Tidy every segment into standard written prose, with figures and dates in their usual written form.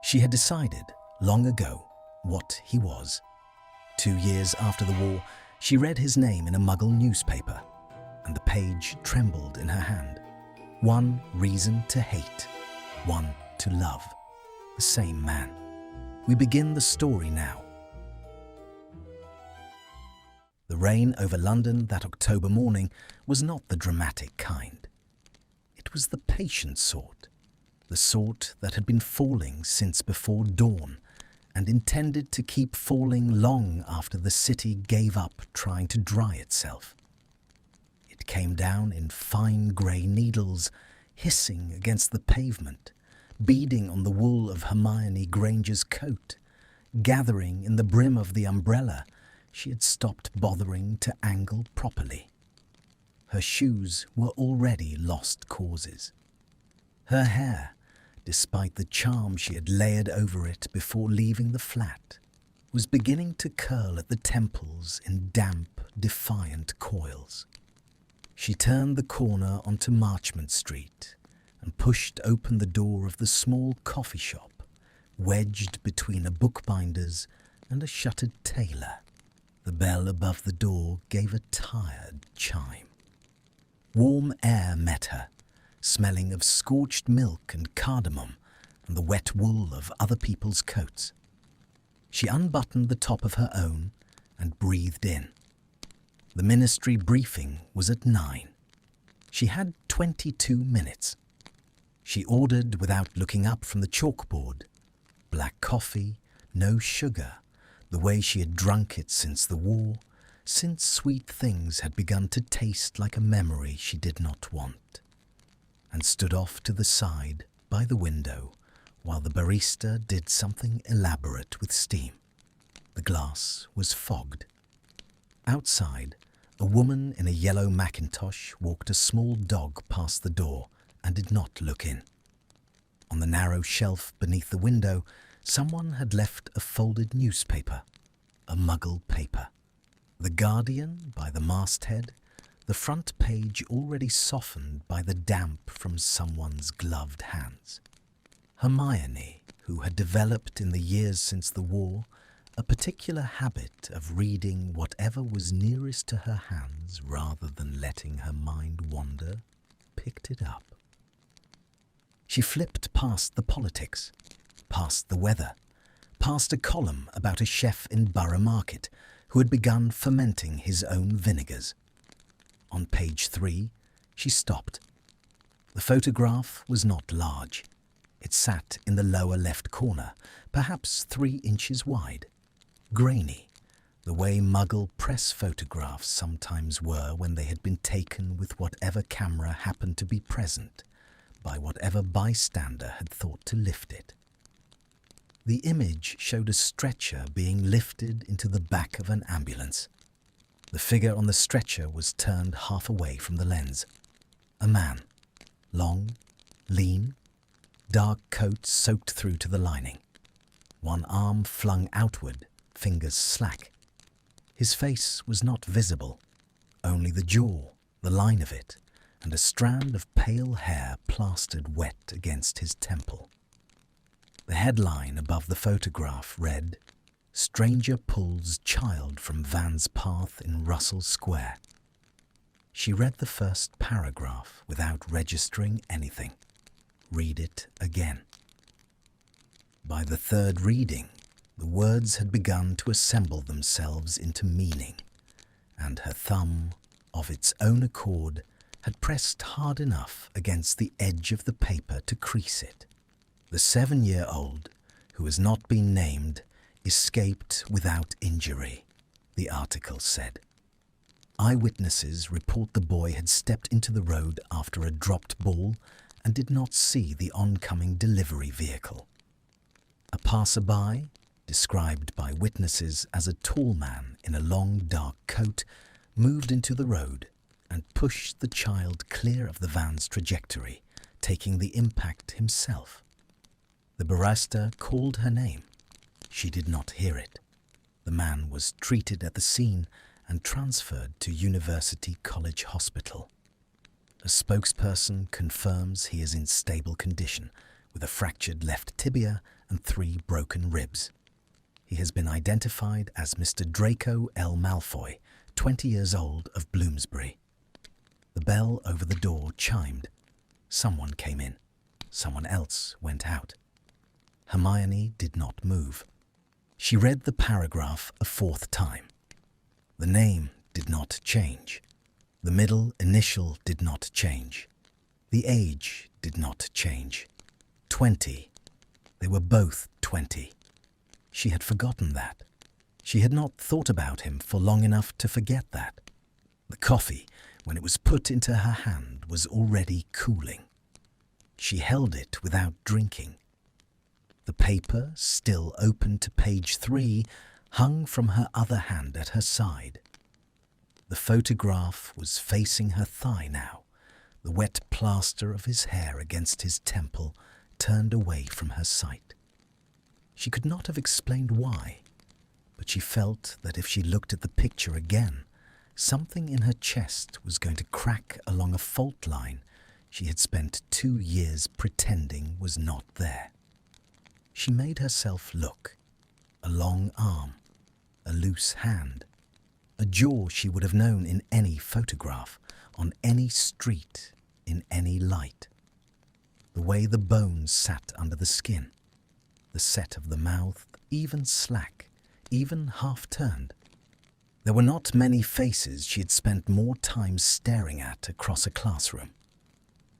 She had decided, long ago, what he was. 2 years after the war, she read his name in a Muggle newspaper, and the page trembled in her hand. One reason to hate, one to love. The same man. We begin the story now. The rain over London that October morning was not the dramatic kind. It was the patient sort, the sort that had been falling since before dawn and intended to keep falling long after the city gave up trying to dry itself. It came down in fine grey needles, hissing against the pavement, beading on the wool of Hermione Granger's coat, gathering in the brim of the umbrella she had stopped bothering to angle properly. Her shoes were already lost causes. Her hair, despite the charm she had layered over it before leaving the flat, was beginning to curl at the temples in damp, defiant coils. She turned the corner onto Marchmont Street and pushed open the door of the small coffee shop, wedged between a bookbinder's and a shuttered tailor. The bell above the door gave a tired chime. Warm air met her, smelling of scorched milk and cardamom and the wet wool of other people's coats. She unbuttoned the top of her own and breathed in. The ministry briefing was at 9. She had 22 minutes. She ordered without looking up from the chalkboard. Black coffee, no sugar, the way she had drunk it since the war, since sweet things had begun to taste like a memory she did not want, and stood off to the side by the window while the barista did something elaborate with steam. The glass was fogged. Outside, a woman in a yellow mackintosh walked a small dog past the door and did not look in. On the narrow shelf beneath the window, someone had left a folded newspaper, a Muggle paper. The Guardian by the masthead, the front page already softened by the damp from someone's gloved hands. Hermione, who had developed in the years since the war a particular habit of reading whatever was nearest to her hands rather than letting her mind wander, picked it up. She flipped past the politics, past the weather, past a column about a chef in Borough Market who had begun fermenting his own vinegars. On page 3, she stopped. The photograph was not large. It sat in the lower left corner, perhaps 3 inches wide. Grainy, the way Muggle press photographs sometimes were when they had been taken with whatever camera happened to be present, by whatever bystander had thought to lift it. The image showed a stretcher being lifted into the back of an ambulance. The figure on the stretcher was turned half away from the lens. A man, long, lean, dark coat soaked through to the lining. One arm flung outward, fingers slack. His face was not visible, only the jaw, the line of it, and a strand of pale hair plastered wet against his temple. The headline above the photograph read, "Stranger pulls child from van's path in Russell Square." She read the first paragraph without registering anything. Read it again. By the third reading, the words had begun to assemble themselves into meaning, and her thumb, of its own accord, had pressed hard enough against the edge of the paper to crease it. The 7-year-old, who has not been named, escaped without injury, the article said. Eyewitnesses report the boy had stepped into the road after a dropped ball and did not see the oncoming delivery vehicle. A passerby, described by witnesses as a tall man in a long dark coat, moved into the road and pushed the child clear of the van's trajectory, taking the impact himself. The barrister called her name. She did not hear it. The man was treated at the scene and transferred to University College Hospital. A spokesperson confirms he is in stable condition, with a fractured left tibia and 3 broken ribs. He has been identified as Mr. Draco L. Malfoy, 20 years old, of Bloomsbury. The bell over the door chimed. Someone came in. Someone else went out. Hermione did not move. She read the paragraph a 4th time. The name did not change. The middle initial did not change. The age did not change. 20. They were both 20. She had forgotten that. She had not thought about him for long enough to forget that. The coffee, when it was put into her hand, was already cooling. She held it without drinking. The paper, still open to page 3, hung from her other hand at her side. The photograph was facing her thigh now, the wet plaster of his hair against his temple turned away from her sight. She could not have explained why, but she felt that if she looked at the picture again, something in her chest was going to crack along a fault line she had spent 2 years pretending was not there. She made herself look. A long arm, a loose hand, a jaw she would have known in any photograph, on any street, in any light. The way the bones sat under the skin, the set of the mouth, even slack, even half-turned. There were not many faces she had spent more time staring at across a classroom.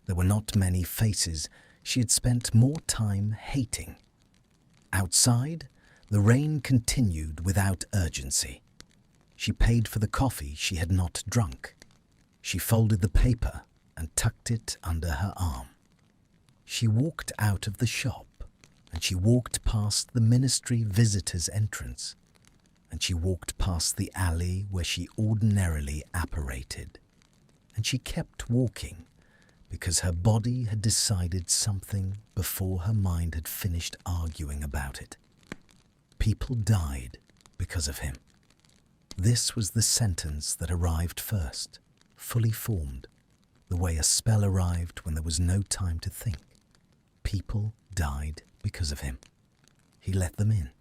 There were not many faces she had spent more time hating. Outside, the rain continued without urgency. She paid for the coffee she had not drunk. She folded the paper and tucked it under her arm. She walked out of the shop, and she walked past the ministry visitors' entrance, and she walked past the alley where she ordinarily apparated, and she kept walking because her body had decided something before her mind had finished arguing about it. People died because of him. This was the sentence that arrived first, fully formed, the way a spell arrived when there was no time to think. People died because of him. He let them in.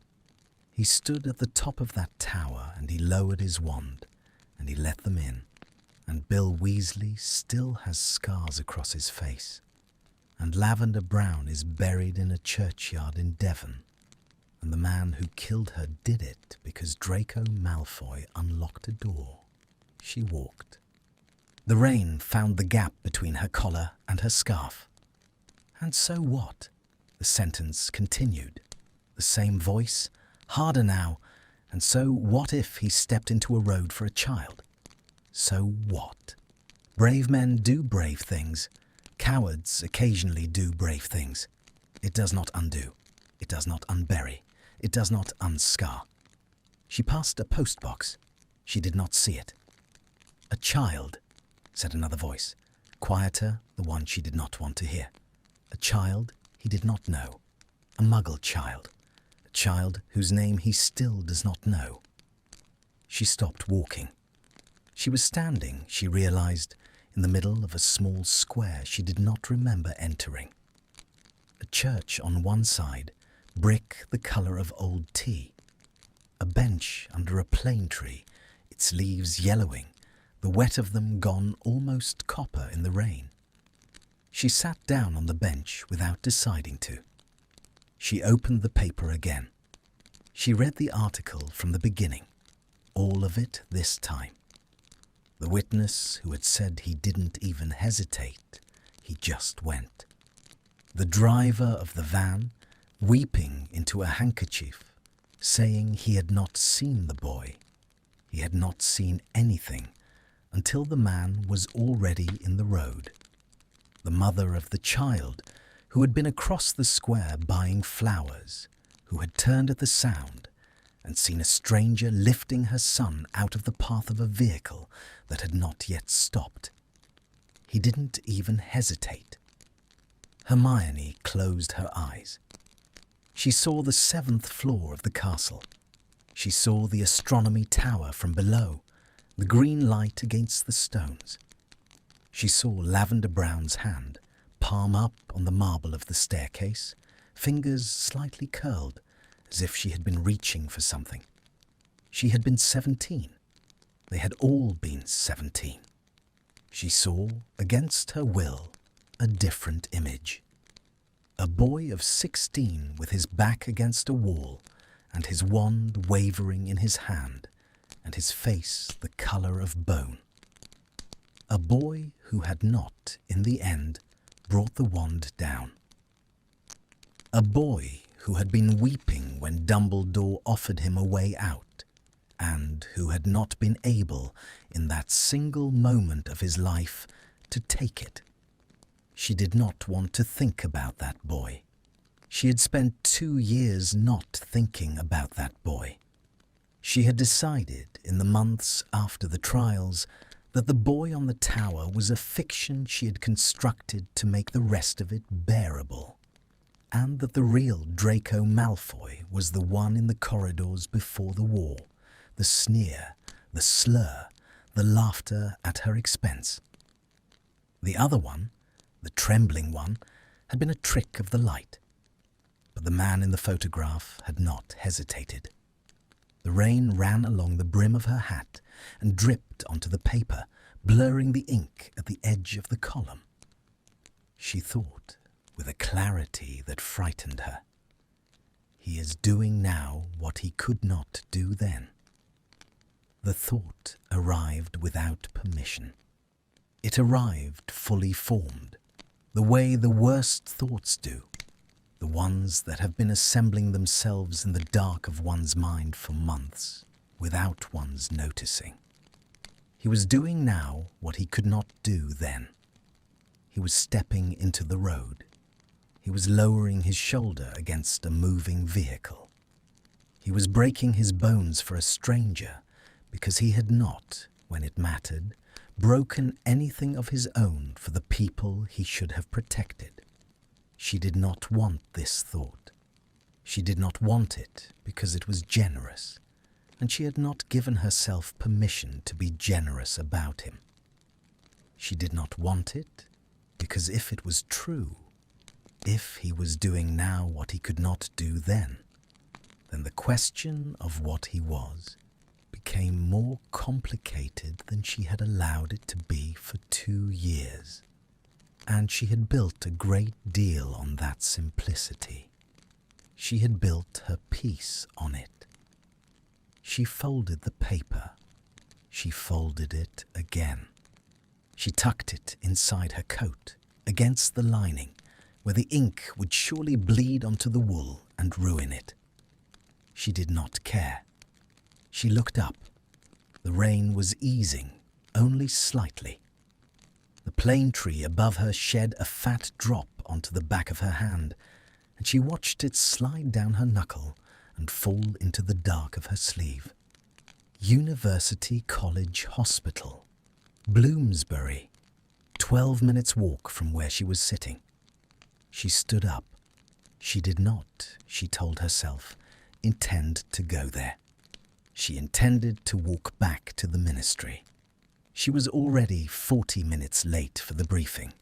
He stood at the top of that tower and he lowered his wand and he let them in. And Bill Weasley still has scars across his face. And Lavender Brown is buried in a churchyard in Devon. And the man who killed her did it because Draco Malfoy unlocked a door. She walked. The rain found the gap between her collar and her scarf. And so what? The sentence continued. The same voice, harder now. And so what if he stepped into a road for a child? So what? Brave men do brave things. Cowards occasionally do brave things. It does not undo. It does not unbury. It does not unscar. She passed a postbox. She did not see it. A child, said another voice, quieter, the one she did not want to hear. A child he did not know. A Muggle child. A child whose name he still does not know. She stopped walking. She was standing, she realized, in the middle of a small square she did not remember entering. A church on one side, brick the colour of old tea. A bench under a plane tree, its leaves yellowing, the wet of them gone almost copper in the rain. She sat down on the bench without deciding to. She opened the paper again. She read the article from the beginning, all of it this time. The witness who had said he didn't even hesitate, he just went. The driver of the van, weeping into a handkerchief, saying he had not seen the boy. He had not seen anything until the man was already in the road. The mother of the child, who had been across the square buying flowers, who had turned at the sound and seen a stranger lifting her son out of the path of a vehicle that had not yet stopped. He didn't even hesitate. Hermione closed her eyes. She saw the 7th floor of the castle. She saw the astronomy tower from below, the green light against the stones. She saw Lavender Brown's hand, palm up on the marble of the staircase, fingers slightly curled, as if she had been reaching for something. She had been 17. They had all been 17. She saw, against her will, a different image. A boy of 16 with his back against a wall and his wand wavering in his hand and his face the colour of bone. A boy who had not, in the end, brought the wand down. A boy who had been weeping when Dumbledore offered him a way out, and who had not been able, in that single moment of his life, to take it. She did not want to think about that boy. She had spent 2 years not thinking about that boy. She had decided, in the months after the trials, that the boy on the tower was a fiction she had constructed to make the rest of it bearable, and that the real Draco Malfoy was the one in the corridors before the war, the sneer, the slur, the laughter at her expense. The other one, the trembling one, had been a trick of the light. But the man in the photograph had not hesitated. The rain ran along the brim of her hat and dripped onto the paper, blurring the ink at the edge of the column. She thought, with a clarity that frightened her, "He is doing now what he could not do then." The thought arrived without permission. It arrived fully formed, the way the worst thoughts do, the ones that have been assembling themselves in the dark of one's mind for months, without one's noticing. He was doing now what he could not do then. He was stepping into the road. He was lowering his shoulder against a moving vehicle. He was breaking his bones for a stranger because he had not, when it mattered, broken anything of his own for the people he should have protected. She did not want this thought. She did not want it because it was generous, and she had not given herself permission to be generous about him. She did not want it because if it was true, if he was doing now what he could not do then the question of what he was became more complicated than she had allowed it to be for 2 years, and she had built a great deal on that simplicity. She had built her peace on it. She folded the paper. She folded it again. She tucked it inside her coat, against the lining, where the ink would surely bleed onto the wool and ruin it. She did not care. She looked up. The rain was easing, only slightly. The plane tree above her shed a fat drop onto the back of her hand, and she watched it slide down her knuckle and fall into the dark of her sleeve. University College Hospital, Bloomsbury, 12 minutes' walk from where she was sitting. She stood up. She did not, she told herself, intend to go there. She intended to walk back to the ministry. She was already 40 minutes late for the briefing.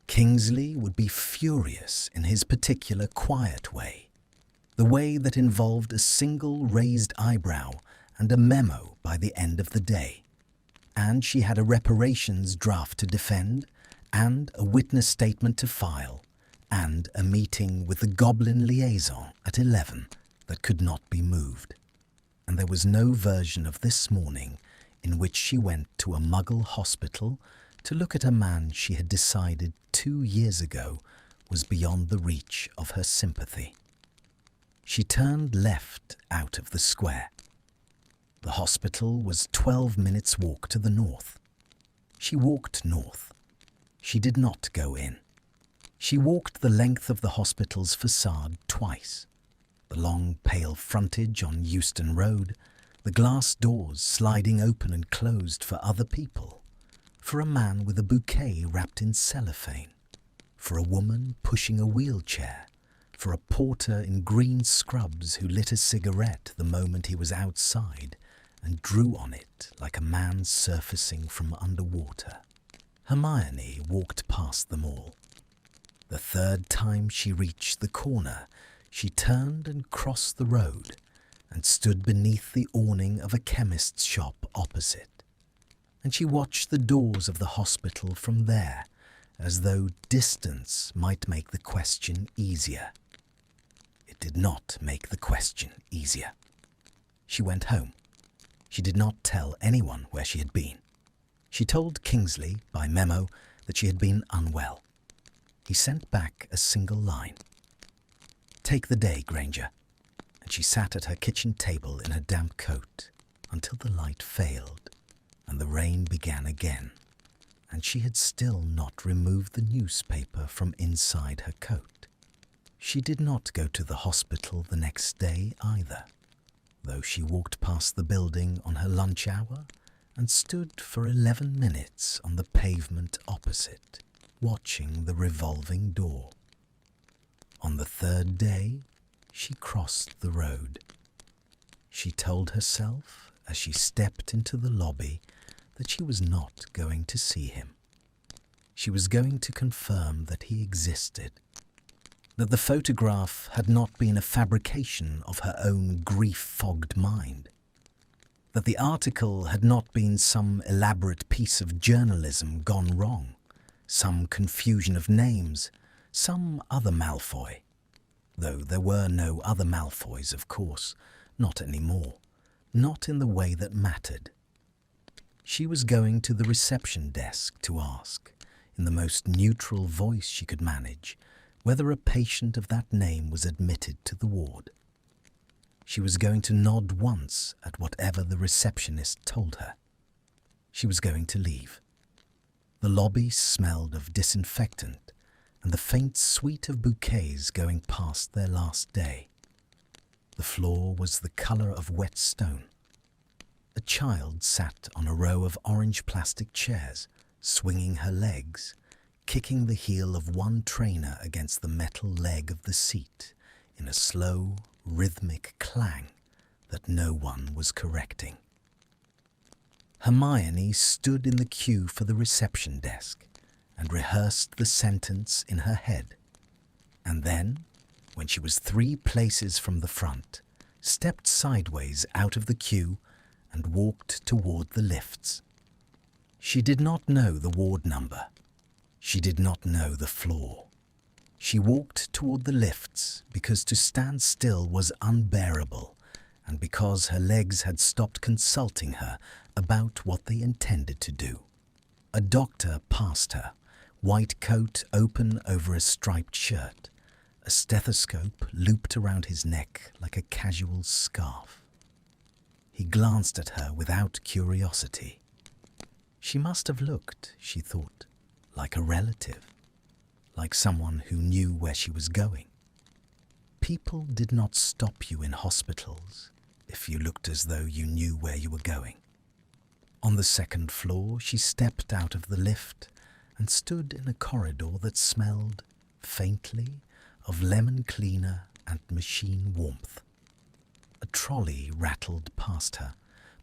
Kingsley would be furious in his particular quiet way, the way that involved a single raised eyebrow and a memo by the end of the day. And she had a reparations draft to defend, and a witness statement to file, and a meeting with the Goblin liaison at 11 that could not be moved. And there was no version of this morning in which she went to a Muggle hospital to look at a man she had decided 2 years ago was beyond the reach of her sympathy. She turned left out of the square. The hospital was 12 minutes' walk to the north. She walked north. She did not go in. She walked the length of the hospital's facade twice. The long, pale frontage on Euston Road, the glass doors sliding open and closed for other people, for a man with a bouquet wrapped in cellophane, for a woman pushing a wheelchair, for a porter in green scrubs who lit a cigarette the moment he was outside and drew on it like a man surfacing from underwater. Hermione walked past them all. The third time she reached the corner, she turned and crossed the road and stood beneath the awning of a chemist's shop opposite. And she watched the doors of the hospital from there, as though distance might make the question easier. It did not make the question easier. She went home. She did not tell anyone where she had been. She told Kingsley by memo that she had been unwell. He sent back a single line. "Take the day, Granger." And she sat at her kitchen table in her damp coat until the light failed and the rain began again, and she had still not removed the newspaper from inside her coat. She did not go to the hospital the next day either, though she walked past the building on her lunch hour and stood for 11 minutes on the pavement opposite, watching the revolving door. On the third day, she crossed the road. She told herself as she stepped into the lobby that she was not going to see him. She was going to confirm that he existed, that the photograph had not been a fabrication of her own grief-fogged mind, that the article had not been some elaborate piece of journalism gone wrong, some confusion of names, some other Malfoy. Though there were no other Malfoys, of course, not anymore, not in the way that mattered. She was going to the reception desk to ask, in the most neutral voice she could manage, whether a patient of that name was admitted to the ward. She was going to nod once at whatever the receptionist told her. She was going to leave. The lobby smelled of disinfectant and the faint suite of bouquets going past their last day. The floor was the colour of wet stone. A child sat on a row of orange plastic chairs, swinging her legs, kicking the heel of one trainer against the metal leg of the seat in a slow, rhythmic clang that no one was correcting. Hermione stood in the queue for the reception desk and rehearsed the sentence in her head, and then, when she was 3 places from the front, stepped sideways out of the queue and walked toward the lifts. She did not know the ward number. She did not know the floor. She walked toward the lifts because to stand still was unbearable, and because her legs had stopped consulting her about what they intended to do. A doctor passed her, white coat open over a striped shirt, a stethoscope looped around his neck like a casual scarf. He glanced at her without curiosity. She must have looked, she thought, like a relative, like someone who knew where she was going. People did not stop you in hospitals if you looked as though you knew where you were going. On the 2nd floor, she stepped out of the lift and stood in a corridor that smelled, faintly, of lemon cleaner and machine warmth. A trolley rattled past her,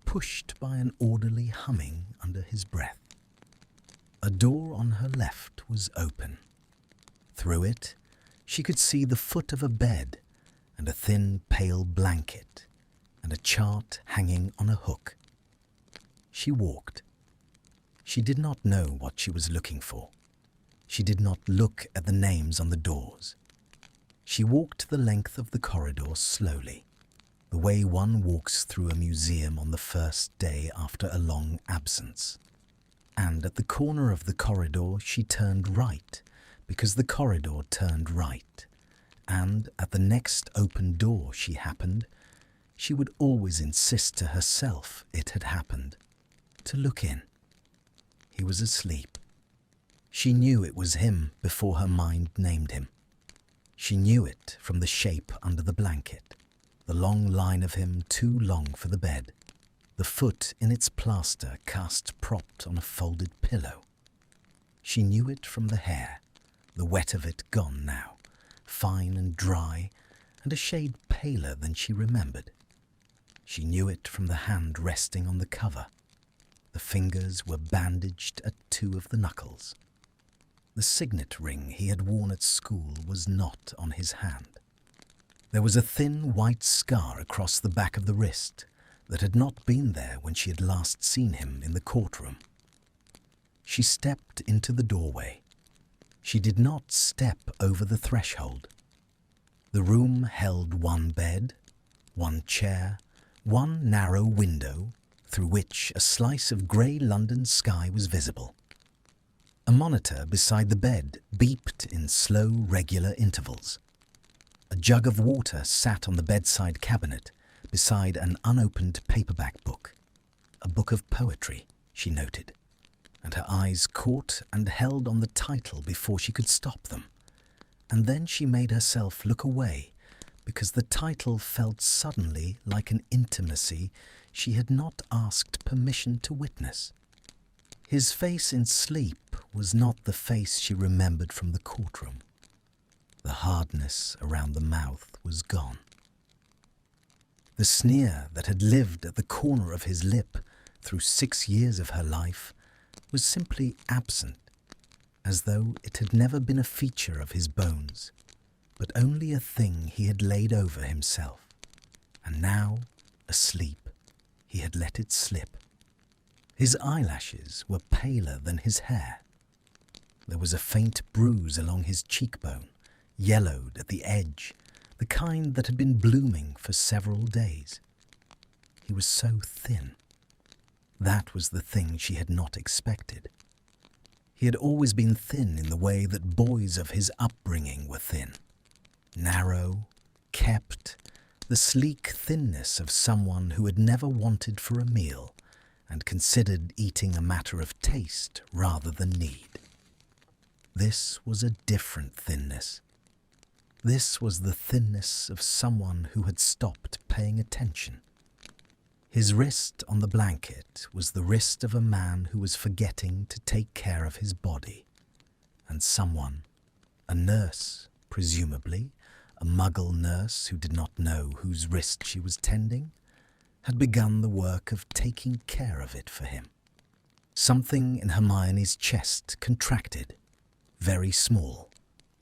pushed by an orderly humming under his breath. A door on her left was open. Through it, she could see the foot of a bed and a thin, pale blanket and a chart hanging on a hook. She walked. She did not know what she was looking for. She did not look at the names on the doors. She walked the length of the corridor slowly, the way one walks through a museum on the first day after a long absence. And at the corner of the corridor she turned right, because the corridor turned right. And at the next open door she happened, she would always insist to herself it had happened, to look in. He was asleep. She knew it was him before her mind named him. She knew it from the shape under the blanket, the long line of him too long for the bed, the foot in its plaster cast propped on a folded pillow. She knew it from the hair, the wet of it gone now, fine and dry, and a shade paler than she remembered. She knew it from the hand resting on the cover. The fingers were bandaged at 2 of the knuckles. The signet ring he had worn at school was not on his hand. There was a thin white scar across the back of the wrist that had not been there when she had last seen him in the courtroom. She stepped into the doorway. She did not step over the threshold. The room held one bed, one chair, one narrow window through which a slice of grey London sky was visible. A monitor beside the bed beeped in slow, regular intervals. A jug of water sat on the bedside cabinet beside an unopened paperback book. A book of poetry, she noted, and her eyes caught and held on the title before she could stop them. And then she made herself look away because the title felt suddenly like an intimacy she had not asked permission to witness. His face in sleep was not the face she remembered from the courtroom. The hardness around the mouth was gone. The sneer that had lived at the corner of his lip through 6 years of her life was simply absent, as though it had never been a feature of his bones, but only a thing he had laid over himself, and now, asleep, he had let it slip. His eyelashes were paler than his hair. There was a faint bruise along his cheekbone, yellowed at the edge, the kind that had been blooming for several days. He was so thin. That was the thing she had not expected. He had always been thin in the way that boys of his upbringing were thin. Narrow, kept, the sleek thinness of someone who had never wanted for a meal and considered eating a matter of taste rather than need. This was a different thinness. This was the thinness of someone who had stopped paying attention. His wrist on the blanket was the wrist of a man who was forgetting to take care of his body, and someone, a nurse, presumably, a Muggle nurse who did not know whose wrist she was tending, had begun the work of taking care of it for him. Something in Hermione's chest contracted, very small,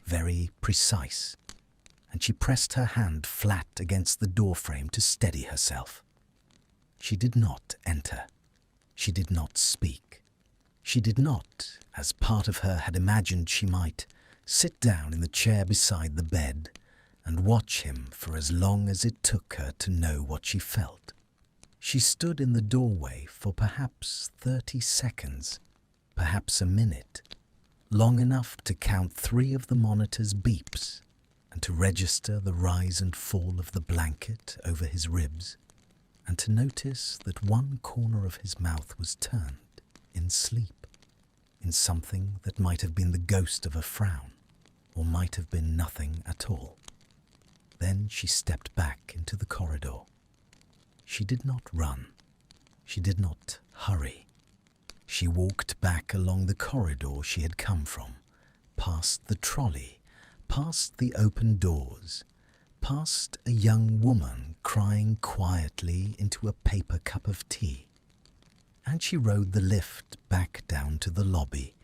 very precise, and she pressed her hand flat against the doorframe to steady herself. She did not enter. She did not speak. She did not, as part of her had imagined she might, sit down in the chair beside the bed and watch him for as long as it took her to know what she felt. She stood in the doorway for perhaps 30 seconds, perhaps a minute, long enough to count 3 of the monitor's beeps and to register the rise and fall of the blanket over his ribs, and to notice that one corner of his mouth was turned in sleep, in something that might have been the ghost of a frown, or might have been nothing at all. Then she stepped back into the corridor. She did not run. She did not hurry. She walked back along the corridor she had come from, past the trolley, past the open doors, past a young woman crying quietly into a paper cup of tea. And she rode the lift back down to the lobby,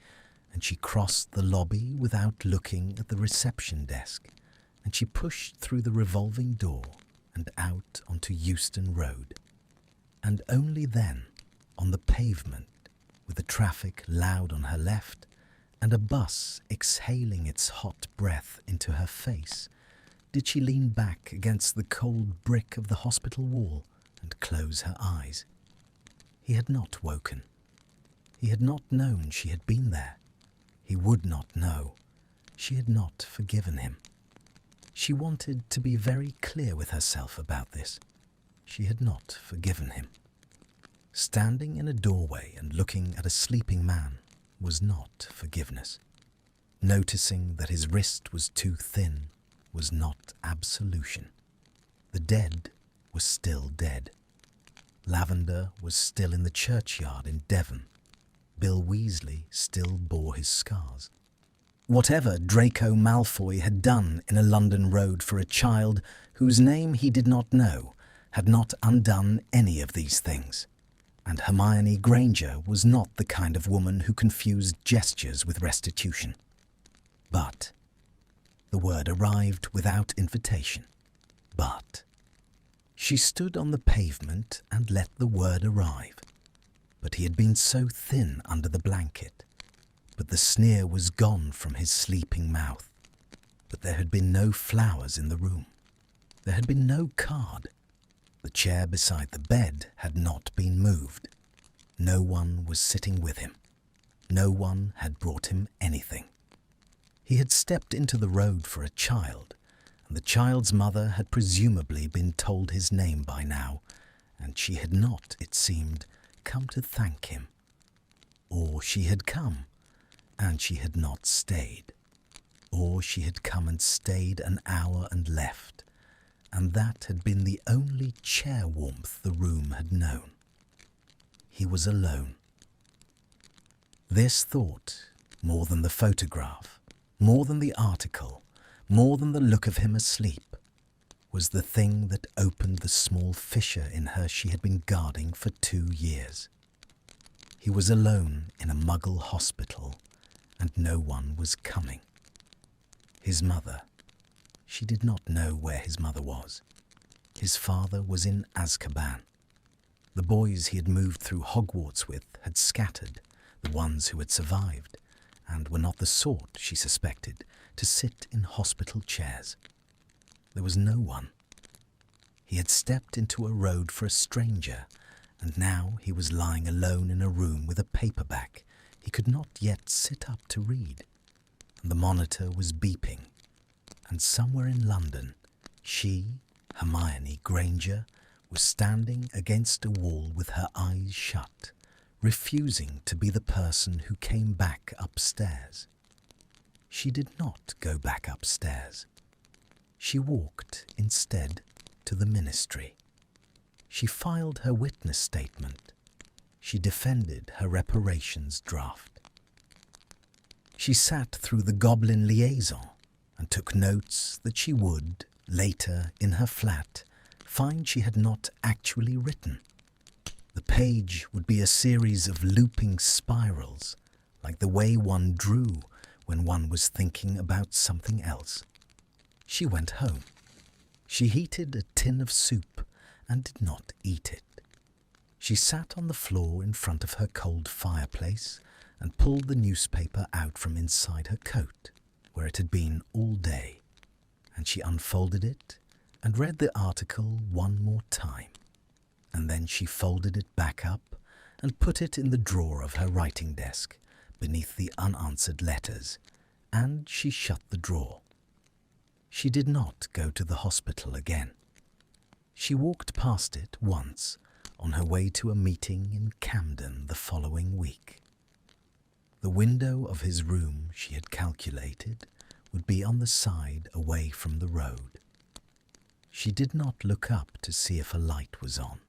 and she crossed the lobby without looking at the reception desk, and she pushed through the revolving door and out onto Euston Road. And only then, on the pavement, with the traffic loud on her left and a bus exhaling its hot breath into her face, did she lean back against the cold brick of the hospital wall and close her eyes. He had not woken. He had not known she had been there. He would not know. She had not forgiven him. She wanted to be very clear with herself about this. She had not forgiven him. Standing in a doorway and looking at a sleeping man was not forgiveness. Noticing that his wrist was too thin was not absolution. The dead was still dead. Lavender was still in the churchyard in Devon. Bill Weasley still bore his scars. Whatever Draco Malfoy had done in a London road for a child whose name he did not know had not undone any of these things. And Hermione Granger was not the kind of woman who confused gestures with restitution. But the word arrived without invitation. But she stood on the pavement and let the word arrive. But he had been so thin under the blanket. But the sneer was gone from his sleeping mouth. But there had been no flowers in the room. There had been no card. The chair beside the bed had not been moved. No one was sitting with him. No one had brought him anything. He had stepped into the road for a child, and the child's mother had presumably been told his name by now, and she had not, it seemed, come to thank him. Or she had come, and she had not stayed. Or she had come and stayed an hour and left, and that had been the only chair warmth the room had known. He was alone. This thought, more than the photograph, more than the article, more than the look of him asleep, was the thing that opened the small fissure in her she had been guarding for 2 years. He was alone in a Muggle hospital, and no one was coming. His mother. She did not know where his mother was. His father was in Azkaban. The boys he had moved through Hogwarts with had scattered, the ones who had survived, and were not the sort, she suspected, to sit in hospital chairs. There was no one. He had stepped into a road for a stranger, and now he was lying alone in a room with a paperback he could not yet sit up to read. And the monitor was beeping, and somewhere in London, she, Hermione Granger, was standing against a wall with her eyes shut, refusing to be the person who came back upstairs. She did not go back upstairs. She walked instead to the ministry. She filed her witness statement. She defended her reparations draft. She sat through the Goblin liaison and took notes that she would, later in her flat, find she had not actually written. The page would be a series of looping spirals, like the way one drew when one was thinking about something else. She went home. She heated a tin of soup and did not eat it. She sat on the floor in front of her cold fireplace and pulled the newspaper out from inside her coat, where it had been all day, and she unfolded it and read the article one more time, and then she folded it back up and put it in the drawer of her writing desk beneath the unanswered letters, and she shut the drawer. She did not go to the hospital again. She walked past it once on her way to a meeting in Camden the following week. The window of his room, she had calculated, would be on the side away from the road. She did not look up to see if a light was on.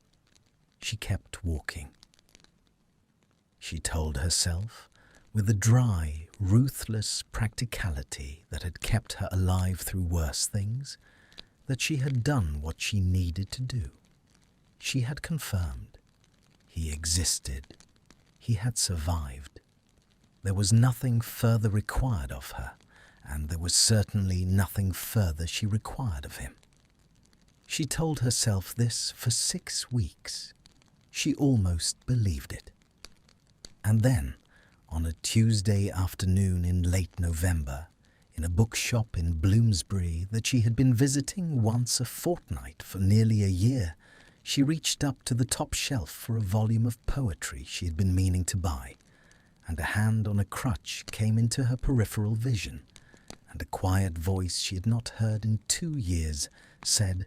She kept walking. She told herself, with a dry, ruthless practicality that had kept her alive through worse things, that she had done what she needed to do. She had confirmed. He existed. He had survived. There was nothing further required of her, and there was certainly nothing further she required of him. She told herself this for 6 weeks. She almost believed it. And then, on a Tuesday afternoon in late November, in a bookshop in Bloomsbury that she had been visiting once a fortnight for nearly a year, she reached up to the top shelf for a volume of poetry she had been meaning to buy, and a hand on a crutch came into her peripheral vision, and a quiet voice she had not heard in 2 years said,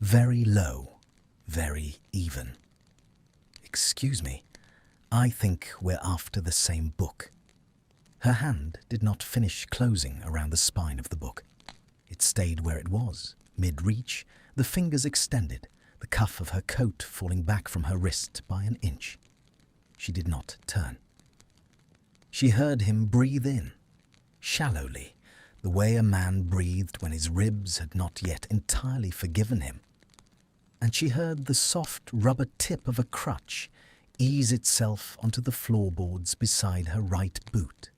very low, very even, "Excuse me, I think we're after the same book." Her hand did not finish closing around the spine of the book. It stayed where it was, mid-reach, the fingers extended, the cuff of her coat falling back from her wrist by an inch. She did not turn. She heard him breathe in, shallowly, the way a man breathed when his ribs had not yet entirely forgiven him. And she heard the soft rubber tip of a crutch ease itself onto the floorboards beside her right boot.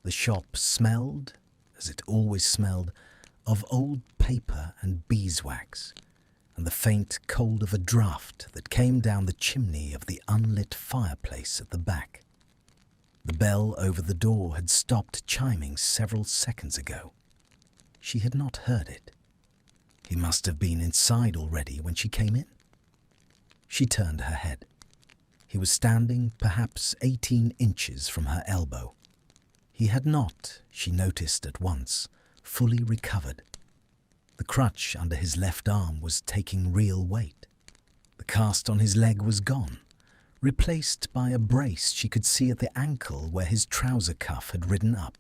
The shop smelled as it always smelled, of old paper and beeswax, and the faint cold of a draught that came down the chimney of the unlit fireplace at the back. The bell over the door had stopped chiming several seconds ago. She had not heard it. He must have been inside already when she came in. She turned her head. He was standing perhaps 18 inches from her elbow. He had not, she noticed at once, fully recovered. The crutch under his left arm was taking real weight. The cast on his leg was gone, replaced by a brace she could see at the ankle where his trouser cuff had ridden up,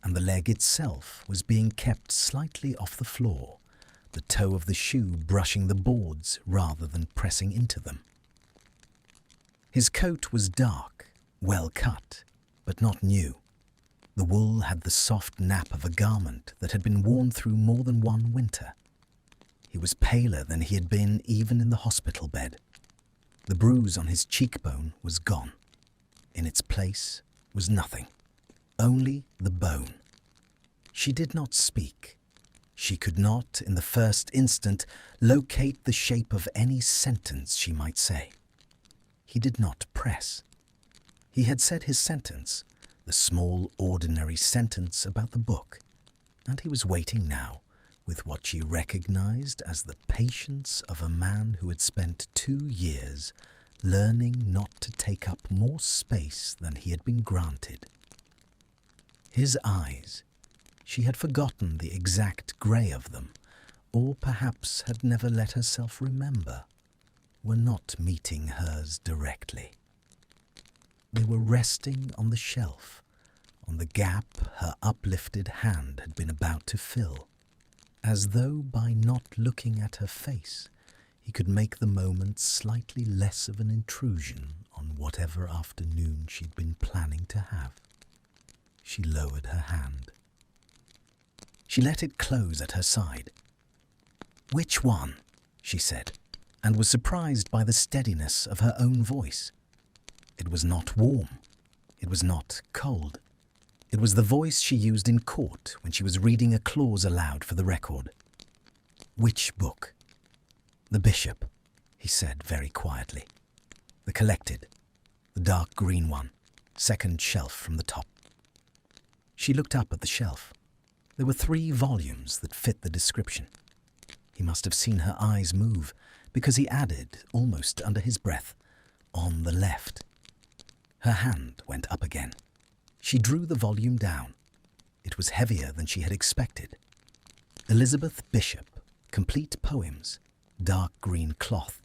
and the leg itself was being kept slightly off the floor, the toe of the shoe brushing the boards rather than pressing into them. His coat was dark, well cut, but not new. The wool had the soft nap of a garment that had been worn through more than one winter. He was paler than he had been even in the hospital bed. The bruise on his cheekbone was gone. In its place was nothing, only the bone. She did not speak. She could not, in the first instant, locate the shape of any sentence she might say. He did not press. He had said his sentence, the small, ordinary sentence about the book, and he was waiting now with what she recognized as the patience of a man who had spent 2 years learning not to take up more space than he had been granted. His eyes, she had forgotten the exact grey of them, or perhaps had never let herself remember, were not meeting hers directly. They were resting on the shelf, on the gap her uplifted hand had been about to fill, as though by not looking at her face he could make the moment slightly less of an intrusion on whatever afternoon she'd been planning to have. She lowered her hand. She let it close at her side. "Which one?" she said, and was surprised by the steadiness of her own voice. It was not warm. It was not cold. It was the voice she used in court when she was reading a clause aloud for the record. "Which book?" "The Bishop," he said very quietly. "The collected, the dark green one, second shelf from the top." She looked up at the shelf. There were 3 volumes that fit the description. He must have seen her eyes move, because he added, almost under his breath, "on the left." Her hand went up again. She drew the volume down. It was heavier than she had expected. Elizabeth Bishop, Complete Poems, dark green cloth,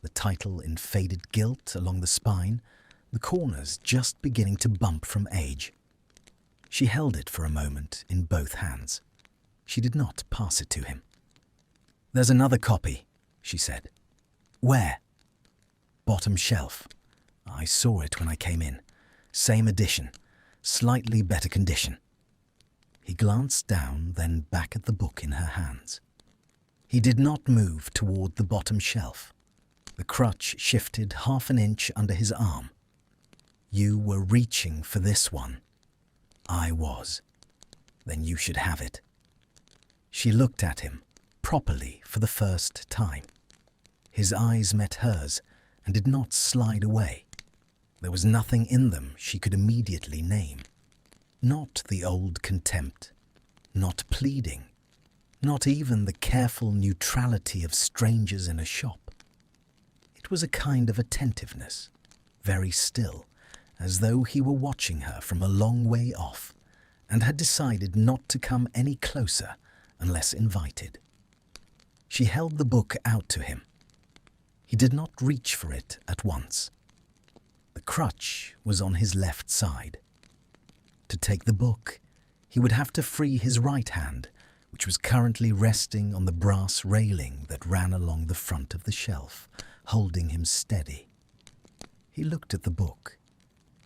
the title in faded gilt along the spine, the corners just beginning to bump from age. She held it for a moment in both hands. She did not pass it to him. "There's another copy," she said. "Where?" "Bottom shelf. I saw it when I came in. Same edition, slightly better condition." He glanced down, then back at the book in her hands. He did not move toward the bottom shelf. The crutch shifted half an inch under his arm. "You were reaching for this one." "I was." "Then you should have it." She looked at him, properly for the first time. His eyes met hers and did not slide away. There was nothing in them she could immediately name. Not the old contempt, not pleading, not even the careful neutrality of strangers in a shop. It was a kind of attentiveness, very still, as though he were watching her from a long way off and had decided not to come any closer unless invited. She held the book out to him. He did not reach for it at once. The crutch was on his left side. To take the book, he would have to free his right hand, which was currently resting on the brass railing that ran along the front of the shelf, holding him steady. He looked at the book.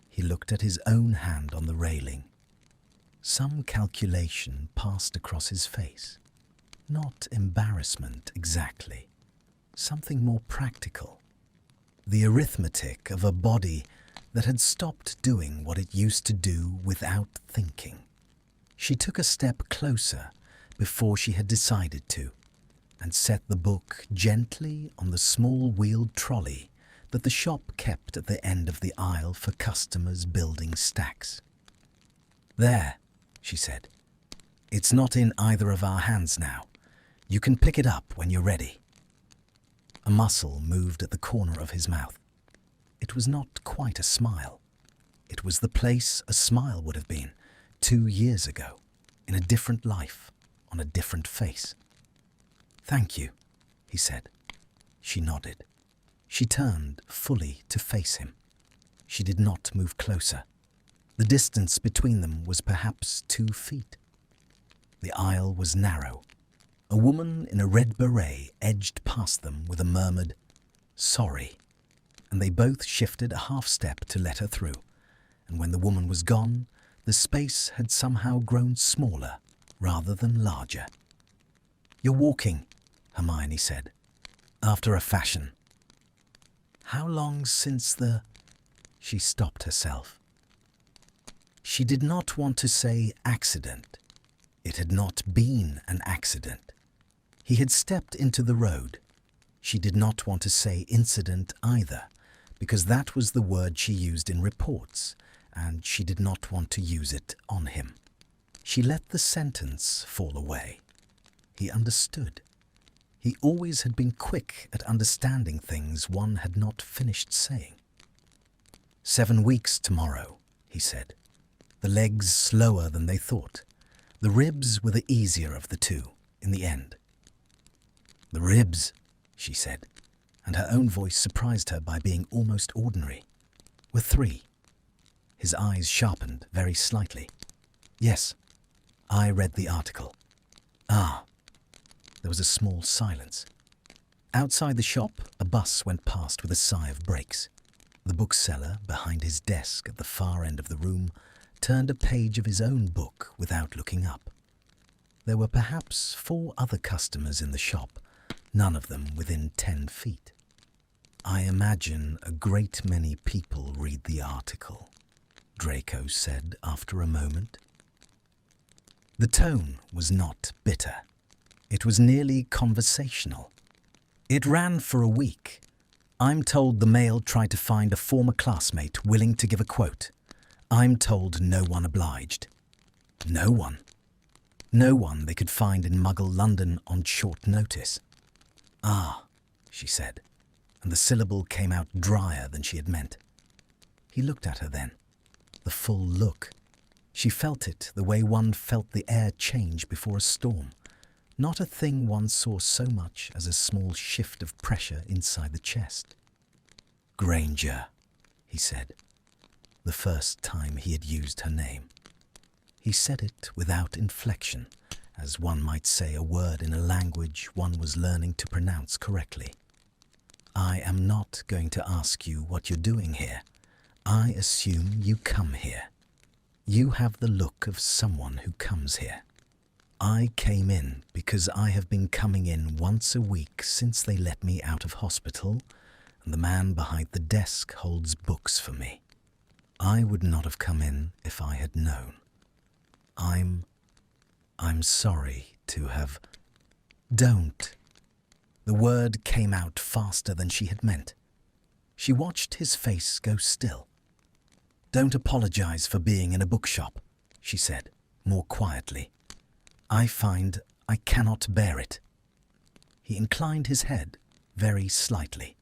He looked at his own hand on the railing. Some calculation passed across his face. Not embarrassment exactly. Something more practical. The arithmetic of a body that had stopped doing what it used to do without thinking. She took a step closer before she had decided to, and set the book gently on the small wheeled trolley that the shop kept at the end of the aisle for customers building stacks. "There," she said. "It's not in either of our hands now. You can pick it up when you're ready." A muscle moved at the corner of his mouth. It was not quite a smile. It was the place a smile would have been 2 years ago, in a different life, on a different face. "Thank you," he said. She nodded. She turned fully to face him. She did not move closer. The distance between them was perhaps 2 feet. The aisle was narrow. A woman in a red beret edged past them with a murmured, "Sorry," and they both shifted a half step to let her through, and when the woman was gone, the space had somehow grown smaller rather than larger. "You're walking," Hermione said, "after a fashion." "How long since the—" She stopped herself. She did not want to say accident. It had not been an accident. He had stepped into the road. She did not want to say incident either, because that was the word she used in reports, and she did not want to use it on him. She let the sentence fall away. He understood. He always had been quick at understanding things one had not finished saying. 7 weeks tomorrow, he said. The legs slower than they thought. The ribs were the easier of the two, in the end. "The ribs," she said, and her own voice surprised her by being almost ordinary, "were 3. His eyes sharpened very slightly. "Yes, I read the article." "Ah." There was a small silence. Outside the shop, a bus went past with a sigh of brakes. The bookseller, behind his desk at the far end of the room, turned a page of his own book without looking up. There were perhaps 4 other customers in the shop, none of them within 10 feet. "I imagine a great many people read the article," Draco said after a moment. The tone was not bitter. It was nearly conversational. It ran for a week. "I'm told the Mail tried to find a former classmate willing to give a quote. I'm told no one obliged." No one. No one they could find in Muggle London on short notice. "Ah," she said, and the syllable came out drier than she had meant. He looked at her then. The full look. She felt it the way one felt the air change before a storm. Not a thing one saw so much as a small shift of pressure inside the chest. "Granger," he said, the first time he had used her name. He said it without inflection, as one might say a word in a language one was learning to pronounce correctly. "I am not going to ask you what you're doing here. I assume you come here. You have the look of someone who comes here. I came in because I have been coming in once a week since they let me out of hospital, and the man behind the desk holds books for me. I would not have come in if I had known. I'm sorry to have—" "Don't." The word came out faster than she had meant. She watched his face go still. "Don't apologize for being in a bookshop," she said, more quietly. "I find I cannot bear it." He inclined his head very slightly.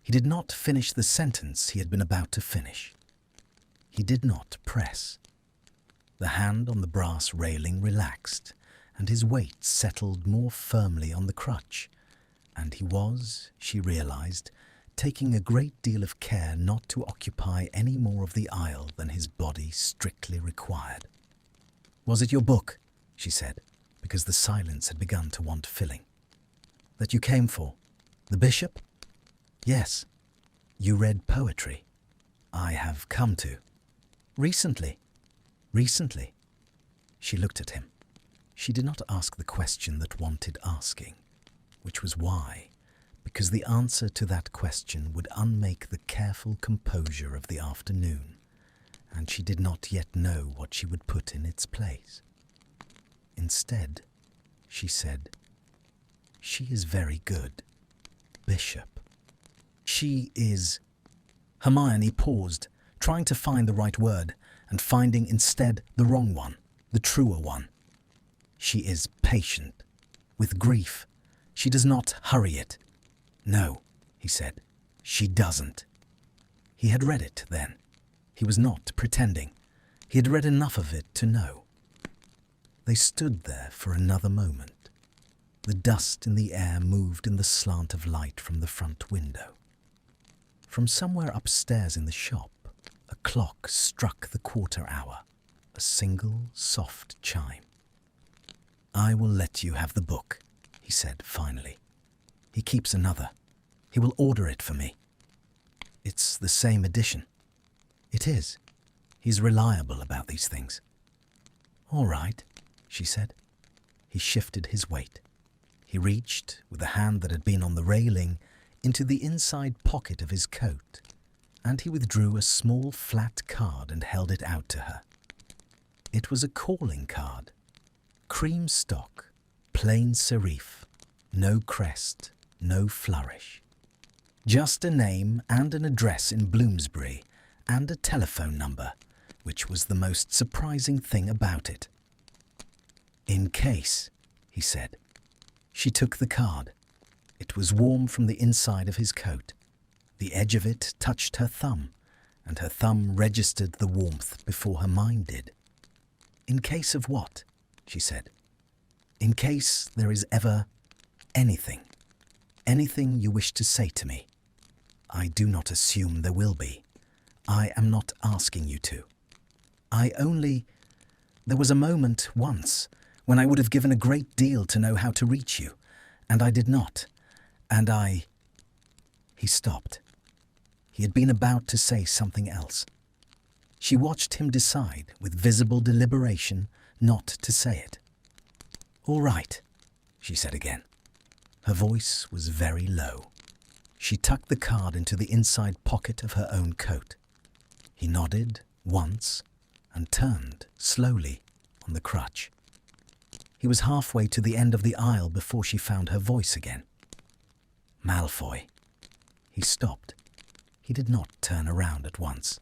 He did not finish the sentence he had been about to finish. He did not press. The hand on the brass railing relaxed, and his weight settled more firmly on the crutch, and he was, she realized, taking a great deal of care not to occupy any more of the aisle than his body strictly required. "Was it your book?" she said, because the silence had begun to want filling. "That you came for? The bishop?" "Yes." "You read poetry?" "I have come to." "Recently?" "Recently." She looked at him. She did not ask the question that wanted asking, which was why, because the answer to that question would unmake the careful composure of the afternoon, and she did not yet know what she would put in its place. Instead, she said, "She is very good, Bishop. She is—" Hermione paused, trying to find the right word, and finding instead the wrong one, the truer one. "She is patient. With grief, she does not hurry it." "No," he said, "she doesn't." He had read it then. He was not pretending. He had read enough of it to know. They stood there for another moment. The dust in the air moved in the slant of light from the front window. From somewhere upstairs in the shop, a clock struck the quarter hour, a single soft chime. "I will let you have the book," he said finally. "He keeps another. He will order it for me." "It's the same edition." "It is. He's reliable about these things." "All right," she said. He shifted his weight. He reached, with the hand that had been on the railing, into the inside pocket of his coat, and he withdrew a small flat card and held it out to her. It was a calling card. Cream stock, plain serif, no crest, no flourish. Just a name and an address in Bloomsbury, and a telephone number, which was the most surprising thing about it. "In case," he said. She took the card. It was warm from the inside of his coat. The edge of it touched her thumb, and her thumb registered the warmth before her mind did. "In case of what?" she said. "In case there is ever anything you wish to say to me. I do not assume there will be. I am not asking you to. There was a moment once when I would have given a great deal to know how to reach you, and I did not. He stopped. He had been about to say something else. She watched him decide, with visible deliberation, not to say it. "All right," she said again. Her voice was very low. She tucked the card into the inside pocket of her own coat. He nodded once and turned slowly on the crutch. He was halfway to the end of the aisle before she found her voice again. "Malfoy." He stopped. He did not turn around at once.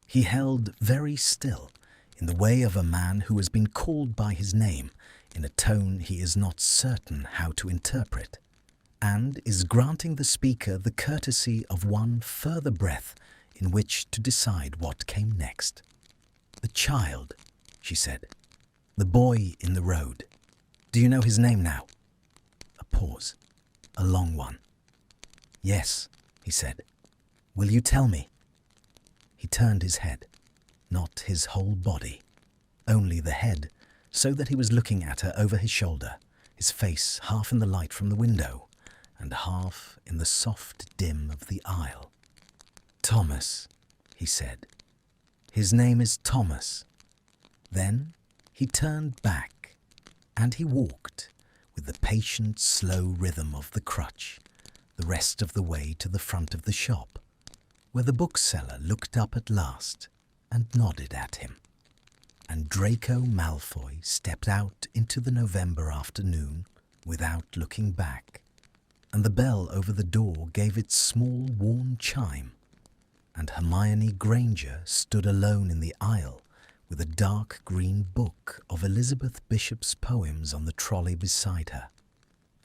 He held very still, in the way of a man who has been called by his name in a tone he is not certain how to interpret, and is granting the speaker the courtesy of one further breath in which to decide what came next. "The child," she said. "The boy in the road. Do you know his name now?" A pause. A long one. "Yes," he said. "Will you tell me?" He turned his head, not his whole body, only the head, so that he was looking at her over his shoulder, his face half in the light from the window, and half in the soft dim of the aisle. "Thomas," he said. "His name is Thomas." Then he turned back, and he walked, with the patient, slow rhythm of the crutch, the rest of the way to the front of the shop, where the bookseller looked up at last and nodded at him. And Draco Malfoy stepped out into the November afternoon without looking back, and the bell over the door gave its small worn chime, and Hermione Granger stood alone in the aisle with a dark green book of Elizabeth Bishop's poems on the trolley beside her,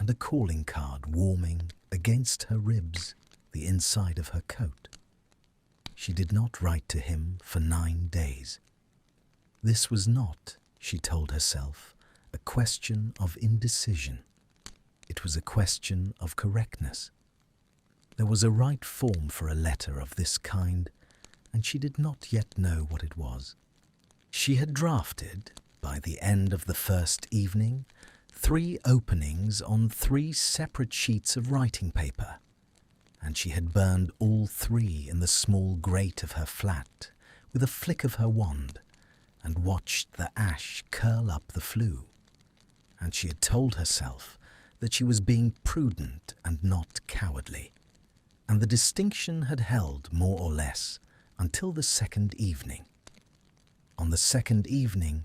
and a calling card warming against her ribs the inside of her coat. She did not write to him for 9 days. This was not, she told herself, a question of indecision. It was a question of correctness. There was a right form for a letter of this kind, and she did not yet know what it was. She had drafted, by the end of the first evening, 3 openings on 3 separate sheets of writing paper, and she had burned all 3 in the small grate of her flat with a flick of her wand, and watched the ash curl up the flue. And she had told herself that she was being prudent and not cowardly, and the distinction had held more or less until the second evening. On the second evening,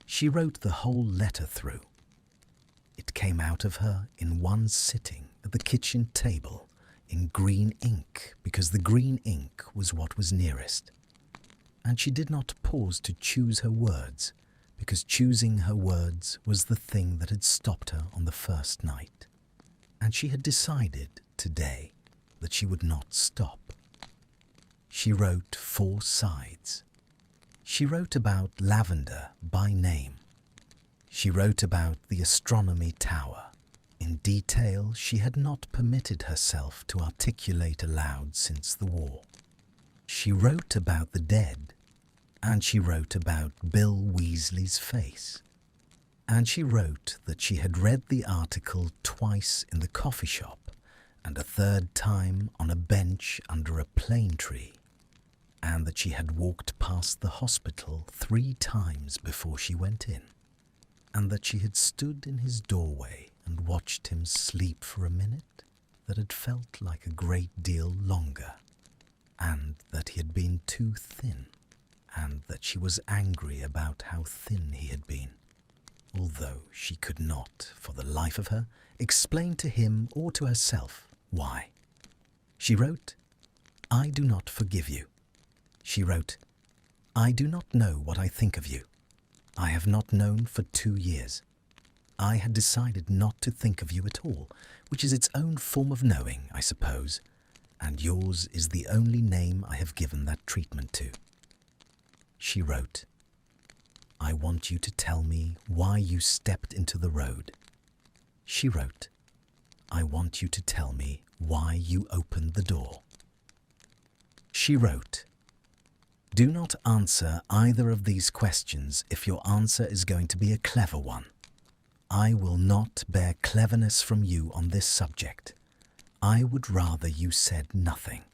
She wrote the whole letter through. It came out of her in one sitting at the kitchen table in green ink, because the green ink was what was nearest. And she did not pause to choose her words, because choosing her words was the thing that had stopped her on the first night. And she had decided today that she would not stop. She wrote 4 sides. She wrote about lavender by name. She wrote about the astronomy tower in detail she had not permitted herself to articulate aloud since the war. She wrote about the dead, and she wrote about Bill Weasley's face. And she wrote that she had read the article twice in the coffee shop and a third time on a bench under a plane tree, and that she had walked past the hospital 3 times before she went in, and that she had stood in his doorway and watched him sleep for a minute that had felt like a great deal longer, and that he had been too thin, and that she was angry about how thin he had been, although she could not, for the life of her, explain to him or to herself why. She wrote, "I do not forgive you." She wrote, "I do not know what I think of you. I have not known for 2 years. I had decided not to think of you at all, which is its own form of knowing, I suppose, and yours is the only name I have given that treatment to." She wrote, "I want you to tell me why you stepped into the road." She wrote, "I want you to tell me why you opened the door." She wrote, "Do not answer either of these questions if your answer is going to be a clever one. I will not bear cleverness from you on this subject. I would rather you said nothing."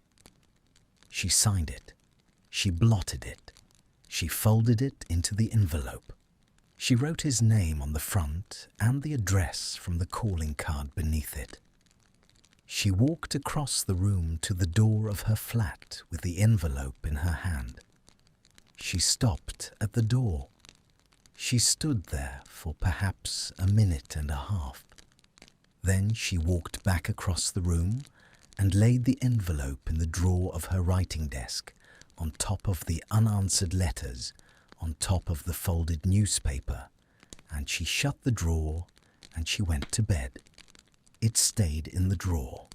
She signed it. She blotted it. She folded it into the envelope. She wrote his name on the front and the address from the calling card beneath it. She walked across the room to the door of her flat with the envelope in her hand. She stopped at the door. She stood there for perhaps a minute and a half. Then she walked back across the room and laid the envelope in the drawer of her writing desk, on top of the unanswered letters, on top of the folded newspaper, and she shut the drawer and she went to bed. It stayed in the drawer.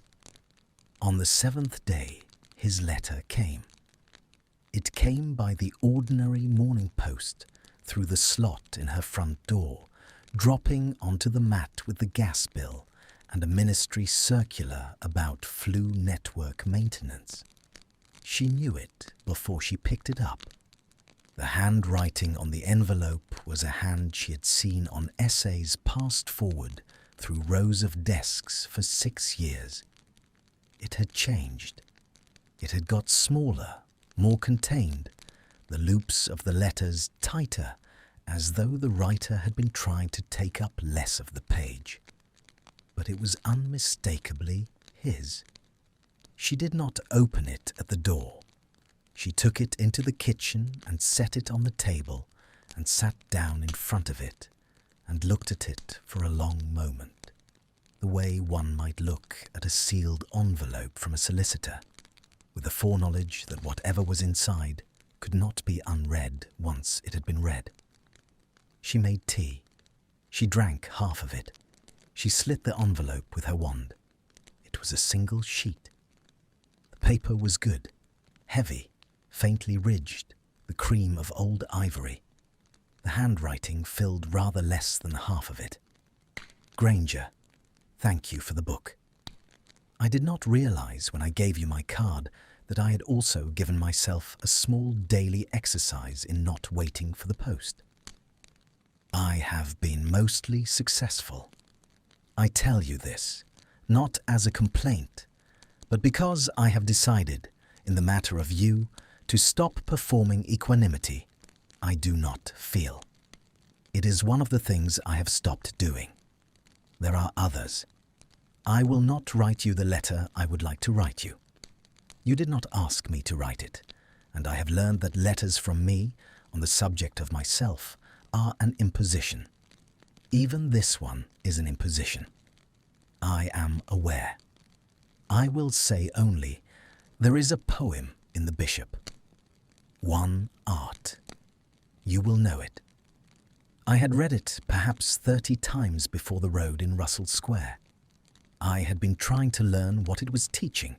On the 7th day, his letter came. It came by the ordinary morning post, through the slot in her front door, dropping onto the mat with the gas bill and a ministry circular about flu network maintenance. She knew it before she picked it up. The handwriting on the envelope was a hand she had seen on essays passed forward through rows of desks for 6 years. It had changed. It had got smaller, more contained, the loops of the letters tighter, as though the writer had been trying to take up less of the page. But it was unmistakably his. She did not open it at the door. She took it into the kitchen and set it on the table and sat down in front of it and looked at it for a long moment, the way one might look at a sealed envelope from a solicitor, with the foreknowledge that whatever was inside could not be unread once it had been read. She made tea. She drank half of it. She slit the envelope with her wand. It was a single sheet. The paper was good, heavy, faintly ridged, the cream of old ivory. The handwriting filled rather less than half of it. "Granger, thank you for the book. I did not realize when I gave you my card that I had also given myself a small daily exercise in not waiting for the post. I have been mostly successful. I tell you this, not as a complaint, but because I have decided, in the matter of you, to stop performing equanimity I do not feel. It is one of the things I have stopped doing. There are others. I will not write you the letter I would like to write you. You did not ask me to write it, and I have learned that letters from me on the subject of myself are an imposition. Even this one is an imposition. I am aware. I will say only, there is a poem in the bishop. One art. You will know it. I had read it perhaps 30 times before the road in Russell Square. I had been trying to learn what it was teaching.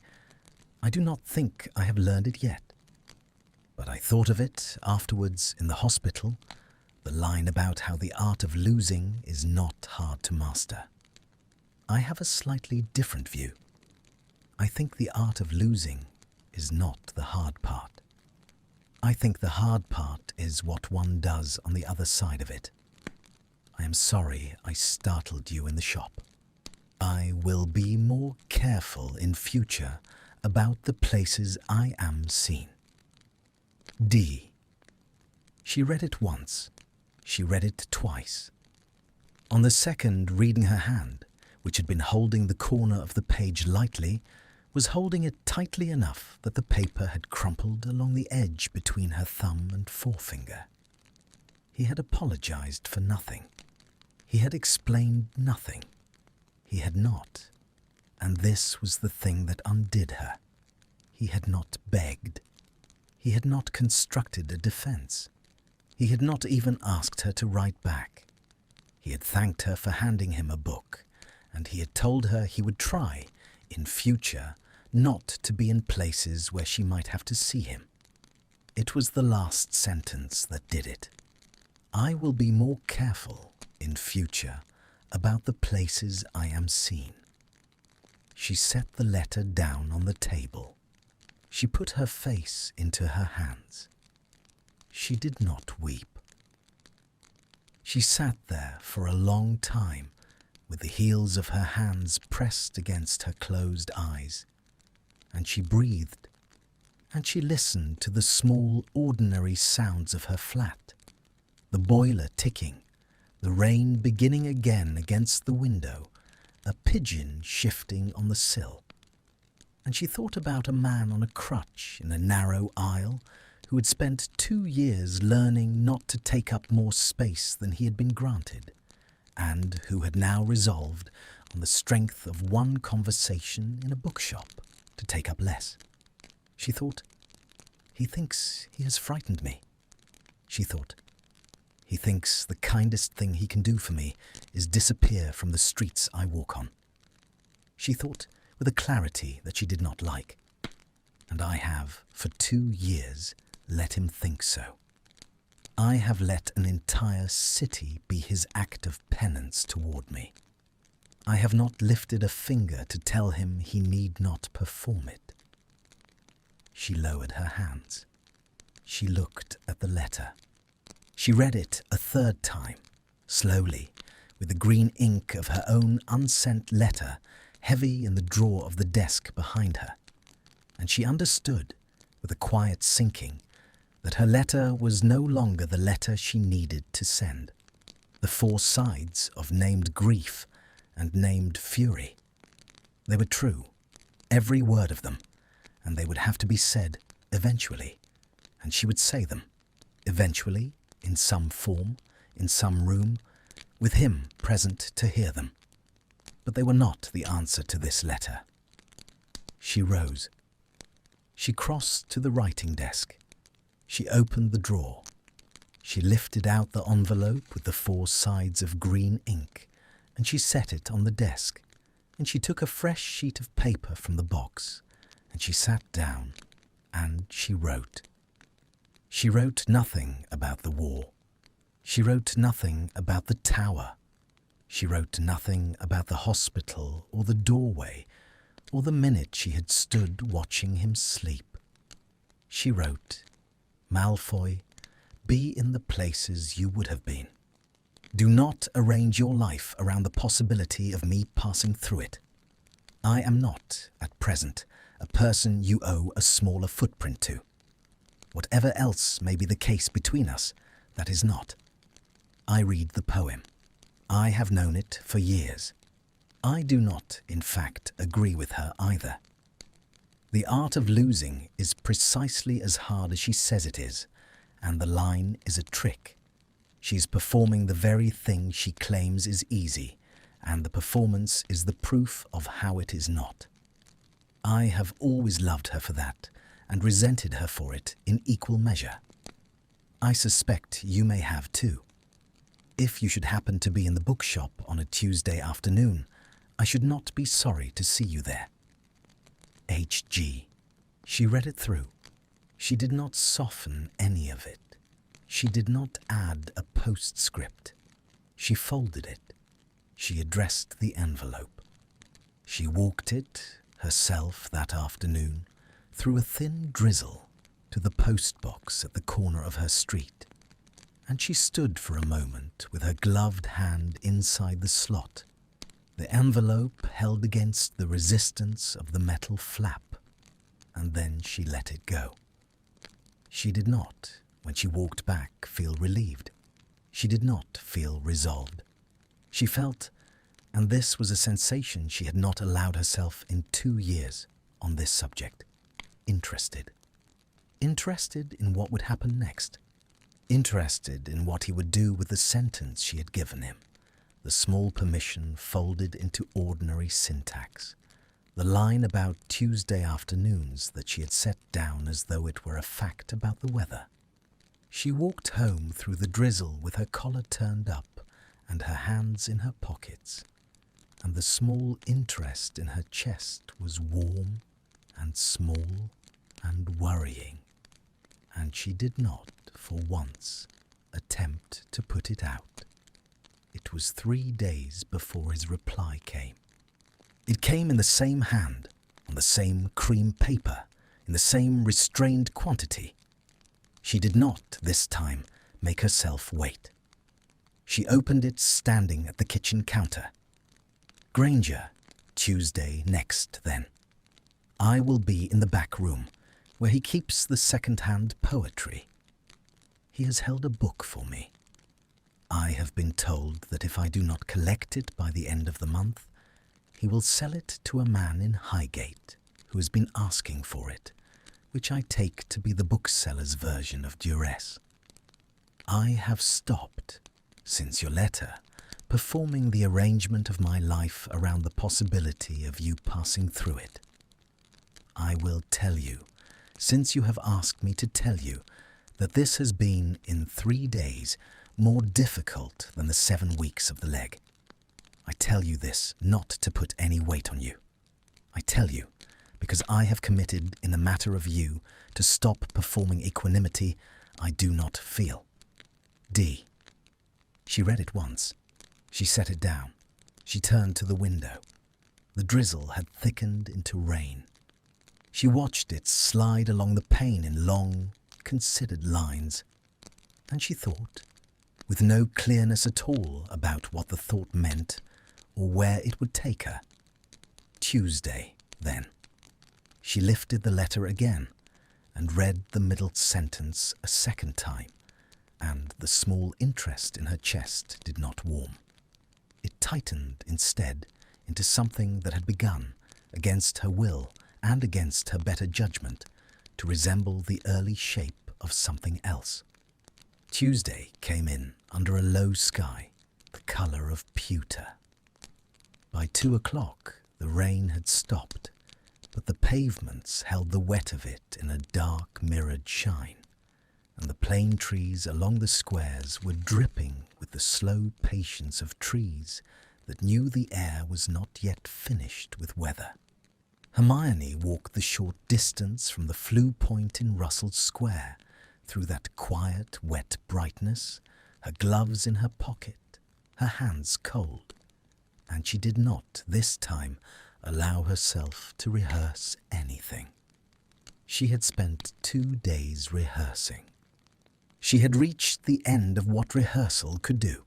I do not think I have learned it yet. But I thought of it afterwards in the hospital, the line about how the art of losing is not hard to master. I have a slightly different view. I think the art of losing is not the hard part. I think the hard part is what one does on the other side of it. I am sorry I startled you in the shop. I will be more careful in future about the places I am seen. D. She read it once. She read it twice. On the second, reading her hand, which had been holding the corner of the page lightly, was holding it tightly enough that the paper had crumpled along the edge between her thumb and forefinger. He had apologized for nothing. He had explained nothing. He had not, and this was the thing that undid her. He had not begged. He had not constructed a defense. He had not even asked her to write back. He had thanked her for handing him a book, and he had told her he would try, in future, not to be in places where she might have to see him. It was the last sentence that did it. I will be more careful, in future, about the places I am seen. She set the letter down on the table. She put her face into her hands. She did not weep. She sat there for a long time, with the heels of her hands pressed against her closed eyes, and she breathed, and she listened to the small, ordinary sounds of her flat, the boiler ticking, the rain beginning again against the window, a pigeon shifting on the sill. And she thought about a man on a crutch in a narrow aisle who had spent 2 years learning not to take up more space than he had been granted, and who had now resolved, on the strength of one conversation in a bookshop, to take up less. She thought, he thinks he has frightened me. She thought, he thinks the kindest thing he can do for me is disappear from the streets I walk on. She thought with a clarity that she did not like, and I have, for 2 years, let him think so. I have let an entire city be his act of penance toward me. I have not lifted a finger to tell him he need not perform it. She lowered her hands. She looked at the letter. She read it a third time, slowly, with the green ink of her own unsent letter heavy in the drawer of the desk behind her, and she understood, with a quiet sinking, that her letter was no longer the letter she needed to send. The 4 sides of named grief and named fury. They were true, every word of them, and they would have to be said eventually, and she would say them, eventually, in some form, in some room, with him present to hear them. But they were not the answer to this letter. She rose. She crossed to the writing desk. She opened the drawer. She lifted out the envelope with the 4 sides of green ink, and she set it on the desk, and she took a fresh sheet of paper from the box, and she sat down, and she wrote. She wrote nothing about the war. She wrote nothing about the tower. She wrote nothing about the hospital or the doorway or the minute she had stood watching him sleep. She wrote, Malfoy, be in the places you would have been. Do not arrange your life around the possibility of me passing through it. I am not, at present, a person you owe a smaller footprint to. Whatever else may be the case between us, that is not. I read the poem. I have known it for years. I do not, in fact, agree with her either. The art of losing is precisely as hard as she says it is, and the line is a trick. She's performing the very thing she claims is easy, and the performance is the proof of how it is not. I have always loved her for that, and resented her for it in equal measure. I suspect you may have too. If you should happen to be in the bookshop on a Tuesday afternoon, I should not be sorry to see you there. H.G. She read it through. She did not soften any of it. She did not add a postscript. She folded it. She addressed the envelope. She walked it, herself, that afternoon, through a thin drizzle to the postbox at the corner of her street, and she stood for a moment with her gloved hand inside the slot, the envelope held against the resistance of the metal flap, and then she let it go. She did not, when she walked back, feel relieved. She did not feel resolved. She felt, and this was a sensation she had not allowed herself in 2 years on this subject, interested. Interested in what would happen next. Interested in what he would do with the sentence she had given him, the small permission folded into ordinary syntax, the line about Tuesday afternoons that she had set down as though it were a fact about the weather. She walked home through the drizzle with her collar turned up and her hands in her pockets, and the small interest in her chest was warm and small and worrying, and she did not, for once, attempt to put it out. It was 3 days before his reply came. It came in the same hand, on the same cream paper, in the same restrained quantity. She did not, this time, make herself wait. She opened it standing at the kitchen counter. Granger, Tuesday next, then. I will be in the back room, where he keeps the second-hand poetry. He has held a book for me. I have been told that if I do not collect it by the end of the month, he will sell it to a man in Highgate who has been asking for it, which I take to be the bookseller's version of duress. I have stopped, since your letter, performing the arrangement of my life around the possibility of you passing through it. I will tell you, since you have asked me to tell you, that this has been, in 3 days, more difficult than the 7 weeks of the leg. I tell you this not to put any weight on you. I tell you because I have committed in the matter of you to stop performing equanimity I do not feel. D. She read it once. She set it down. She turned to the window. The drizzle had thickened into rain. She watched it slide along the pane in long, considered lines, and she thought, with no clearness at all about what the thought meant or where it would take her. Tuesday, then. She lifted the letter again and read the middle sentence a second time, and the small interest in her chest did not warm. It tightened instead into something that had begun, against her will and against her better judgment, to resemble the early shape of something else. Tuesday came in under a low sky, the colour of pewter. By 2 o'clock the rain had stopped, but the pavements held the wet of it in a dark mirrored shine, and the plane trees along the squares were dripping with the slow patience of trees that knew the air was not yet finished with weather. Hermione walked the short distance from the Flue Point in Russell Square, through that quiet, wet brightness, her gloves in her pocket, her hands cold, and she did not, this time, allow herself to rehearse anything. She had spent 2 days rehearsing. She had reached the end of what rehearsal could do.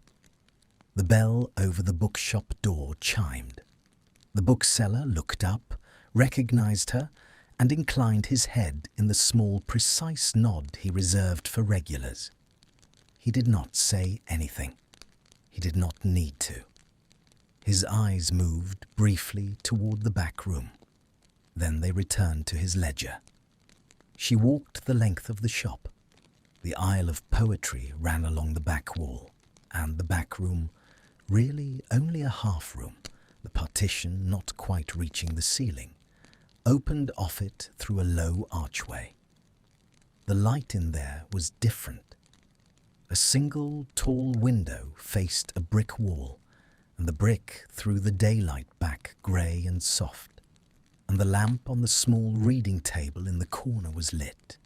The bell over the bookshop door chimed. The bookseller looked up, recognized her, and inclined his head in the small, precise nod he reserved for regulars. He did not say anything. He did not need to. His eyes moved briefly toward the back room. Then they returned to his ledger. She walked the length of the shop. The aisle of poetry ran along the back wall, and the back room, really only a half room, the partition not quite reaching the ceiling, opened off it through a low archway. The light in there was different. A single tall window faced a brick wall, and the brick threw the daylight back grey and soft, and the lamp on the small reading table in the corner was lit,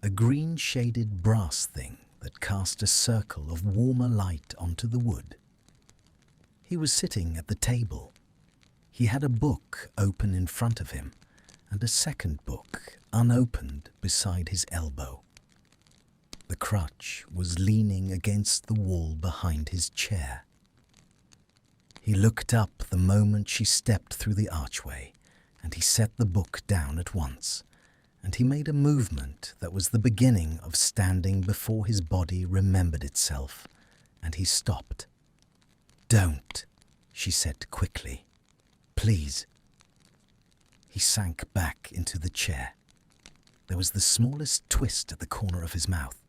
a green-shaded brass thing that cast a circle of warmer light onto the wood. He was sitting at the table. He had a book open in front of him, and a second book unopened beside his elbow. The crutch was leaning against the wall behind his chair. He looked up the moment she stepped through the archway, and he set the book down at once, and he made a movement that was the beginning of standing before his body remembered itself, and he stopped. "Don't," she said quickly. "Please." He sank back into the chair. There was the smallest twist at the corner of his mouth.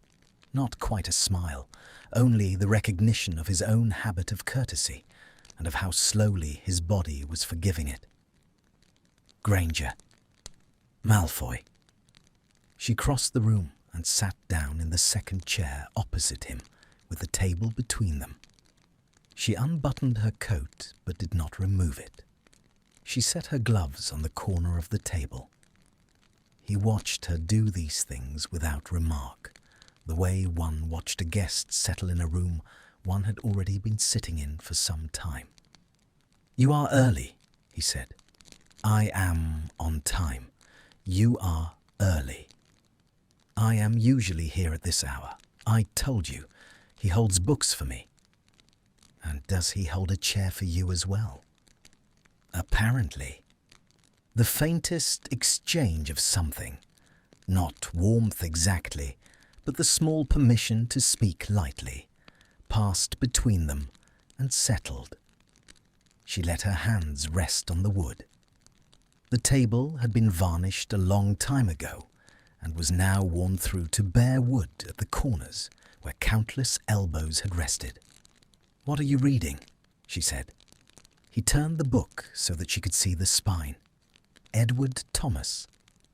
Not quite a smile, only the recognition of his own habit of courtesy and of how slowly his body was forgiving it. "Granger. Malfoy." She crossed the room and sat down in the second chair opposite him, with the table between them. She unbuttoned her coat but did not remove it. She set her gloves on the corner of the table. He watched her do these things without remark, the way one watched a guest settle in a room one had already been sitting in for some time. "You are early," he said. "I am on time. You are early. I am usually here at this hour. I told you. He holds books for me." "And does he hold a chair for you as well?" "Apparently." The faintest exchange of something, not warmth exactly, but the small permission to speak lightly, passed between them and settled. She let her hands rest on the wood. The table had been varnished a long time ago and was now worn through to bare wood at the corners where countless elbows had rested. "What are you reading?" she said. He turned the book so that she could see the spine. Edward Thomas,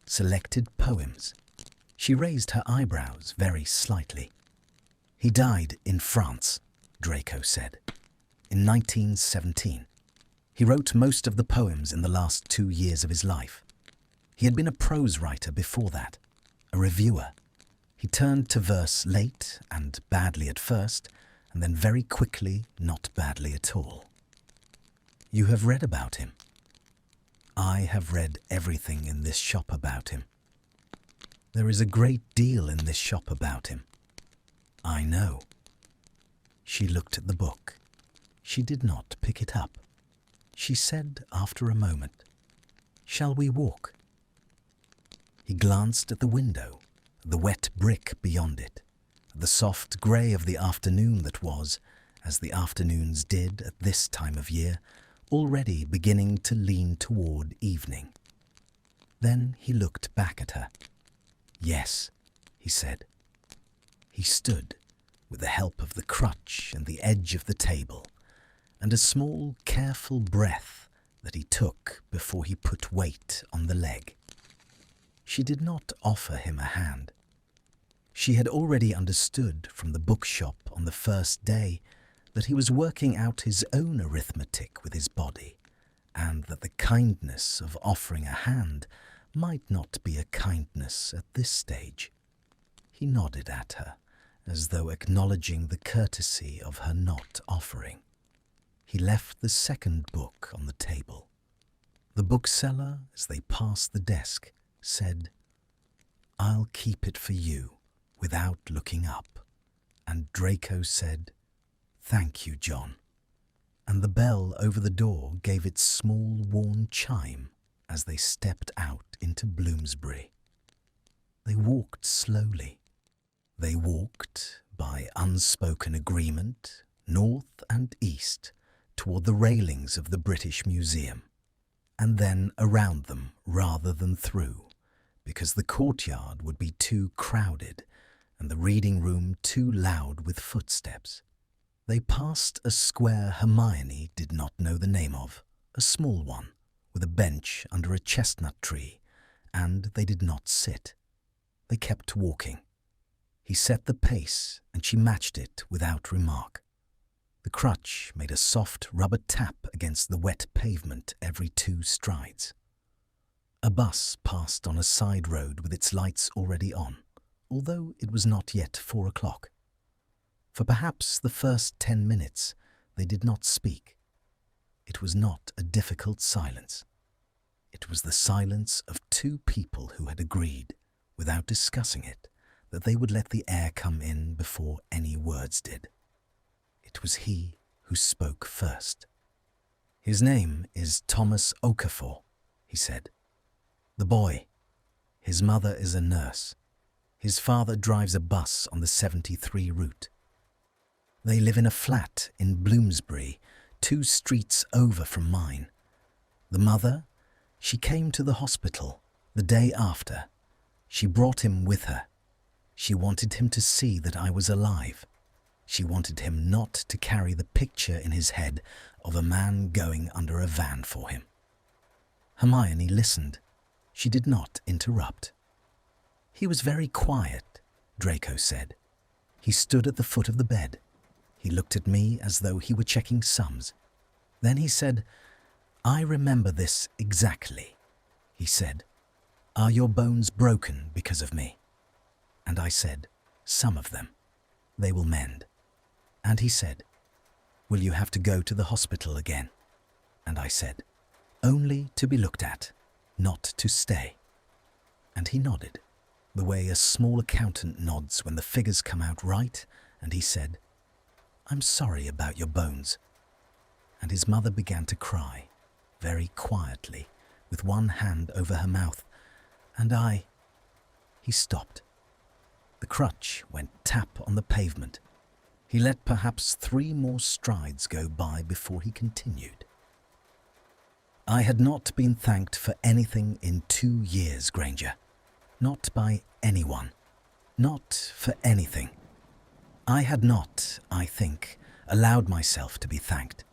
Selected Poems. She raised her eyebrows very slightly. "He died in France," Draco said, "in 1917. He wrote most of the poems in the last 2 years of his life. He had been a prose writer before that, a reviewer. He turned to verse late and badly at first, and then very quickly not badly at all." "You have read about him?" "I have read everything in this shop about him." "There is a great deal in this shop about him." "I know." She looked at the book. She did not pick it up. She said after a moment, "Shall we walk?" He glanced at the window, the wet brick beyond it, the soft grey of the afternoon that was, as the afternoons did at this time of year, already beginning to lean toward evening. Then he looked back at her. "Yes," he said. He stood, with the help of the crutch and the edge of the table, and a small, careful breath that he took before he put weight on the leg. She did not offer him a hand. She had already understood from the bookshop on the first day that he was working out his own arithmetic with his body, and that the kindness of offering a hand might not be a kindness at this stage. He nodded at her, as though acknowledging the courtesy of her not offering. He left the second book on the table. The bookseller, as they passed the desk, said, "I'll keep it for you," without looking up, and Draco said, "Thank you, John," and the bell over the door gave its small worn chime as they stepped out into Bloomsbury. They walked slowly. They walked, by unspoken agreement, north and east toward the railings of the British Museum, and then around them rather than through, because the courtyard would be too crowded and the reading room too loud with footsteps. They passed a square Hermione did not know the name of, a small one, with a bench under a chestnut tree, and they did not sit. They kept walking. He set the pace, and she matched it without remark. The crutch made a soft rubber tap against the wet pavement every 2 strides. A bus passed on a side road with its lights already on, although it was not yet 4 o'clock. For perhaps the first 10 minutes they did not speak. It was not a difficult silence. It was the silence of 2 people who had agreed, without discussing it, that they would let the air come in before any words did. It was he who spoke first. "His name is Thomas Okafor," he said. "The boy. His mother is a nurse. His father drives a bus on the 73 route. They live in a flat in Bloomsbury, 2 streets over from mine. The mother, she came to the hospital the day after. She brought him with her. She wanted him to see that I was alive. She wanted him not to carry the picture in his head of a man going under a van for him." Hermione listened. She did not interrupt. "He was very quiet," Draco said. "He stood at the foot of the bed. He looked at me as though he were checking sums. Then he said, 'I remember this exactly.' He said, 'Are your bones broken because of me?' And I said, 'Some of them. They will mend.' And he said, 'Will you have to go to the hospital again?' And I said, 'Only to be looked at, not to stay.' And he nodded, the way a small accountant nods when the figures come out right, and he said, 'I'm sorry about your bones.' And his mother began to cry, very quietly, with one hand over her mouth, and He stopped. The crutch went tap on the pavement. He let perhaps 3 more strides go by before he continued. "I had not been thanked for anything in 2 years, Granger. Not by anyone. Not for anything. I had not, I think, allowed myself to be thanked.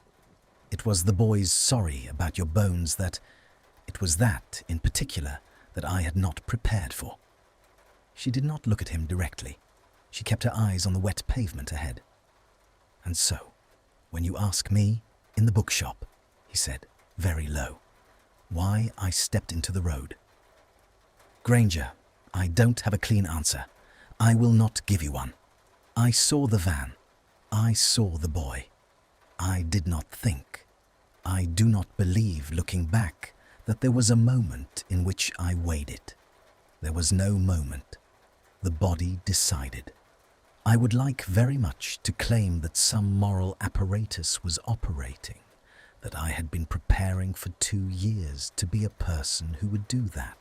It was the boy's sorry about your bones it was that, in particular, that I had not prepared for." She did not look at him directly. She kept her eyes on the wet pavement ahead. "And so, when you ask me, in the bookshop," he said, very low, "why I stepped into the road. Granger, I don't have a clean answer. I will not give you one. I saw the van. I saw the boy. I did not think. I do not believe, looking back, that there was a moment in which I weighed it. There was no moment. The body decided. I would like very much to claim that some moral apparatus was operating, that I had been preparing for 2 years to be a person who would do that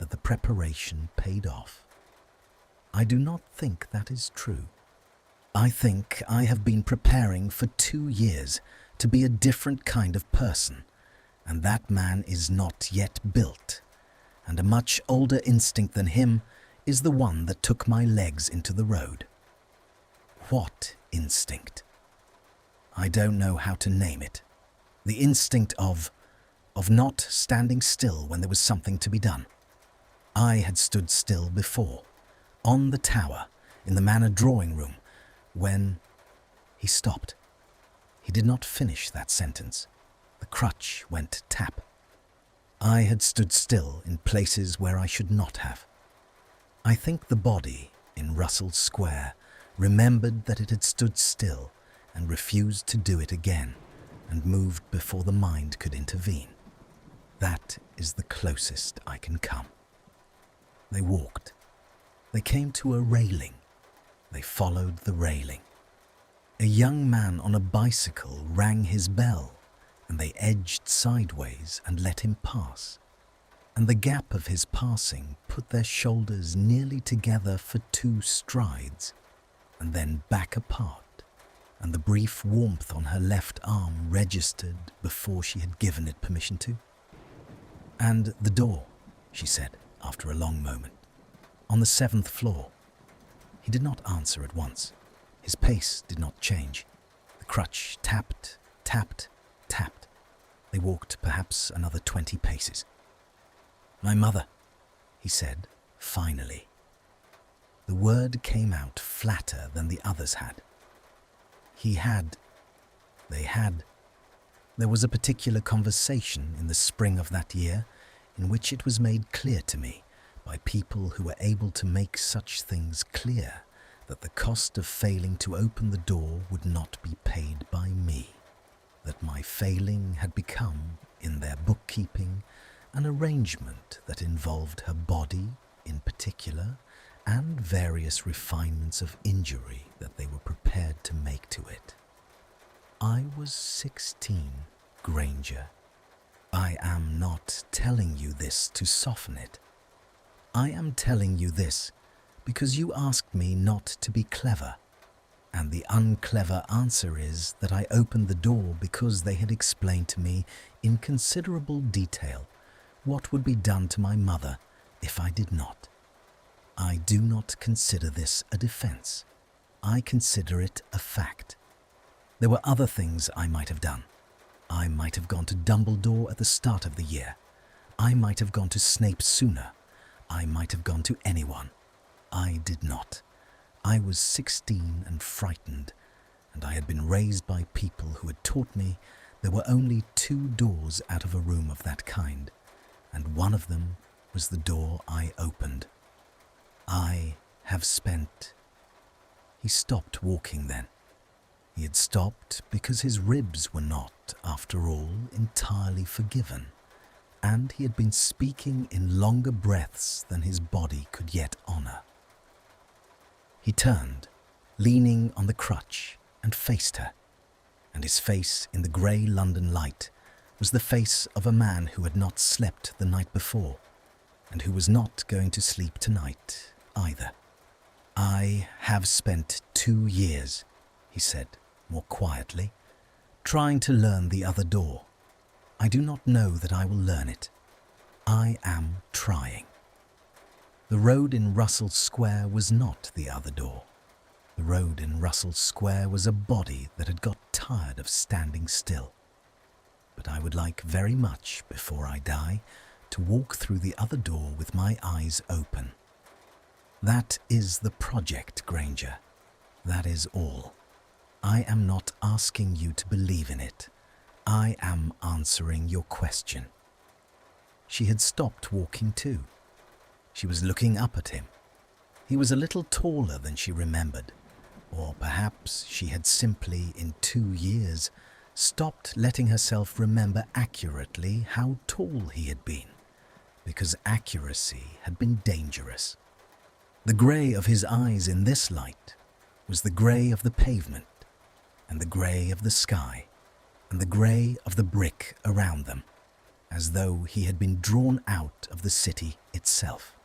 the preparation paid off. I do not think that is true. I think I have been preparing for 2 years to be a different kind of person, and that man is not yet built, and a much older instinct than him is the one that took my legs into the road." "What instinct?" "I don't know how to name it. The instinct of not standing still when there was something to be done. I had stood still before, on the tower, in the manor drawing room, when—" He stopped. He did not finish that sentence. The crutch went tap. I had stood still in places where I should not have. I think the body, in Russell Square, remembered that it had stood still and refused to do it again, and moved before the mind could intervene. That is the closest I can come. They walked. They came to a railing. They followed the railing. A young man on a bicycle rang his bell, and they edged sideways and let him pass. And the gap of his passing put their shoulders nearly together for 2 strides, and then back apart, and the brief warmth on her left arm registered before she had given it permission to. "And the door," she said, after a long moment, "on the 7th floor." He did not answer at once. His pace did not change. The crutch tapped, tapped, tapped. They walked perhaps another 20 paces. "My mother," he said, finally. The word came out flatter than the others had. They had. There was a particular conversation in the spring of that year in which it was made clear to me by people who were able to make such things clear that the cost of failing to open the door would not be paid by me, that my failing had become, in their bookkeeping, an arrangement that involved her body in particular and various refinements of injury that they were prepared to make to it. I was 16, Granger. I am not telling you this to soften it. I am telling you this because you asked me not to be clever, and the unclever answer is that I opened the door because they had explained to me in considerable detail what would be done to my mother if I did not. I do not consider this a defense. I consider it a fact. There were other things I might have done. I might have gone to Dumbledore at the start of the year. I might have gone to Snape sooner. I might have gone to anyone. I did not. I was 16 and frightened, and I had been raised by people who had taught me there were only 2 doors out of a room of that kind, and one of them was the door I opened. I have spent... He stopped walking then. He had stopped because his ribs were not, after all, entirely forgiven, and he had been speaking in longer breaths than his body could yet honour. He turned, leaning on the crutch, and faced her, and his face in the grey London light was the face of a man who had not slept the night before, and who was not going to sleep tonight either. "I have spent 2 years," he said, more quietly, "trying to learn the other door. I do not know that I will learn it. I am trying." The road in Russell Square was not the other door. The road in Russell Square was a body that had got tired of standing still. But I would like very much, before I die, to walk through the other door with my eyes open. That is the project, Granger. That is all. I am not asking you to believe in it. I am answering your question. She had stopped walking too. She was looking up at him. He was a little taller than she remembered, or perhaps she had simply, in 2 years, stopped letting herself remember accurately how tall he had been, because accuracy had been dangerous. The grey of his eyes in this light was the grey of the pavement, and the grey of the sky, and the grey of the brick around them, as though he had been drawn out of the city itself.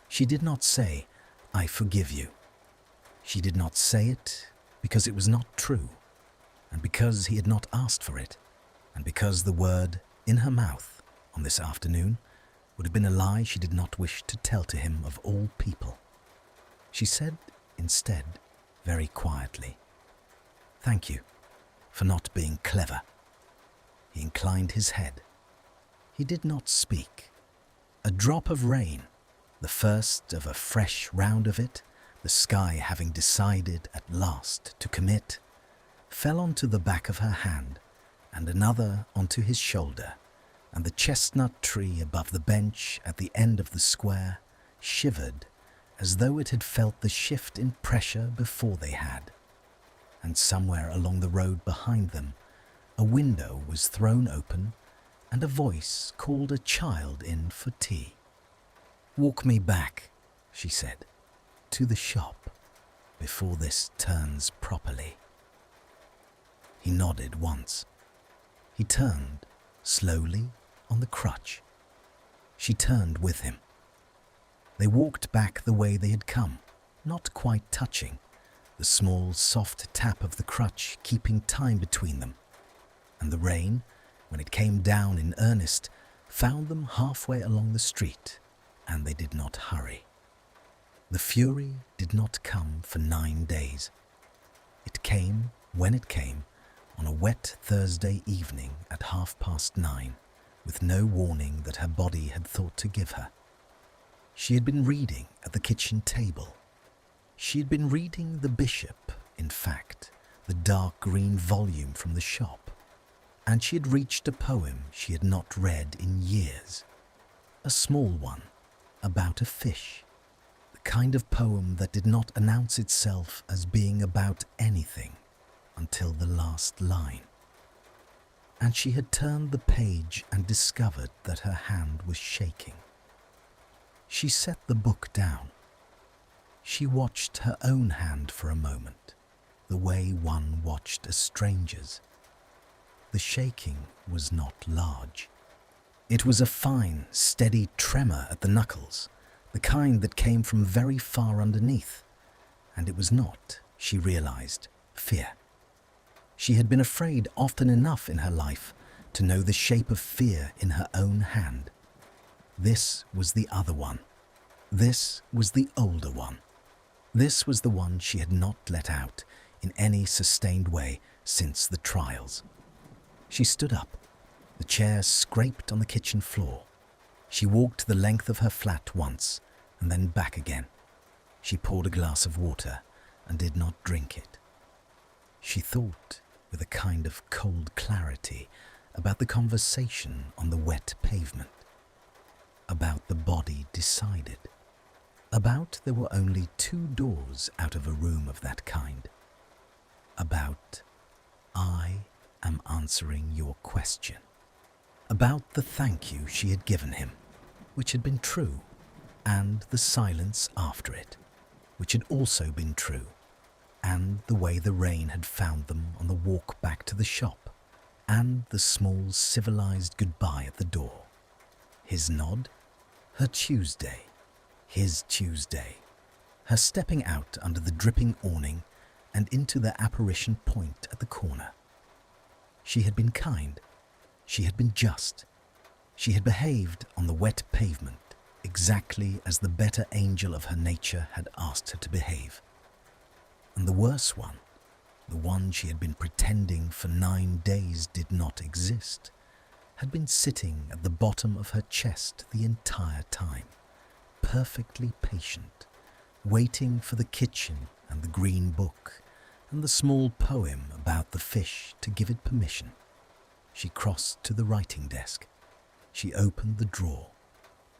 She did not say, "I forgive you." She did not say it because it was not true, and because he had not asked for it, and because the word in her mouth on this afternoon would have been a lie she did not wish to tell to him of all people. She said instead, very quietly, "Thank you for not being clever." He inclined his head. He did not speak. A drop of rain, the first of a fresh round of it, the sky having decided at last to commit, fell onto the back of her hand, and another onto his shoulder, and the chestnut tree above the bench at the end of the square shivered as though it had felt the shift in pressure before they had. And somewhere along the road behind them, a window was thrown open, and a voice called a child in for tea. "Walk me back," she said, "to the shop, before this turns properly." He nodded once. He turned, slowly, on the crutch. She turned with him. They walked back the way they had come, not quite touching, the small, soft tap of the crutch keeping time between them. And the rain, when it came down in earnest, found them halfway along the street, and they did not hurry. The fury did not come for 9 days. It came when it came, on a wet Thursday evening at 9:30, with no warning that her body had thought to give her. She had been reading at the kitchen table. She had been reading The Bishop, in fact, the dark green volume from the shop, and she had reached a poem she had not read in years. A small one, about a fish, the kind of poem that did not announce itself as being about anything until the last line. And she had turned the page and discovered that her hand was shaking. She set the book down. She watched her own hand for a moment, the way one watched a stranger's. The shaking was not large. It was a fine, steady tremor at the knuckles, the kind that came from very far underneath. And it was not, she realized, fear. She had been afraid often enough in her life to know the shape of fear in her own hand. This was the other one. This was the older one. This was the one she had not let out in any sustained way since the trials. She stood up. The chair scraped on the kitchen floor. She walked the length of her flat once and then back again. She poured a glass of water and did not drink it. She thought with a kind of cold clarity about the conversation on the wet pavement, about the body decided, about there were only 2 doors out of a room of that kind, about I am answering your question, about the thank you she had given him, which had been true, and the silence after it, which had also been true, and the way the rain had found them on the walk back to the shop, and the small civilized goodbye at the door. His nod, her Tuesday, his Tuesday, her stepping out under the dripping awning and into the apparition point at the corner. She had been kind, she had been just, she had behaved on the wet pavement exactly as the better angel of her nature had asked her to behave. And the worse one, the one she had been pretending for 9 days did not exist, had been sitting at the bottom of her chest the entire time, perfectly patient, waiting for the kitchen and the green book and the small poem about the fish to give it permission. She crossed to the writing desk. She opened the drawer.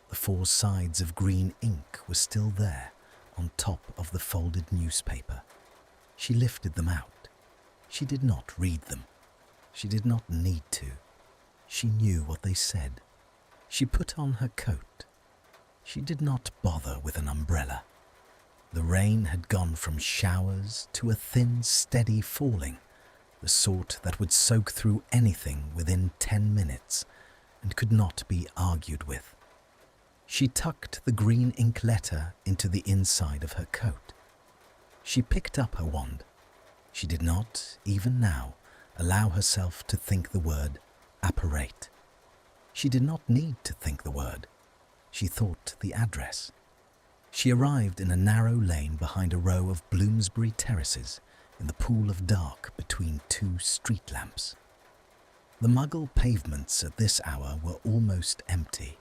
The 4 sides of green ink were still there on top of the folded newspaper. She lifted them out. She did not read them. She did not need to. She knew what they said. She put on her coat. She did not bother with an umbrella. The rain had gone from showers to a thin, steady falling, the sort that would soak through anything within 10 minutes and could not be argued with. She tucked the green ink letter into the inside of her coat. She picked up her wand. She did not, even now, allow herself to think the word apparate. She did not need to think the word. She thought the address. She arrived in a narrow lane behind a row of Bloomsbury terraces in the pool of dark between 2 street lamps. The Muggle pavements at this hour were almost empty.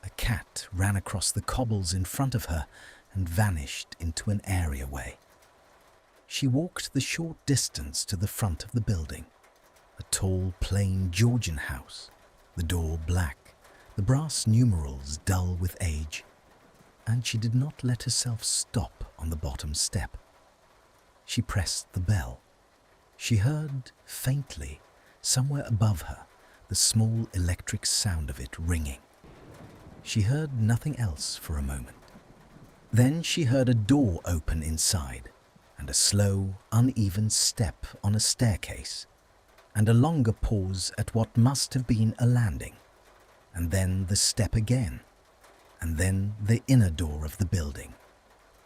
A cat ran across the cobbles in front of her and vanished into an areaway. She walked the short distance to the front of the building, a tall, plain Georgian house, the door black, the brass numerals dull with age, and she did not let herself stop on the bottom step. She pressed the bell. She heard, faintly, somewhere above her, the small electric sound of it ringing. She heard nothing else for a moment. Then she heard a door open inside, and a slow, uneven step on a staircase, and a longer pause at what must have been a landing, and then the step again, and then the inner door of the building,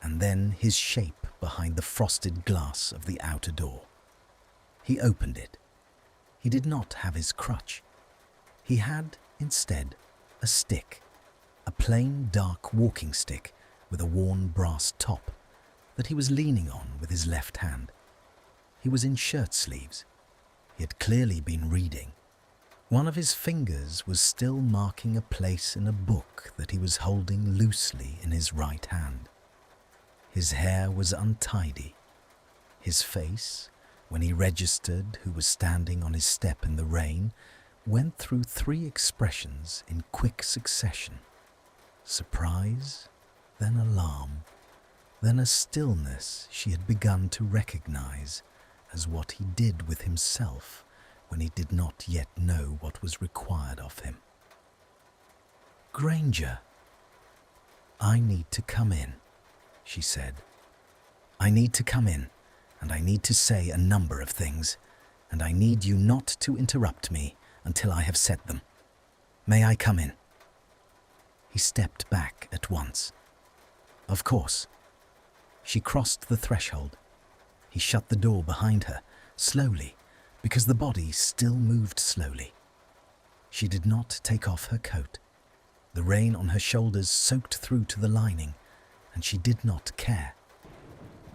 and then his shape behind the frosted glass of the outer door. He opened it. He did not have his crutch. He had, instead, a stick, a plain dark walking stick with a worn brass top that he was leaning on with his left hand. He was in shirt sleeves. He had clearly been reading. One of his fingers was still marking a place in a book that he was holding loosely in his right hand. His hair was untidy. His face, when he registered who was standing on his step in the rain, went through 3 expressions in quick succession: surprise, then alarm, then a stillness she had begun to recognize as what he did with himself when he did not yet know what was required of him. "Granger, I need to come in," she said. "I need to come in, and I need to say a number of things, and I need you not to interrupt me until I have said them. May I come in?" He stepped back at once. "Of course." She crossed the threshold. He shut the door behind her, slowly, because the body still moved slowly. She did not take off her coat. The rain on her shoulders soaked through to the lining, and she did not care.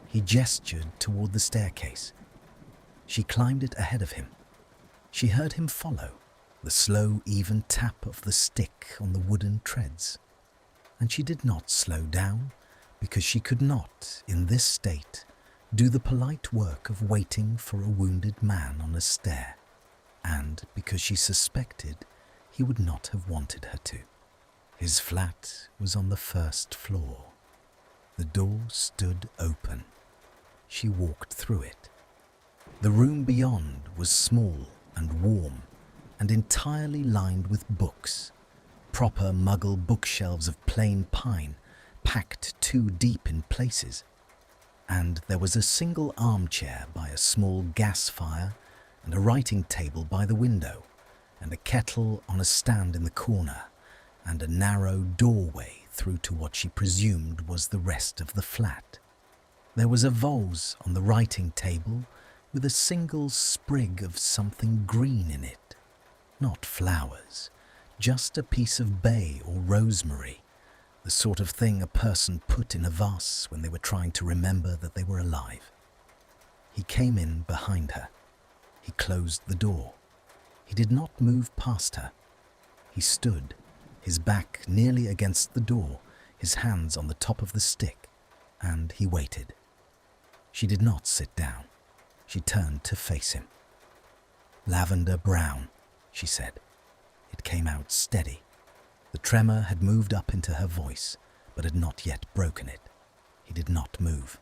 He gestured toward the staircase. She climbed it ahead of him. She heard him follow, the slow, even tap of the stick on the wooden treads. And she did not slow down, because she could not, in this state, do the polite work of waiting for a wounded man on a stair, and because she suspected he would not have wanted her to. His flat was on the 1st floor. The door stood open. She walked through it. The room beyond was small and warm and entirely lined with books, proper Muggle bookshelves of plain pine packed too deep in places. And there was a single armchair by a small gas fire and a writing table by the window and a kettle on a stand in the corner and a narrow doorway through to what she presumed was the rest of the flat. There was a vase on the writing table with a single sprig of something green in it. Not flowers, just a piece of bay or rosemary, the sort of thing a person put in a vase when they were trying to remember that they were alive. He came in behind her. He closed the door. He did not move past her. He stood, his back nearly against the door, his hands on the top of the stick, and he waited. She did not sit down. She turned to face him. "Lavender brown," she said. It came out steady. The tremor had moved up into her voice, but had not yet broken it. He did not move.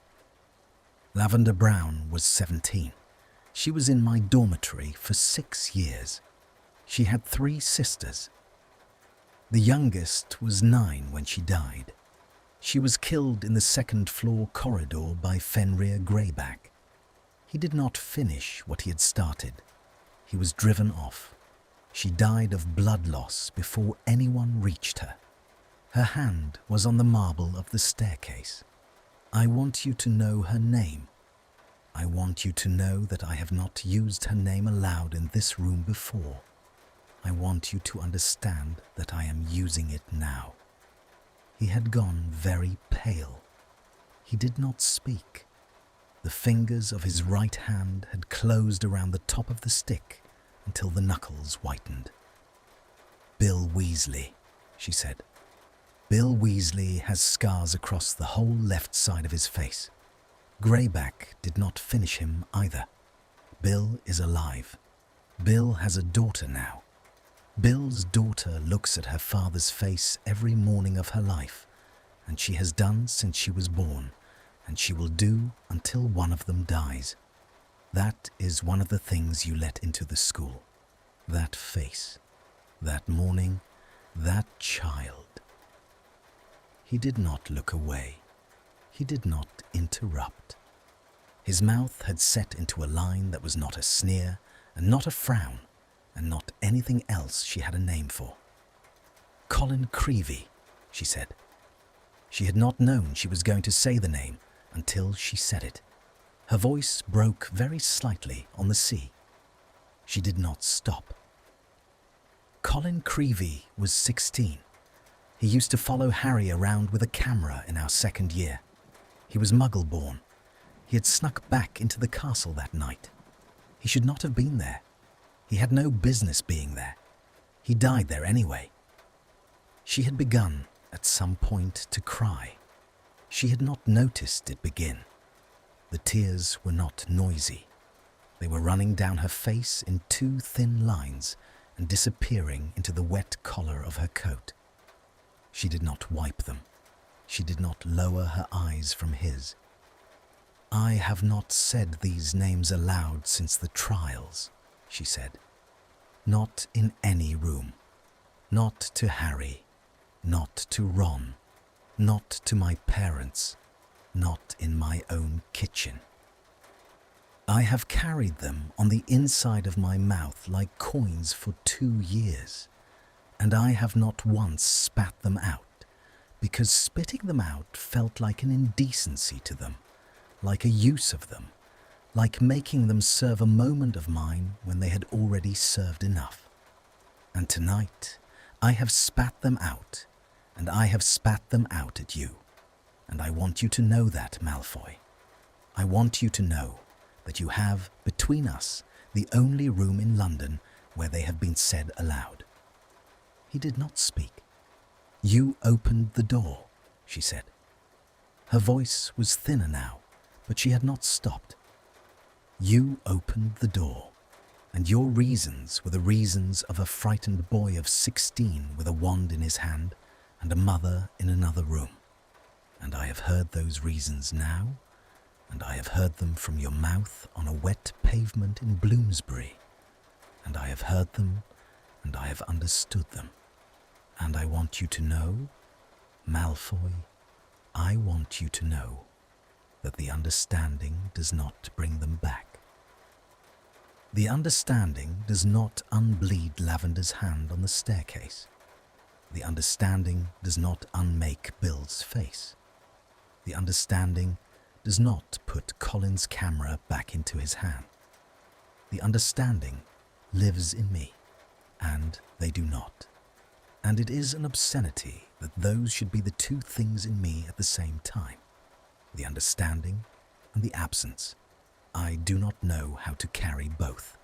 Lavender Brown was 17. She was in my dormitory for 6 years. She had 3 sisters. The youngest was 9 when she died. She was killed in the 2nd floor corridor by Fenrir Greyback. He did not finish what he had started. He was driven off. She died of blood loss before anyone reached her. Her hand was on the marble of the staircase. I want you to know her name. I want you to know that I have not used her name aloud in this room before. I want you to understand that I am using it now. He had gone very pale. He did not speak. The fingers of his right hand had closed around the top of the stick until the knuckles whitened. "Bill Weasley," she said. "Bill Weasley has scars across the whole left side of his face. Greyback did not finish him either. Bill is alive. Bill has a daughter now. Bill's daughter looks at her father's face every morning of her life, and she has done since she was born, and she will do until one of them dies. That is one of the things you let into the school. That face, that morning, that child." He did not look away. He did not interrupt. His mouth had set into a line that was not a sneer and not a frown and not anything else she had a name for. "Colin Creevey," she said. She had not known she was going to say the name until she said it. Her voice broke very slightly on the C. She did not stop. Colin Creevey was 16. He used to follow Harry around with a camera in our second year. He was Muggle-born. He had snuck back into the castle that night. He should not have been there. He had no business being there. He died there anyway. She had begun, at some point, to cry. She had not noticed it begin. The tears were not noisy. They were running down her face in two thin lines and disappearing into the wet collar of her coat. She did not wipe them. She did not lower her eyes from his. "I have not said these names aloud since the trials," she said. "Not in any room. Not to Harry. Not to Ron. Not to my parents. Not in my own kitchen. I have carried them on the inside of my mouth like coins for 2 years, and I have not once spat them out, because spitting them out felt like an indecency to them, like a use of them, like making them serve a moment of mine when they had already served enough. And tonight I have spat them out, and I have spat them out at you. And I want you to know that, Malfoy. I want you to know that you have, between us, the only room in London where they have been said aloud." He did not speak. "You opened the door," she said. Her voice was thinner now, but she had not stopped. "You opened the door, and your reasons were the reasons of a frightened boy of 16 with a wand in his hand and a mother in another room. And I have heard those reasons now, and I have heard them from your mouth on a wet pavement in Bloomsbury, and I have heard them, and I have understood them. And I want you to know, Malfoy, I want you to know that the understanding does not bring them back. The understanding does not unbleed Lavender's hand on the staircase. The understanding does not unmake Bill's face. The understanding does not put Colin's camera back into his hand. The understanding lives in me, and they do not. And it is an obscenity that those should be the two things in me at the same time, the understanding and the absence. I do not know how to carry both."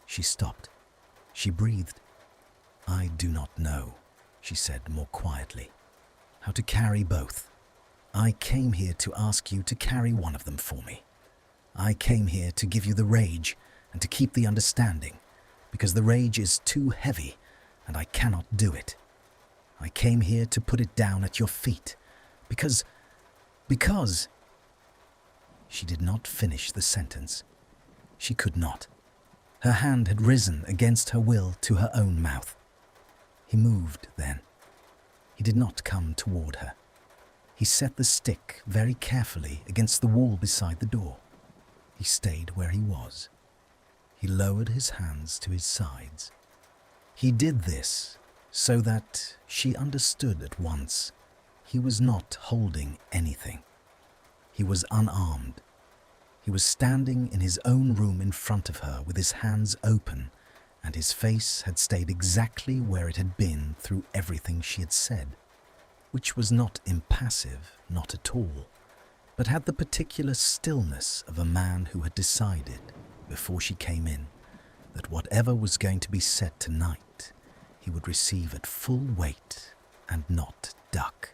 She stopped. She breathed. "I do not know," she said more quietly, "how to carry both. I came here to ask you to carry one of them for me. I came here to give you the rage and to keep the understanding, because the rage is too heavy and I cannot do it. I came here to put it down at your feet, because... She did not finish the sentence. She could not. Her hand had risen against her will to her own mouth. He moved then. He did not come toward her. He set the stick very carefully against the wall beside the door. He stayed where he was. He lowered his hands to his sides. He did this so that she understood at once he was not holding anything. He was unarmed. He was standing in his own room in front of her with his hands open, and his face had stayed exactly where it had been through everything she had said, which was not impassive, not at all, but had the particular stillness of a man who had decided, before she came in, that whatever was going to be said tonight, he would receive at full weight and not duck.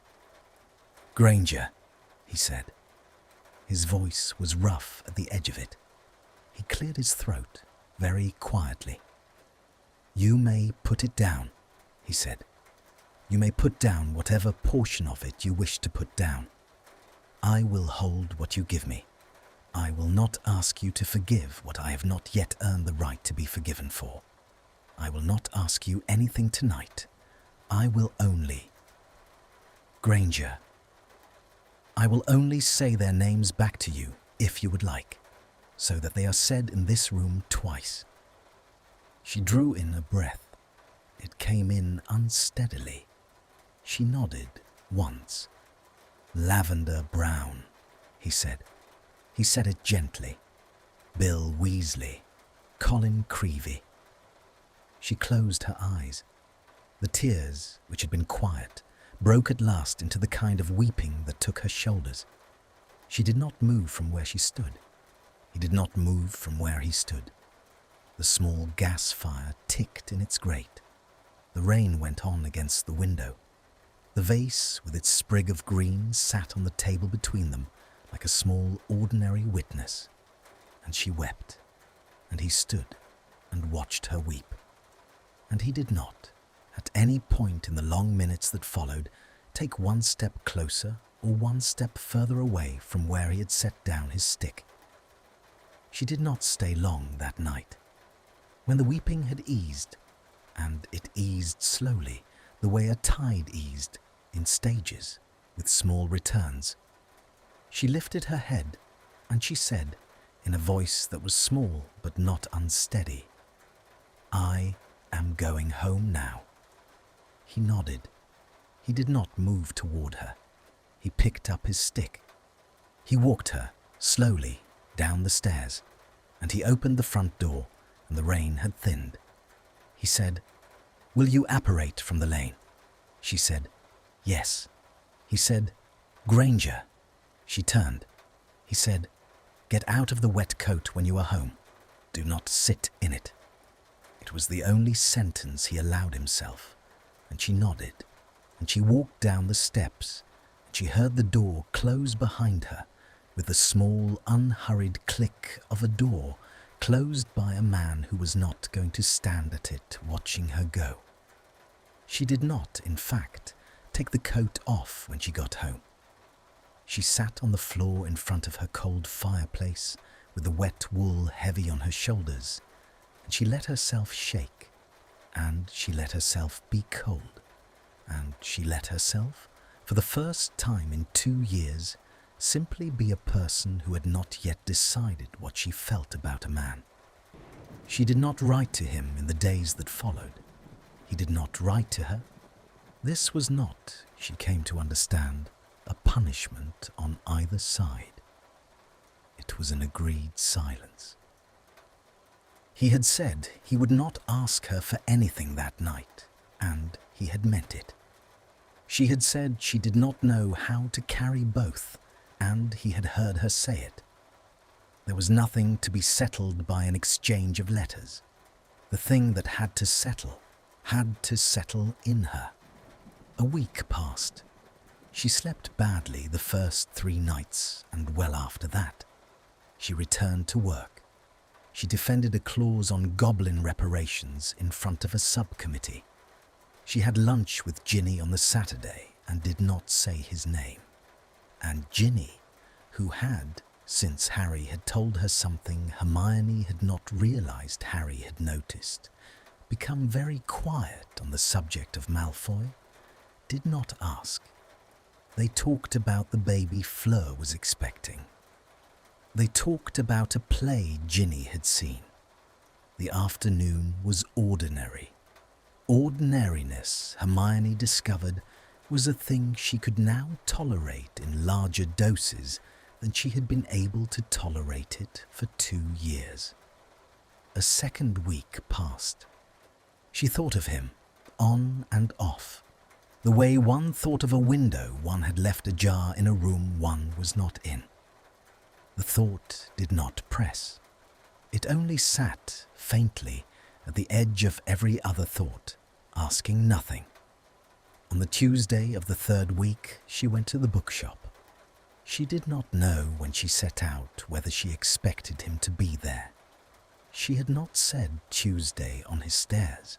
"Granger," he said. His voice was rough at the edge of it. He cleared his throat very quietly. "You may put it down," he said. "You may put down whatever portion of it you wish to put down. I will hold what you give me. I will not ask you to forgive what I have not yet earned the right to be forgiven for. I will not ask you anything tonight. I will only... Granger, I will only say their names back to you, if you would like, so that they are said in this room twice." She drew in a breath. It came in unsteadily. She nodded once. "Lavender Brown," he said. He said it gently. "Bill Weasley, Colin Creevey." She closed her eyes. The tears, which had been quiet, broke at last into the kind of weeping that took her shoulders. She did not move from where she stood. He did not move from where he stood. The small gas fire ticked in its grate. The rain went on against the window. The vase with its sprig of green sat on the table between them like a small ordinary witness. And she wept, and he stood and watched her weep. And he did not, at any point in the long minutes that followed, take one step closer or one step further away from where he had set down his stick. She did not stay long that night. When the weeping had eased, and it eased slowly, the way a tide eased, in stages, with small returns, she lifted her head and she said, in a voice that was small but not unsteady, "I am going home now." He nodded. He did not move toward her. He picked up his stick. He walked her, slowly, down the stairs, and he opened the front door, and the rain had thinned. He said, "Will you apparate from the lane?" She said, "Yes." He said, "Granger." She turned. He said, "Get out of the wet coat when you are home. Do not sit in it." It was the only sentence he allowed himself, and she nodded, and she walked down the steps, and she heard the door close behind her with the small, unhurried click of a door closed by a man who was not going to stand at it watching her go. She did not, in fact, take the coat off when she got home. She sat on the floor in front of her cold fireplace with the wet wool heavy on her shoulders, and she let herself shake, and she let herself be cold, and she let herself, for the first time in 2 years, simply be a person who had not yet decided what she felt about a man. She did not write to him in the days that followed. He did not write to her. This was not, she came to understand, a punishment on either side. It was an agreed silence. He had said he would not ask her for anything that night, and he had meant it. She had said she did not know how to carry both, and he had heard her say it. There was nothing to be settled by an exchange of letters. The thing that had to settle in her. A week passed. She slept badly the first 3 nights, and well after that. She returned to work. She defended a clause on goblin reparations in front of a subcommittee. She had lunch with Ginny on the Saturday and did not say his name. And Ginny, who had, since Harry had told her something Hermione had not realized Harry had noticed, become very quiet on the subject of Malfoy, did not ask. They talked about the baby Fleur was expecting. They talked about a play Ginny had seen. The afternoon was ordinary. Ordinariness, Hermione discovered, was a thing she could now tolerate in larger doses than she had been able to tolerate it for 2 years. A second week passed. She thought of him, on and off, the way one thought of a window one had left ajar in a room one was not in. The thought did not press. It only sat, faintly, at the edge of every other thought, asking nothing. On the Tuesday of the 3rd week, she went to the bookshop. She did not know when she set out whether she expected him to be there. She had not said Tuesday on his stairs.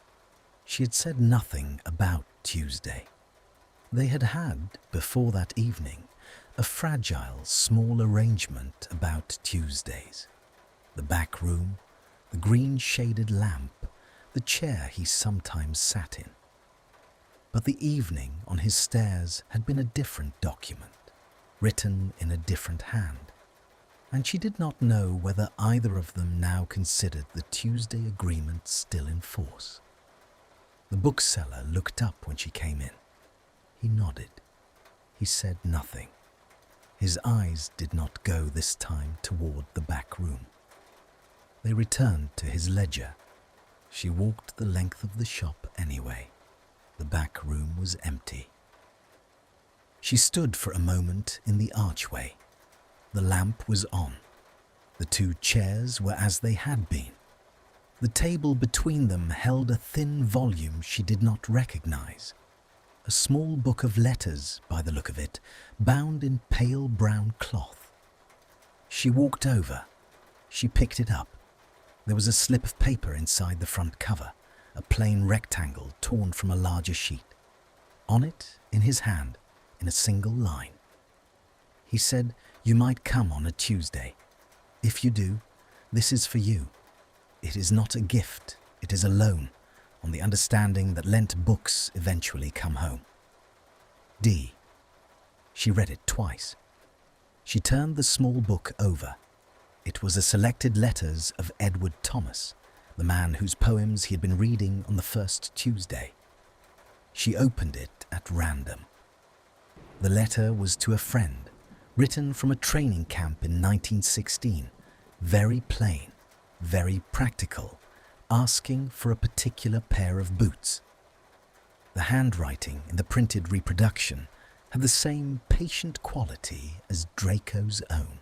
She had said nothing about Tuesday. They had had, before that evening, a fragile, small arrangement about Tuesdays. The back room, the green-shaded lamp, the chair he sometimes sat in. But the evening on his stairs had been a different document, written in a different hand, and she did not know whether either of them now considered the Tuesday agreement still in force. The bookseller looked up when she came in. He nodded. He said nothing. His eyes did not go this time toward the back room. They returned to his ledger. She walked the length of the shop anyway. The back room was empty. She stood for a moment in the archway. The lamp was on. The two chairs were as they had been. The table between them held a thin volume she did not recognize. A small book of letters, by the look of it, bound in pale brown cloth. She walked over. She picked it up. There was a slip of paper inside the front cover, a plain rectangle torn from a larger sheet. On it, in his hand, in a single line. He said, "You might come on a Tuesday. If you do, this is for you. It is not a gift, it is a loan, on the understanding that lent books eventually come home." D. She read it twice. She turned the small book over. It was a selected letters of Edward Thomas, the man whose poems he had been reading on the first Tuesday. She opened it at random. The letter was to a friend, written from a training camp in 1916, very plain, very practical, asking for a particular pair of boots. The handwriting in the printed reproduction had the same patient quality as Draco's own.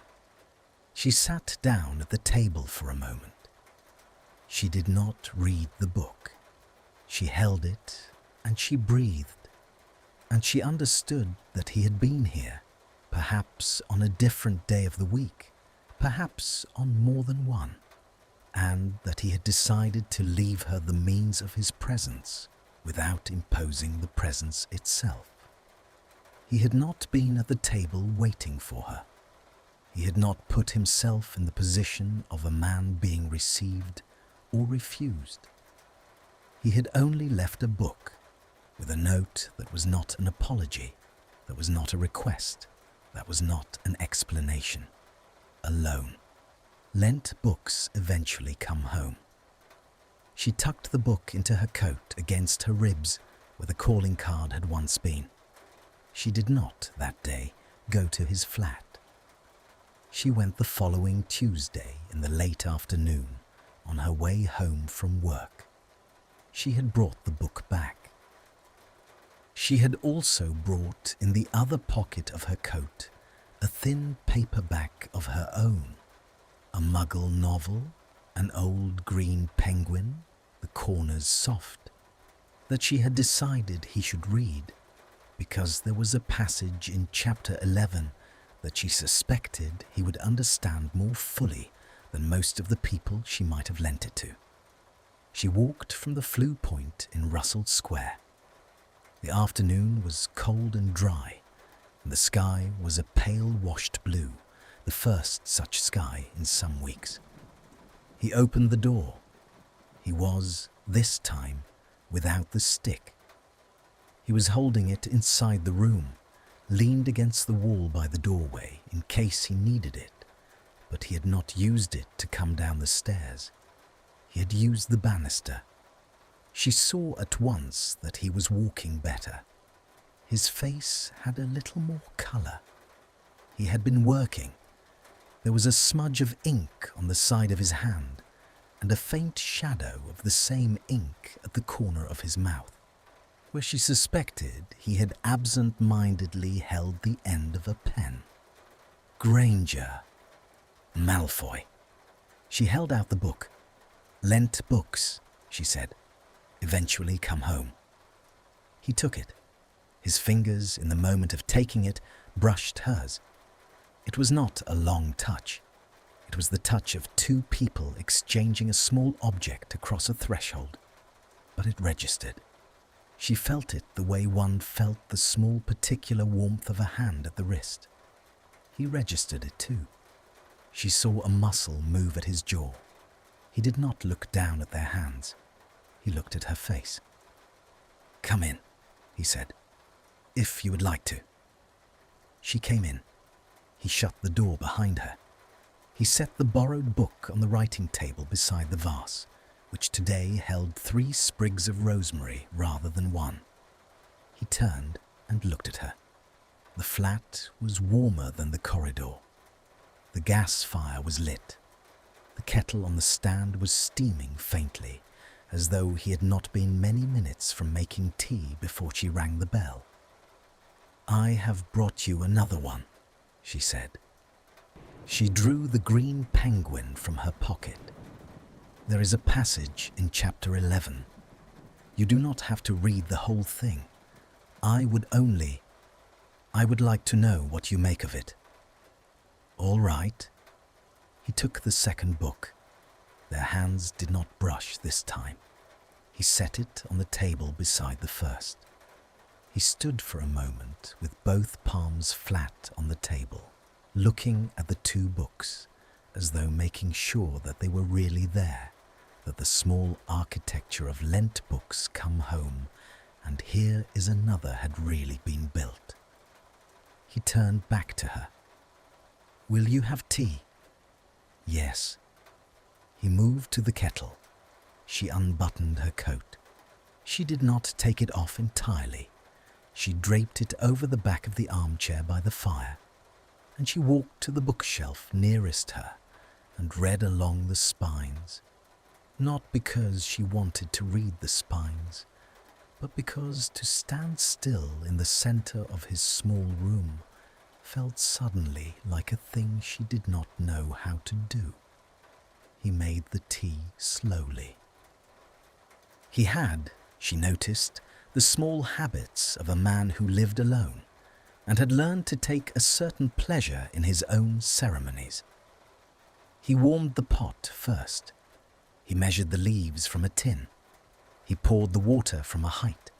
She sat down at the table for a moment. She did not read the book. She held it and she breathed, and she understood that he had been here, perhaps on a different day of the week, perhaps on more than one, and that he had decided to leave her the means of his presence without imposing the presence itself. He had not been at the table waiting for her. He had not put himself in the position of a man being received or refused. He had only left a book with a note that was not an apology, that was not a request, that was not an explanation. A loan. Lent books eventually come home. She tucked the book into her coat against her ribs where the calling card had once been. She did not, that day, go to his flat. She went the following Tuesday in the late afternoon on her way home from work. She had brought the book back. She had also brought in the other pocket of her coat a thin paperback of her own, a Muggle novel, an old green penguin, the corners soft, that she had decided he should read because there was a passage in chapter 11 that she suspected he would understand more fully than most of the people she might have lent it to. She walked from the Flue Point in Russell Square. The afternoon was cold and dry, and the sky was a pale washed blue, the first such sky in some weeks. He opened the door. He was, this time, without the stick. He was holding it inside the room, leaned against the wall by the doorway in case he needed it, but he had not used it to come down the stairs. He had used the banister. She saw at once that he was walking better. His face had a little more colour. He had been working. There was a smudge of ink on the side of his hand, and a faint shadow of the same ink at the corner of his mouth, where she suspected he had absent-mindedly held the end of a pen. Granger. Malfoy. She held out the book. "Lent books," she said, "eventually come home." He took it. His fingers, in the moment of taking it, brushed hers. It was not a long touch. It was the touch of two people exchanging a small object across a threshold. But it registered. She felt it the way one felt the small particular warmth of a hand at the wrist. He registered it too. She saw a muscle move at his jaw. He did not look down at their hands. He looked at her face. "Come in," he said, "if you would like to." She came in. He shut the door behind her. He set the borrowed book on the writing table beside the vase, which today held 3 sprigs of rosemary rather than 1. He turned and looked at her. The flat was warmer than the corridor. The gas fire was lit. The kettle on the stand was steaming faintly, as though he had not been many minutes from making tea before she rang the bell. I have brought you another one, she said. She drew the green penguin from her pocket. There is a passage in chapter 11. You do not have to read the whole thing. I would like to know what you make of it. All right. He took the second book. Their hands did not brush this time. He set it on the table beside the first. He stood for a moment with both palms flat on the table, looking at the two books, as though making sure that they were really there, that the small architecture of Lent books come home, and here is another had really been built. He turned back to her. Will you have tea? Yes. He moved to the kettle. She unbuttoned her coat. She did not take it off entirely. She draped it over the back of the armchair by the fire, and she walked to the bookshelf nearest her and read along the spines, not because she wanted to read the spines, but because to stand still in the center of his small room felt suddenly like a thing she did not know how to do. He made the tea slowly. He had, she noticed, the small habits of a man who lived alone and had learned to take a certain pleasure in his own ceremonies. He warmed the pot first. He measured the leaves from a tin. He poured the water from a height.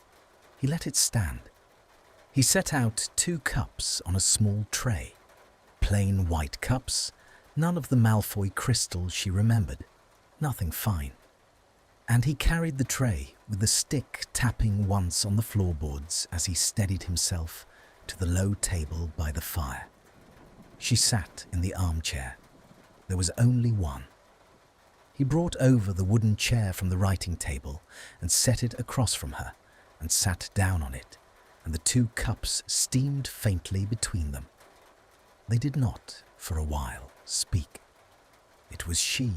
He let it stand. He set out 2 cups on a small tray, plain white cups, none of the Malfoy crystals she remembered, nothing fine. And he carried the tray with the stick tapping once on the floorboards as he steadied himself to the low table by the fire. She sat in the armchair. There was only one. He brought over the wooden chair from the writing table and set it across from her and sat down on it, and the 2 cups steamed faintly between them. They did not, for a while, speak. It was she,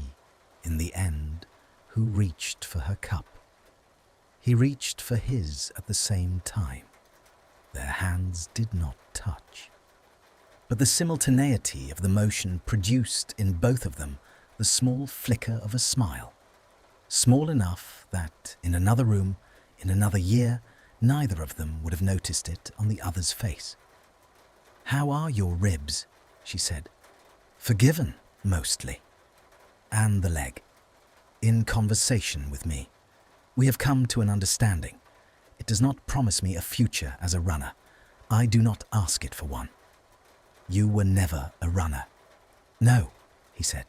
in the end, who reached for her cup. He reached for his at the same time. Their hands did not touch. But the simultaneity of the motion produced in both of them the small flicker of a smile, small enough that, in another room, in another year, neither of them would have noticed it on the other's face. "How are your ribs?" she said. "Forgiven, mostly. And the leg. In conversation with me. We have come to an understanding. It does not promise me a future as a runner. I do not ask it for one. You were never a runner." "No," he said.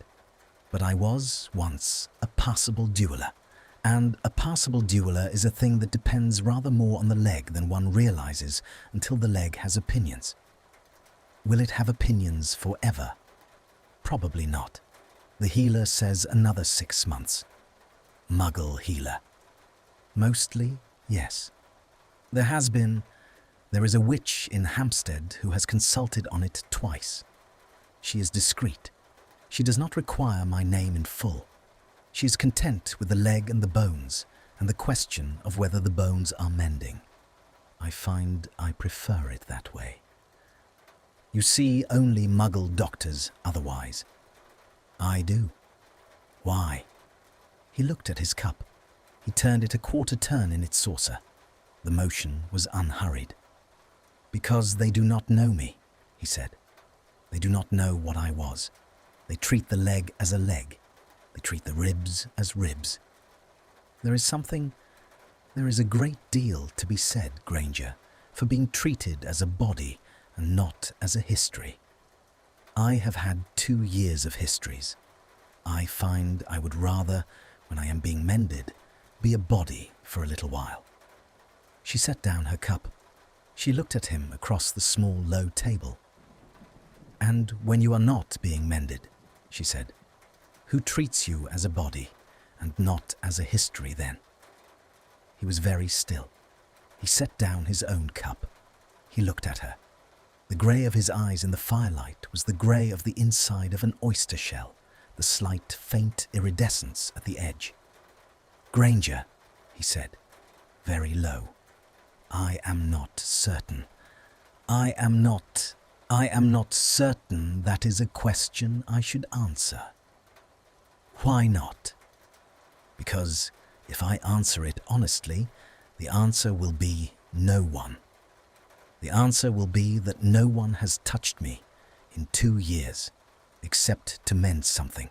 "But I was, once, a passable dueler. And a passable dueler is a thing that depends rather more on the leg than one realizes until the leg has opinions. Will it have opinions forever? Probably not. The healer says another 6 months. Muggle healer. Mostly, yes. There is a witch in Hampstead who has consulted on it twice. She is discreet. She does not require my name in full. She is content with the leg and the bones, and the question of whether the bones are mending. I find I prefer it that way. You see only Muggle doctors otherwise. I do. Why? He looked at his cup. He turned it a quarter turn in its saucer. The motion was unhurried. "Because they do not know me," he said. "They do not know what I was. They treat the leg as a leg. They treat the ribs as ribs. There is a great deal to be said, Granger, for being treated as a body and not as a history. I have had 2 years of histories. I find I would rather, when I am being mended, be a body for a little while." She set down her cup. She looked at him across the small, low table. "And when you are not being mended," she said, "who treats you as a body and not as a history then?" He was very still. He set down his own cup. He looked at her. The grey of his eyes in the firelight was the grey of the inside of an oyster shell, the slight, faint iridescence at the edge. "Granger," he said, very low, "I am not certain. I am not certain that is a question I should answer. Why not? Because if I answer it honestly, the answer will be no one. The answer will be that no one has touched me in 2 years, except to mend something,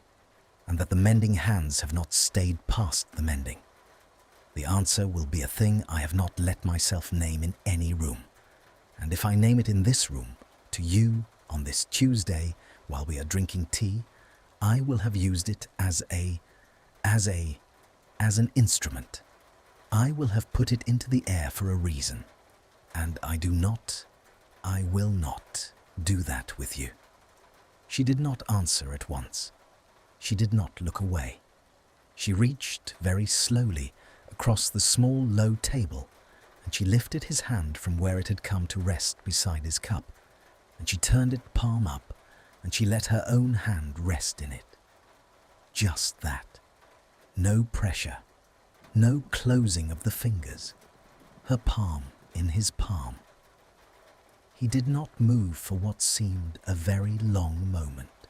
and that the mending hands have not stayed past the mending. The answer will be a thing I have not let myself name in any room. And if I name it in this room, to you, on this Tuesday, while we are drinking tea, I will have used it as an instrument. I will have put it into the air for a reason. And I will not do that with you. She did not answer at once. She did not look away. She reached very slowly across the small low table, and she lifted his hand from where it had come to rest beside his cup, and she turned it palm up, and she let her own hand rest in it. Just that. No pressure, no closing of the fingers, her palm in his palm. He did not move for what seemed a very long moment.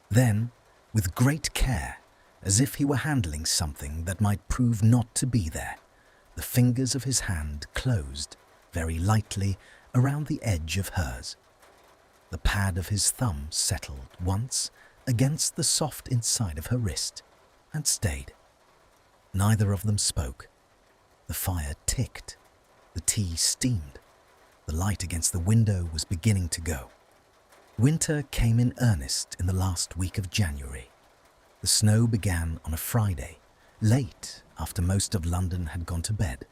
Then, with great care, as if he were handling something that might prove not to be there, the fingers of his hand closed very lightly around the edge of hers. The pad of his thumb settled once against the soft inside of her wrist and stayed. Neither of them spoke. The fire ticked. The tea steamed. The light against the window was beginning to go. Winter came in earnest in the last week of January. The snow began on a Friday, late after most of London had gone to bed,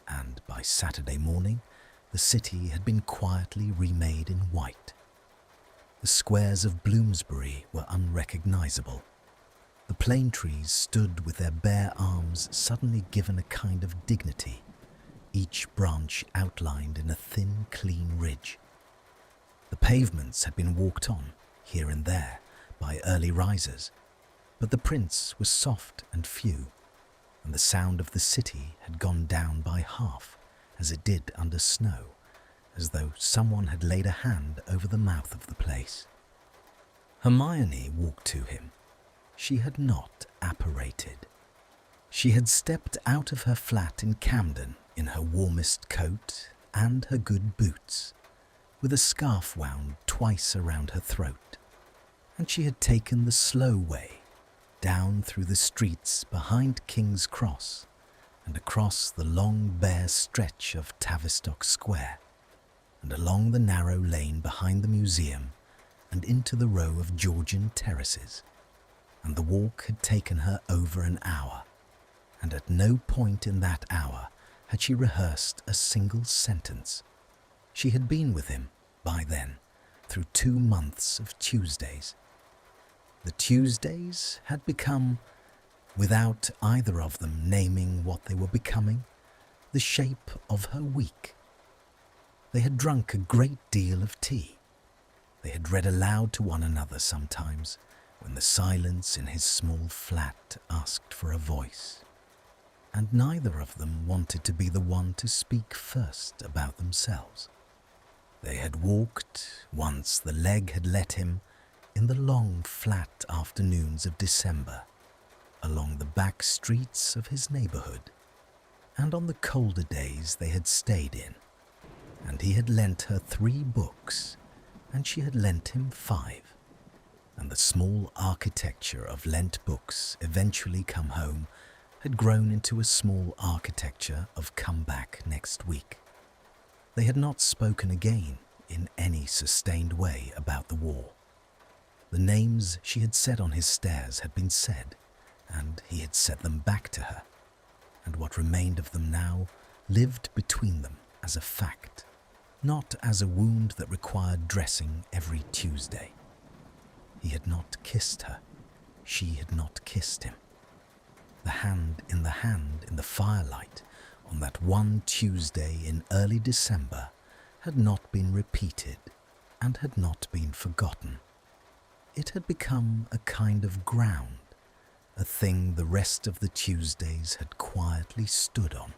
and by Saturday morning the city had been quietly remade in white. The squares of Bloomsbury were unrecognisable. The plane trees stood with their bare arms suddenly given a kind of dignity, each branch outlined in a thin, clean ridge. The pavements had been walked on, here and there, by early risers, but the prints were soft and few, and the sound of the city had gone down by half, as it did under snow, as though someone had laid a hand over the mouth of the place. Hermione walked to him. She had not apparated. She had stepped out of her flat in Camden in her warmest coat and her good boots, with a scarf wound twice around her throat, and she had taken the slow way down through the streets behind King's Cross and across the long bare stretch of Tavistock Square and along the narrow lane behind the museum and into the row of Georgian terraces, and the walk had taken her over an hour, and at no point in that hour had she rehearsed a single sentence. She had been with him, by then, through 2 months of Tuesdays. The Tuesdays had become, without either of them naming what they were becoming, the shape of her week. They had drunk a great deal of tea. They had read aloud to one another sometimes, when the silence in his small flat asked for a voice, and neither of them wanted to be the one to speak first about themselves. They had walked, once the leg had let him, in the long flat afternoons of December, along the back streets of his neighbourhood, and on the colder days they had stayed in, and he had lent her 3 books, and she had lent him 5. And the small architecture of lent books eventually come home had grown into a small architecture of come back next week. They had not spoken again in any sustained way about the war. The names she had said on his stairs had been said, and he had said them back to her, and what remained of them now lived between them as a fact, not as a wound that required dressing every Tuesday. He had not kissed her. She had not kissed him. The hand in the firelight on that one Tuesday in early December had not been repeated and had not been forgotten. It had become a kind of ground, a thing the rest of the Tuesdays had quietly stood on.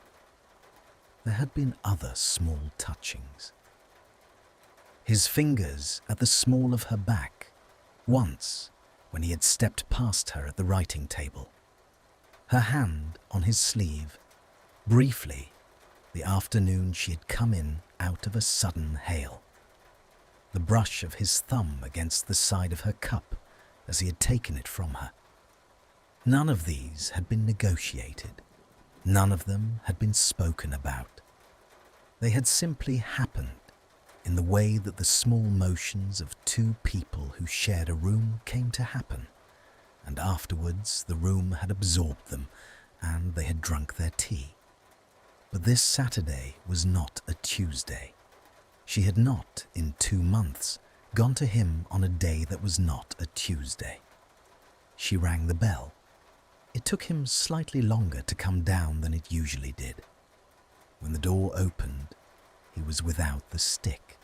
There had been other small touchings. his fingers at the small of her back, once when he had stepped past her at the writing table, her hand on his sleeve, briefly, the afternoon she had come in out of a sudden hail, the brush of his thumb against the side of her cup as he had taken it from her. None of these had been negotiated. None of them had been spoken about. They had simply happened in the way that the small motions of two people who shared a room came to happen, and afterwards the room had absorbed them and they had drunk their tea. But this Saturday was not a Tuesday. She had not, in 2 months, gone to him on a day that was not a Tuesday. She rang the bell. It took him slightly longer to come down than it usually did. When the door opened, he was without the stick.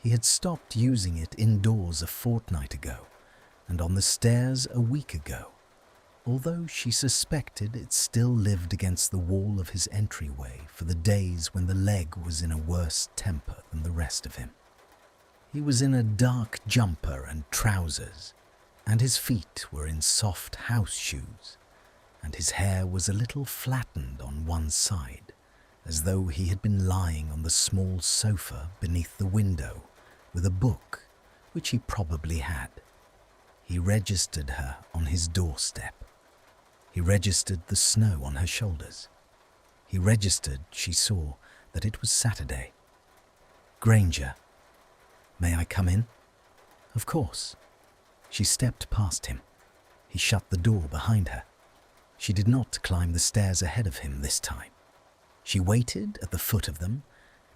He had stopped using it indoors a fortnight ago and on the stairs a week ago, although she suspected it still lived against the wall of his entryway for the days when the leg was in a worse temper than the rest of him. He was in a dark jumper and trousers, and his feet were in soft house shoes, and his hair was a little flattened on one side, as though he had been lying on the small sofa beneath the window with a book, which he probably had. He registered her on his doorstep. He registered the snow on her shoulders. He registered, she saw, that it was Saturday. "Granger, may I come in?" "Of course." She stepped past him. He shut the door behind her. She did not climb the stairs ahead of him this time. She waited at the foot of them,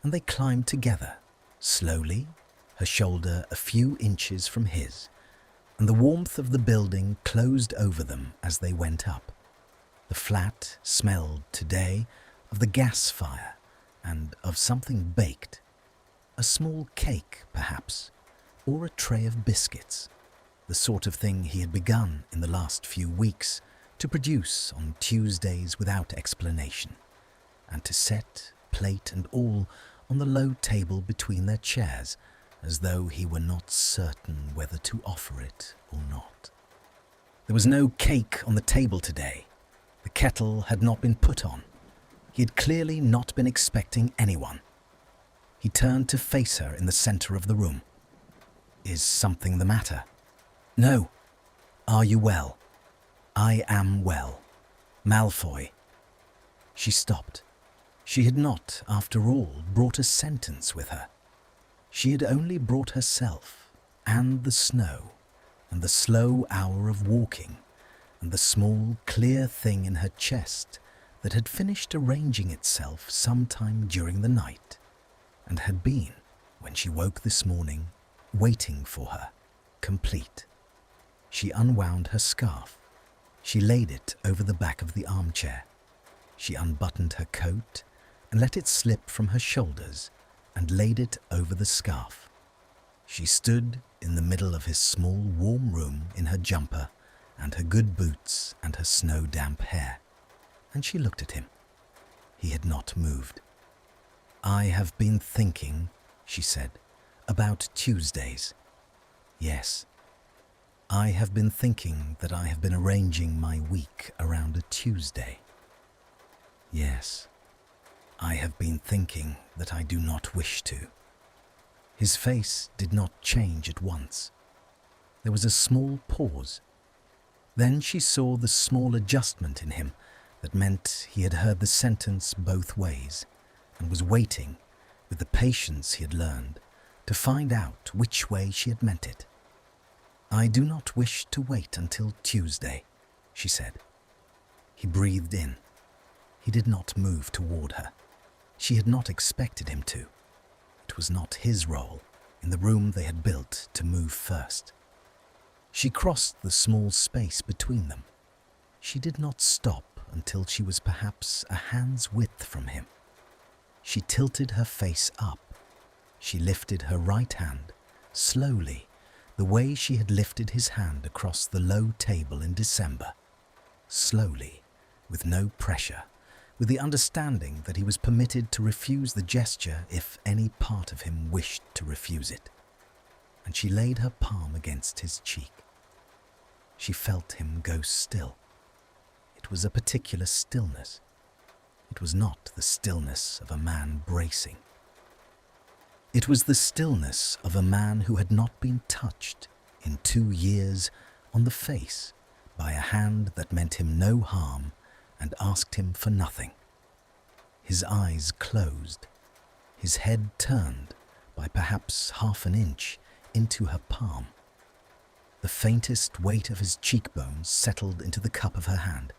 and they climbed together, slowly, her shoulder a few inches from his, and the warmth of the building closed over them as they went up. The flat smelled today of the gas fire and of something baked, a small cake perhaps, or a tray of biscuits, the sort of thing he had begun in the last few weeks to produce on Tuesdays without explanation, and to set, plate and all, on the low table between their chairs, as though he were not certain whether to offer it or not. There was no cake on the table today. The kettle had not been put on. He had clearly not been expecting anyone. He turned to face her in the centre of the room. "Is something the matter?" "No." "Are you well?" "I am well. Malfoy." She stopped. She had not, after all, brought a sentence with her. She had only brought herself, and the snow, and the slow hour of walking, and the small, clear thing in her chest that had finished arranging itself sometime during the night, and had been, when she woke this morning, waiting for her, complete. She unwound her scarf. She laid it over the back of the armchair. She unbuttoned her coat and let it slip from her shoulders and laid it over the scarf. She stood in the middle of his small, warm room in her jumper and her good boots and her snow-damp hair, and she looked at him. He had not moved. "I have been thinking," she said, "about Tuesdays." "Yes." "I have been thinking that I have been arranging my week around a Tuesday." "Yes." "I have been thinking that I do not wish to." His face did not change at once. There was a small pause. Then she saw the small adjustment in him that meant he had heard the sentence both ways and was waiting, with the patience he had learned, to find out which way she had meant it. "I do not wish to wait until Tuesday," she said. He breathed in. He did not move toward her. She had not expected him to. It was not his role, in the room they had built, to move first. She crossed the small space between them. She did not stop until she was perhaps a hand's width from him. She tilted her face up. She lifted her right hand, slowly, the way she had lifted his hand across the low table in December. Slowly, with no pressure, with the understanding that he was permitted to refuse the gesture if any part of him wished to refuse it. And she laid her palm against his cheek. She felt him go still. It was a particular stillness. It was not the stillness of a man bracing. It was the stillness of a man who had not been touched in 2 years on the face by a hand that meant him no harm and asked him for nothing. His eyes closed, his head turned by perhaps half an inch into her palm. The faintest weight of his cheekbones settled into the cup of her hand.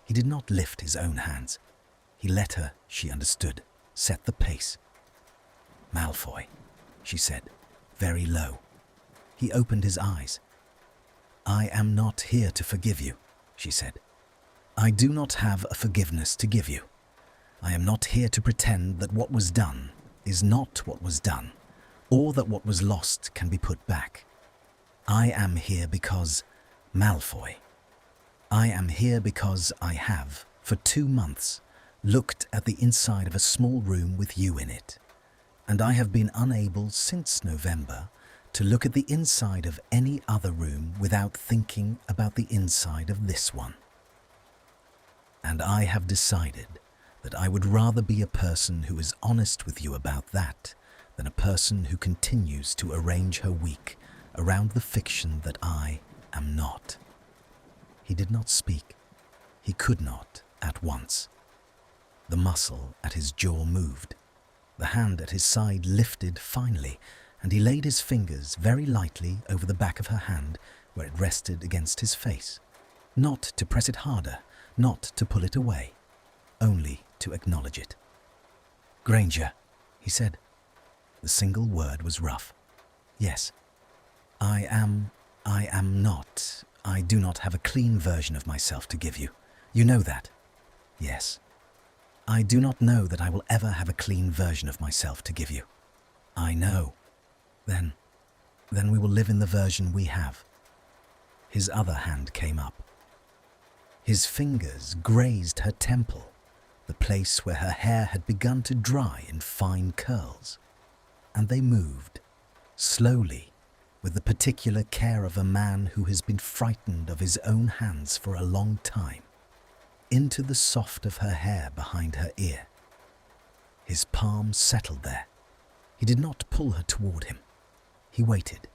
He did not lift his own hands. He let her, she understood, set the pace. "Malfoy," she said, very low. He opened his eyes. "I am not here to forgive you," she said. "I do not have a forgiveness to give you. I am not here to pretend that what was done is not what was done, or that what was lost can be put back. I am here because, Malfoy, I am here because I have, for 2 months, looked at the inside of a small room with you in it, and I have been unable since November to look at the inside of any other room without thinking about the inside of this one. And I have decided that I would rather be a person who is honest with you about that than a person who continues to arrange her week around the fiction that I am not." He did not speak. He could not at once. The muscle at his jaw moved. The hand at his side lifted finally, and he laid his fingers very lightly over the back of her hand where it rested against his face. Not to press it harder, not to pull it away, only to acknowledge it. "Granger," he said. The single word was rough. "Yes. I do not have a clean version of myself to give you. You know that." "Yes. I do not know that I will ever have a clean version of myself to give you." "I know." Then we will live in the version we have." His other hand came up. His fingers grazed her temple, the place where her hair had begun to dry in fine curls, and they moved, slowly, with the particular care of a man who has been frightened of his own hands for a long time, into the soft of her hair behind her ear. His palm settled there. He did not pull her toward him. He waited.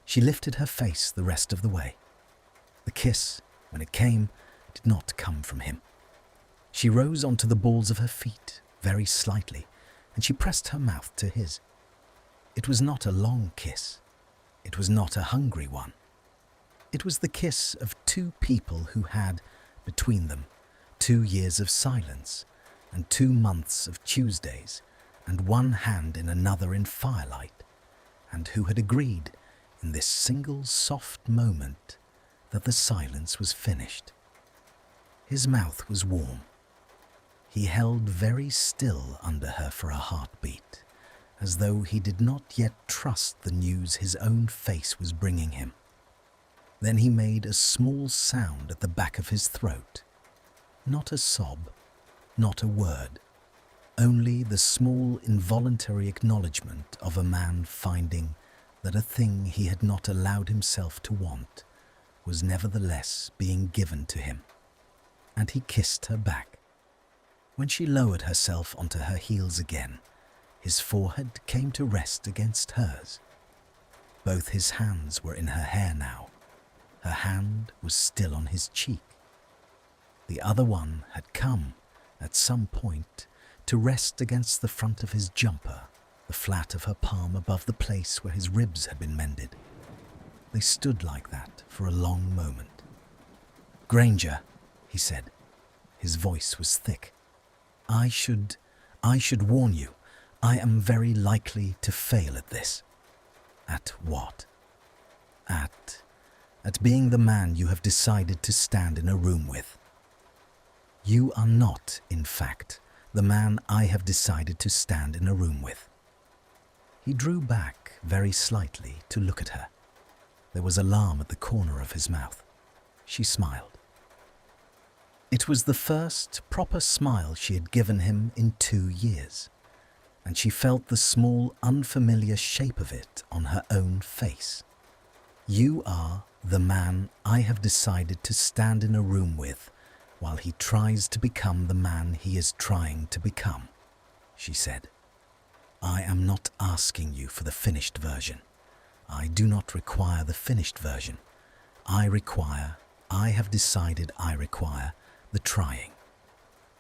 She lifted her face the rest of the way. The kiss, when it came, did not come from him. She rose onto the balls of her feet, very slightly, and she pressed her mouth to his. It was not a long kiss. It was not a hungry one. It was the kiss of 2 people who had, between them, 2 years of silence, and 2 months of Tuesdays, and one hand in another in firelight, and who had agreed, in this single soft moment, that the silence was finished. His mouth was warm. He held very still under her for a heartbeat, as though he did not yet trust the news his own face was bringing him. Then he made a small sound at the back of his throat. Not a sob, not a word, only the small involuntary acknowledgement of a man finding that a thing he had not allowed himself to want was nevertheless being given to him. And he kissed her back. When she lowered herself onto her heels again, his forehead came to rest against hers. Both his hands were in her hair now. Her hand was still on his cheek. The other one had come, at some point, to rest against the front of his jumper, the flat of her palm above the place where his ribs had been mended. They stood like that for a long moment. "Granger," he said. His voice was thick. I should warn you. I am very likely to fail at this." "At what?" At being the man you have decided to stand in a room with." "You are not, in fact, the man I have decided to stand in a room with." He drew back very slightly to look at her. There was alarm at the corner of his mouth. She smiled. It was the first proper smile she had given him in 2 years, and she felt the small, unfamiliar shape of it on her own face. "You are the man I have decided to stand in a room with while he tries to become the man he is trying to become," she said. "I am not asking you for the finished version. I do not require the finished version. I have decided I require the trying.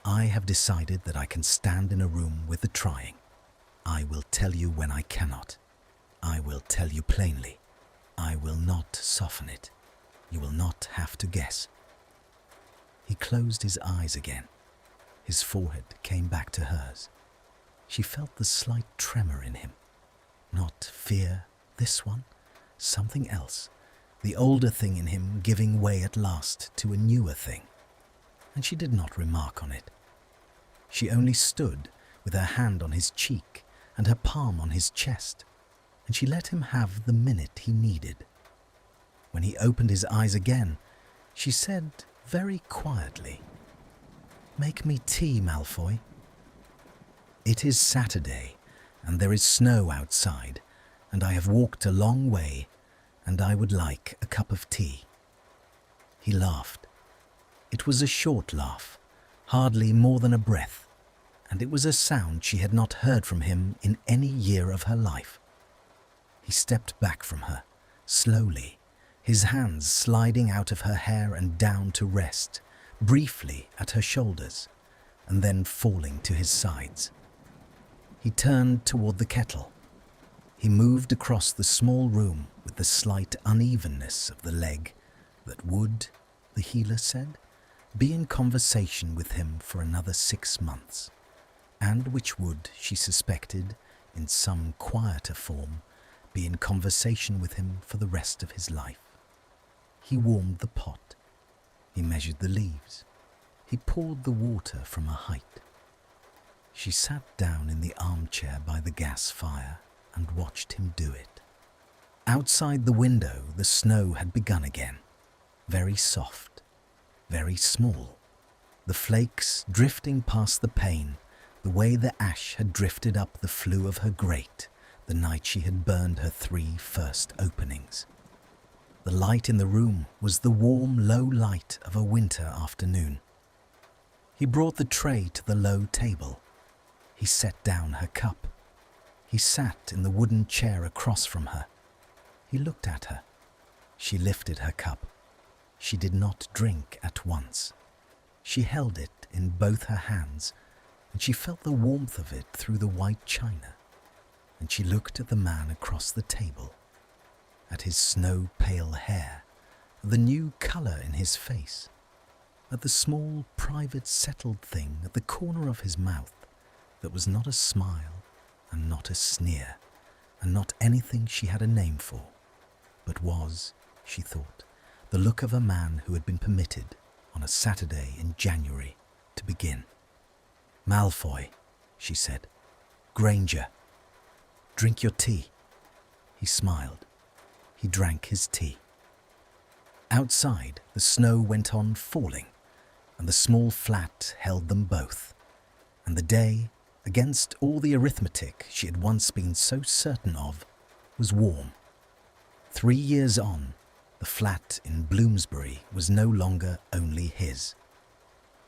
I have decided that I can stand in a room with the trying. I will tell you when I cannot. I will tell you plainly. I will not soften it. You will not have to guess." He closed his eyes again. His forehead came back to hers. She felt the slight tremor in him. Not fear, this one, something else, the older thing in him giving way at last to a newer thing. And she did not remark on it. She only stood with her hand on his cheek and her palm on his chest, and she let him have the minute he needed. When he opened his eyes again, she said very quietly, "Make me tea, Malfoy." "It is Saturday, and there is snow outside, and I have walked a long way, and I would like a cup of tea." He laughed. It was a short laugh, hardly more than a breath, and it was a sound she had not heard from him in any year of her life. He stepped back from her, slowly, his hands sliding out of her hair and down to rest, briefly at her shoulders, and then falling to his sides. He turned toward the kettle. He moved across the small room with the slight unevenness of the leg that would, the healer said, be in conversation with him for another 6 months, and which would, she suspected, in some quieter form, be in conversation with him for the rest of his life. He warmed the pot. He measured the leaves. He poured the water from a height. She sat down in the armchair by the gas fire and watched him do it. Outside the window, the snow had begun again, very soft, very small, the flakes drifting past the pane the way the ash had drifted up the flue of her grate the night she had burned her 3 first openings. The light in the room was the warm, low light of a winter afternoon. He brought the tray to the low table. He set down her cup. He sat in the wooden chair across from her. He looked at her. She lifted her cup. She did not drink at once. She held it in both her hands, and she felt the warmth of it through the white china. And she looked at the man across the table, at his snow-pale hair, the new colour in his face, at the small, private, settled thing at the corner of his mouth that was not a smile and not a sneer, and not anything she had a name for, but was, she thought, the look of a man who had been permitted, on a Saturday in January, to begin. "Malfoy," she said. "Granger. Drink your tea." He smiled. He drank his tea. Outside, the snow went on falling, and the small flat held them both, and the day, against all the arithmetic she had once been so certain of, was warm. 3 years on, the flat in Bloomsbury was no longer only his.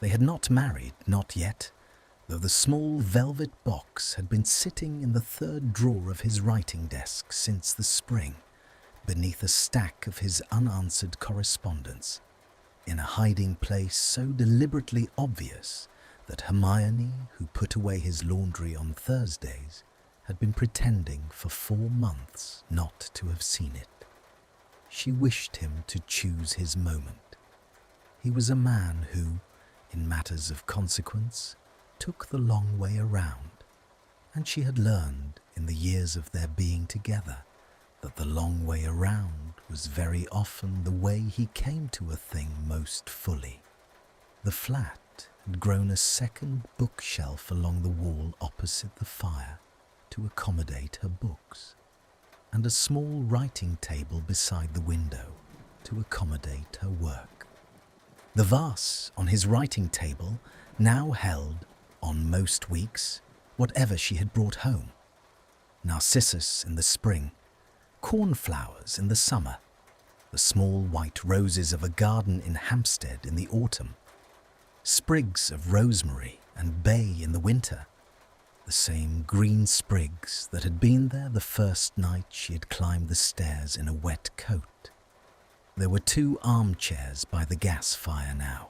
They had not married, not yet, though the small velvet box had been sitting in the 3rd drawer of his writing desk since the spring, beneath a stack of his unanswered correspondence, in a hiding place so deliberately obvious that Hermione, who put away his laundry on Thursdays, had been pretending for 4 months not to have seen it. She wished him to choose his moment. He was a man who, in matters of consequence, took the long way around, and she had learned in the years of their being together that the long way around was very often the way he came to a thing most fully. The flat had grown a second bookshelf along the wall opposite the fire to accommodate her books, and a small writing table beside the window to accommodate her work. The vase on his writing table now held, on most weeks, whatever she had brought home. Narcissus in the spring, cornflowers in the summer, the small white roses of a garden in Hampstead in the autumn, sprigs of rosemary and bay in the winter, the same green sprigs that had been there the first night she had climbed the stairs in a wet coat. There were 2 armchairs by the gas fire now.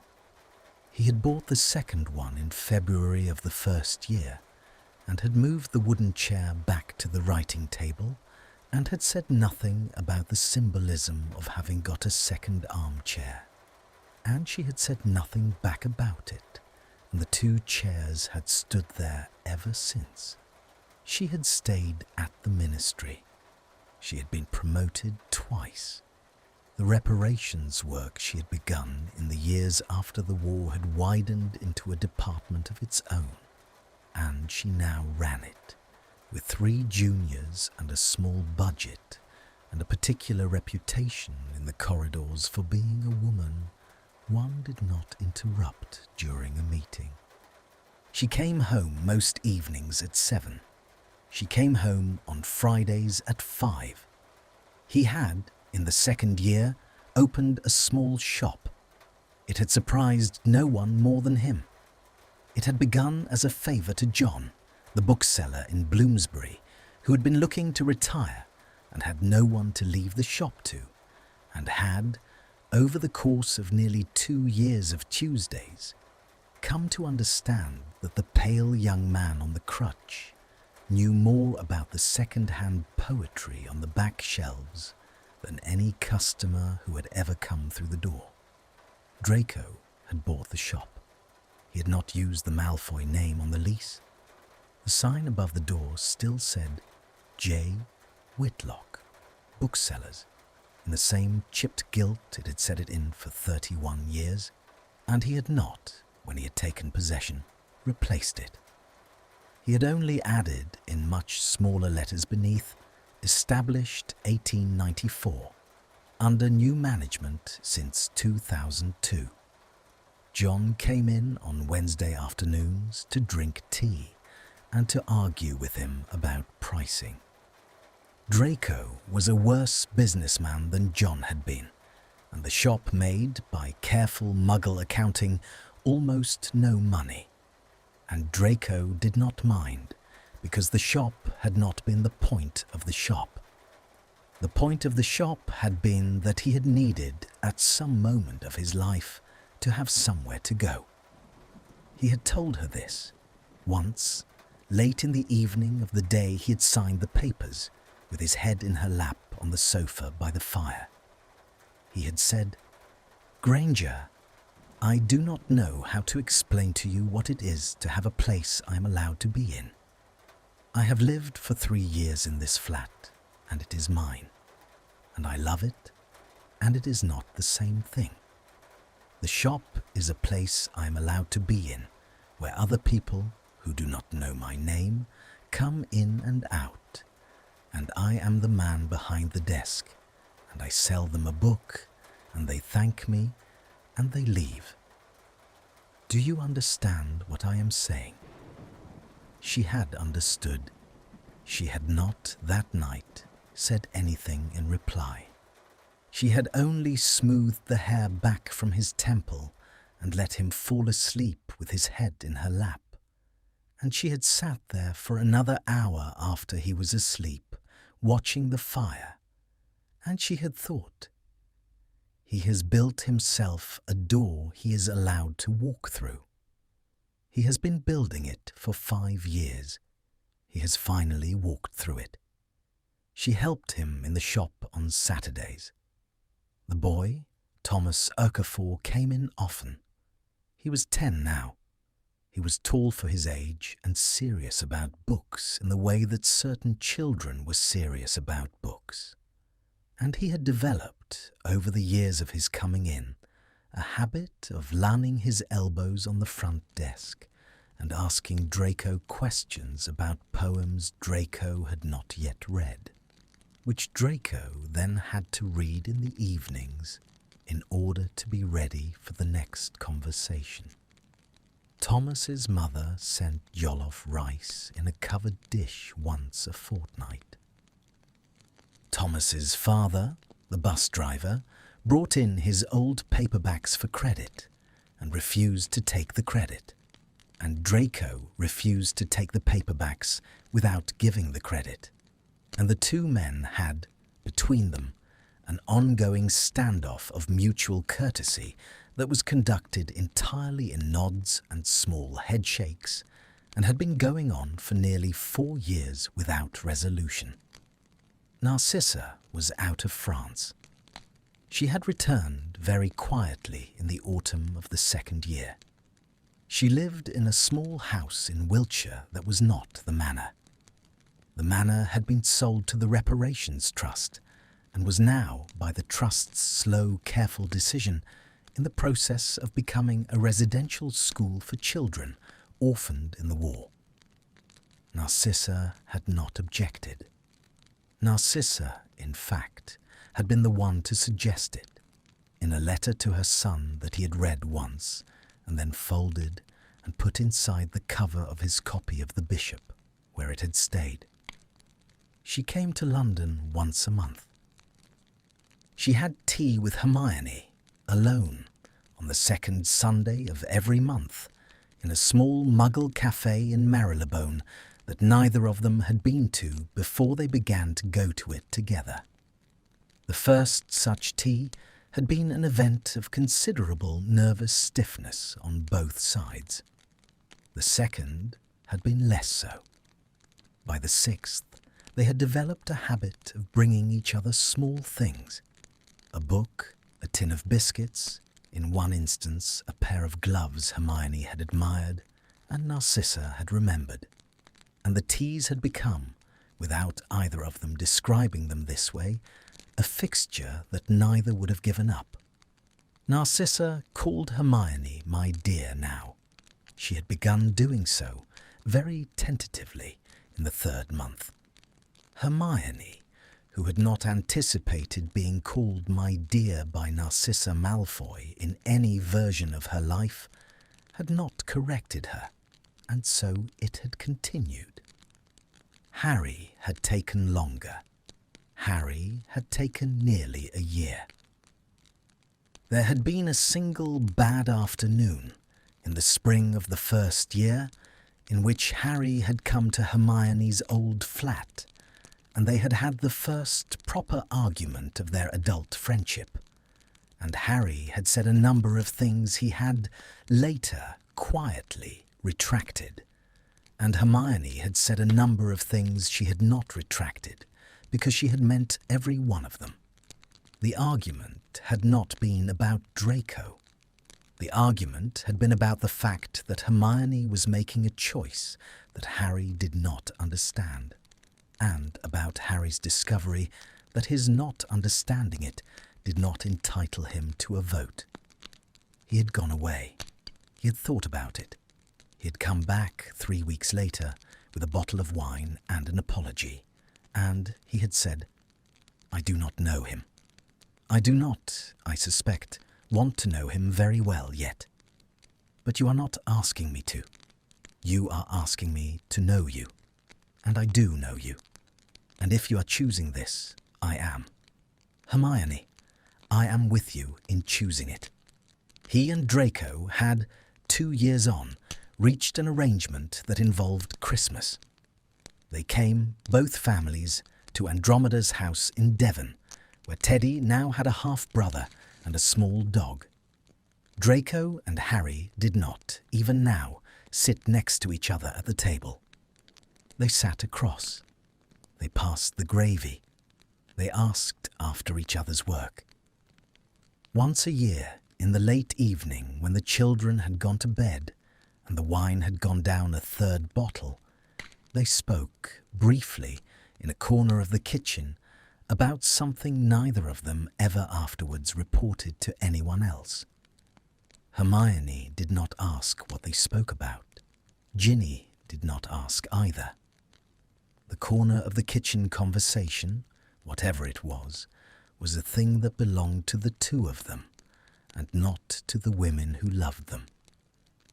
He had bought the second one in February of the first year, and had moved the wooden chair back to the writing table, and had said nothing about the symbolism of having got a second armchair. And she had said nothing back about it, and the 2 chairs had stood there ever since. She had stayed at the ministry. She had been promoted twice. The reparations work she had begun in the years after the war had widened into a department of its own, and she now ran it, with 3 juniors and a small budget, and a particular reputation in the corridors for being a woman one did not interrupt during a meeting. She came home most evenings at 7. She came home on Fridays at 5. He had, in the second year, opened a small shop. It had surprised no one more than him. It had begun as a favour to John, the bookseller in Bloomsbury, who had been looking to retire and had no one to leave the shop to, and had, over the course of nearly 2 years of Tuesdays, come to understand that the pale young man on the crutch knew more about the second-hand poetry on the back shelves than any customer who had ever come through the door. Draco had bought the shop. He had not used the Malfoy name on the lease. The sign above the door still said J. Whitlock, booksellers, in the same chipped gilt it had set it in for 31 years, and he had not, when he had taken possession, replaced it. He had only added, in much smaller letters beneath, established 1894, under new management since 2002. John came in on Wednesday afternoons to drink tea and to argue with him about pricing. Draco was a worse businessman than John had been, and the shop made, by careful Muggle accounting, almost no money. And Draco did not mind, because the shop had not been the point of the shop. The point of the shop had been that he had needed, at some moment of his life, to have somewhere to go. He had told her this, once, late in the evening of the day he had signed the papers, with his head in her lap on the sofa by the fire. He had said, "Granger, I do not know how to explain to you what it is to have a place I am allowed to be in. I have lived for 3 years in this flat, and it is mine, and I love it, and it is not the same thing. The shop is a place I am allowed to be in, where other people, who do not know my name, come in and out, and I am the man behind the desk, and I sell them a book, and they thank me, and they leave. Do you understand what I am saying?" She had understood. She had not, that night, said anything in reply. She had only smoothed the hair back from his temple and let him fall asleep with his head in her lap. And she had sat there for another hour after he was asleep, watching the fire, and she had thought, "He has built himself a door he is allowed to walk through. He has been building it for 5 years. He has finally walked through it." She helped him in the shop on Saturdays. The boy, Thomas Okafor, came in often. He was 10 now. He was tall for his age and serious about books in the way that certain children were serious about books. And he had developed, over the years of his coming in, a habit of leaning his elbows on the front desk and asking Draco questions about poems Draco had not yet read, which Draco then had to read in the evenings in order to be ready for the next conversation. Thomas's mother sent jollof rice in a covered dish once a fortnight. Thomas's father, the bus driver, brought in his old paperbacks for credit and refused to take the credit, and Draco refused to take the paperbacks without giving the credit, and the two men had, between them, an ongoing standoff of mutual courtesy that was conducted entirely in nods and small headshakes, and had been going on for nearly 4 years without resolution. Narcissa was out of France. She had returned very quietly in the autumn of the second year. She lived in a small house in Wiltshire that was not the manor. The manor had been sold to the Reparations Trust and was now, by the Trust's slow, careful decision, in the process of becoming a residential school for children orphaned in the war. Narcissa had not objected. Narcissa, in fact, had been the one to suggest it, in a letter to her son that he had read once and then folded and put inside the cover of his copy of the Bishop, where it had stayed. She came to London once a month. She had tea with Hermione, alone, on the second Sunday of every month, in a small Muggle cafe in Marylebone that neither of them had been to before they began to go to it together. The first such tea had been an event of considerable nervous stiffness on both sides. The second had been less so. By the sixth, they had developed a habit of bringing each other small things: a book, a tin of biscuits, in one instance a pair of gloves Hermione had admired and Narcissa had remembered, and the teas had become, without either of them describing them this way, a fixture that neither would have given up. Narcissa called Hermione my dear now. She had begun doing so, very tentatively, in the third month. Hermione, who had not anticipated being called my dear by Narcissa Malfoy in any version of her life, had not corrected her, and so it had continued. Harry had taken longer. Harry had taken nearly a year. There had been a single bad afternoon in the spring of the first year in which Harry had come to Hermione's old flat, and they had had the first proper argument of their adult friendship, and Harry had said a number of things he had later quietly retracted, and Hermione had said a number of things she had not retracted because she had meant every one of them. The argument had not been about Draco. The argument had been about the fact that Hermione was making a choice that Harry did not understand, and about Harry's discovery that his not understanding it did not entitle him to a vote. He had gone away. He had thought about it. He had come back 3 weeks later with a bottle of wine and an apology, and he had said, "I do not know him. I do not, I suspect, want to know him very well yet. But you are not asking me to. You are asking me to know you. And I do know you. And if you are choosing this, I am. Hermione, I am with you in choosing it." He and Draco had, 2 years on, reached an arrangement that involved Christmas. They came, both families, to Andromeda's house in Devon, where Teddy now had a half-brother and a small dog. Draco and Harry did not, even now, sit next to each other at the table. They sat across. They passed the gravy. They asked after each other's work. Once a year, in the late evening when the children had gone to bed and the wine had gone down a third bottle, they spoke, briefly, in a corner of the kitchen, about something neither of them ever afterwards reported to anyone else. Hermione did not ask what they spoke about. Ginny did not ask either. The corner of the kitchen conversation, whatever it was a thing that belonged to the two of them, and not to the women who loved them.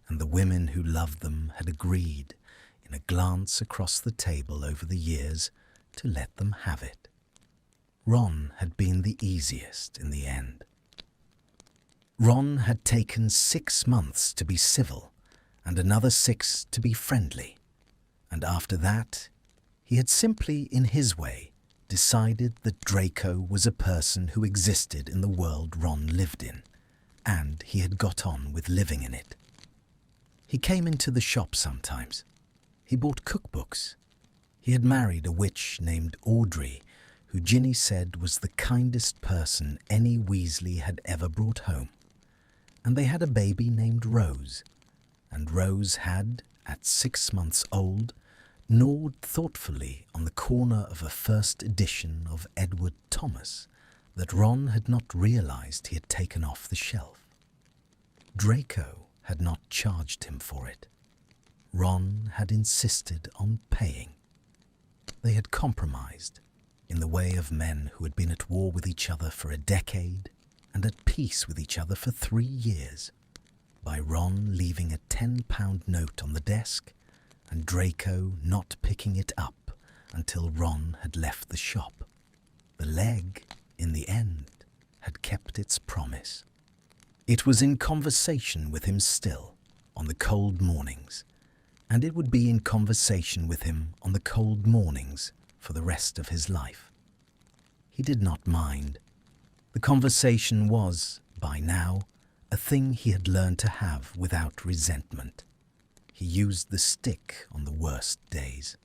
And the women who loved them had agreed, in a glance across the table over the years, to let them have it. Ron had been the easiest in the end. Ron had taken 6 months to be civil and another 6 to be friendly, and after that he had simply, in his way, decided that Draco was a person who existed in the world Ron lived in, and he had got on with living in it. He came into the shop sometimes. He bought cookbooks. He had married a witch named Audrey, who Ginny said was the kindest person any Weasley had ever brought home. And they had a baby named Rose, and Rose had, at 6 months old, gnawed thoughtfully on the corner of a first edition of Edward Thomas that Ron had not realized he had taken off the shelf. Draco had not charged him for it. Ron had insisted on paying. They had compromised, in the way of men who had been at war with each other for a decade and at peace with each other for 3 years, by Ron leaving a £10 note on the desk and Draco not picking it up until Ron had left the shop. The leg, in the end, had kept its promise. It was in conversation with him still, on the cold mornings, and it would be in conversation with him on the cold mornings for the rest of his life. He did not mind. The conversation was, by now, a thing he had learned to have without resentment. He used the stick on the worst days.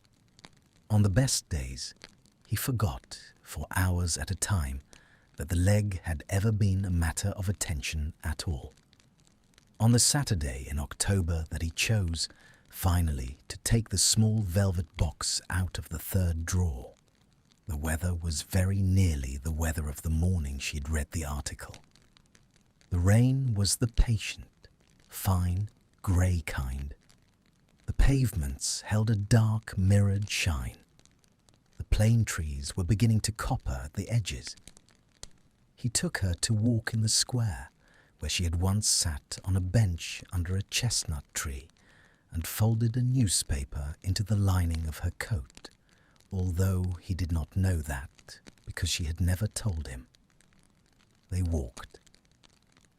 On the best days, he forgot, for hours at a time, that the leg had ever been a matter of attention at all. On the Saturday in October that he chose, finally, to take the small velvet box out of the third drawer, the weather was very nearly the weather of the morning she had read the article. The rain was the patient, fine, grey kind. The pavements held a dark, mirrored shine. The plane trees were beginning to copper at the edges. He took her to walk in the square, where she had once sat on a bench under a chestnut tree and folded a newspaper into the lining of her coat, although he did not know that because she had never told him. They walked.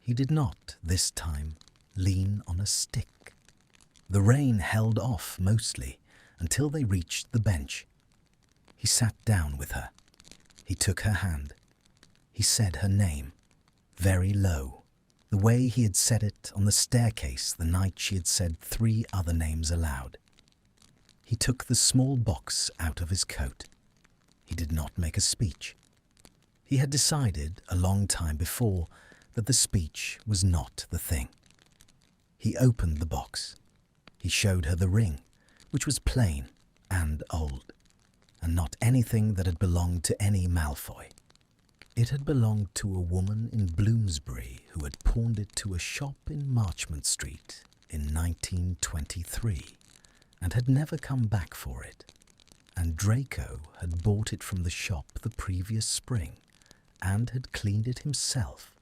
He did not, this time, lean on a stick. The rain held off mostly until they reached the bench. He sat down with her. He took her hand. He said her name, very low, the way he had said it on the staircase the night she had said 3 other names aloud. He took the small box out of his coat. He did not make a speech. He had decided a long time before that the speech was not the thing. He opened the box. He showed her the ring, which was plain and old, and not anything that had belonged to any Malfoy. It had belonged to a woman in Bloomsbury who had pawned it to a shop in Marchmont Street in 1923 and had never come back for it. And Draco had bought it from the shop the previous spring and had cleaned it himself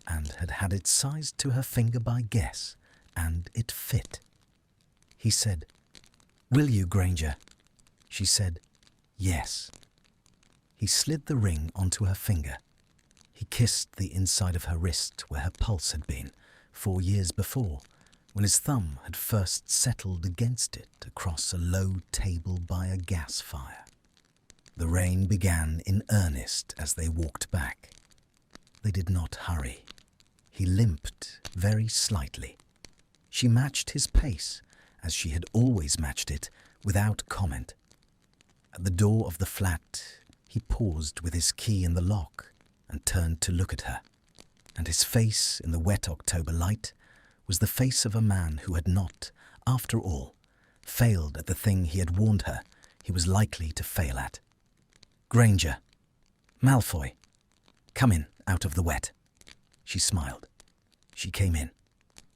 and had had it sized to her finger by guess, and it fit. He said, "Will you, Granger?" She said, "Yes." He slid the ring onto her finger. He kissed the inside of her wrist where her pulse had been 4 years before, when his thumb had first settled against it across a low table by a gas fire. The rain began in earnest as they walked back. They did not hurry. He limped very slightly. She matched his pace, as she had always matched it, without comment. At the door of the flat, he paused with his key in the lock and turned to look at her, and his face in the wet October light was the face of a man who had not, after all, failed at the thing he had warned her he was likely to fail at. "Granger, Malfoy, come in out of the wet." She smiled. She came in.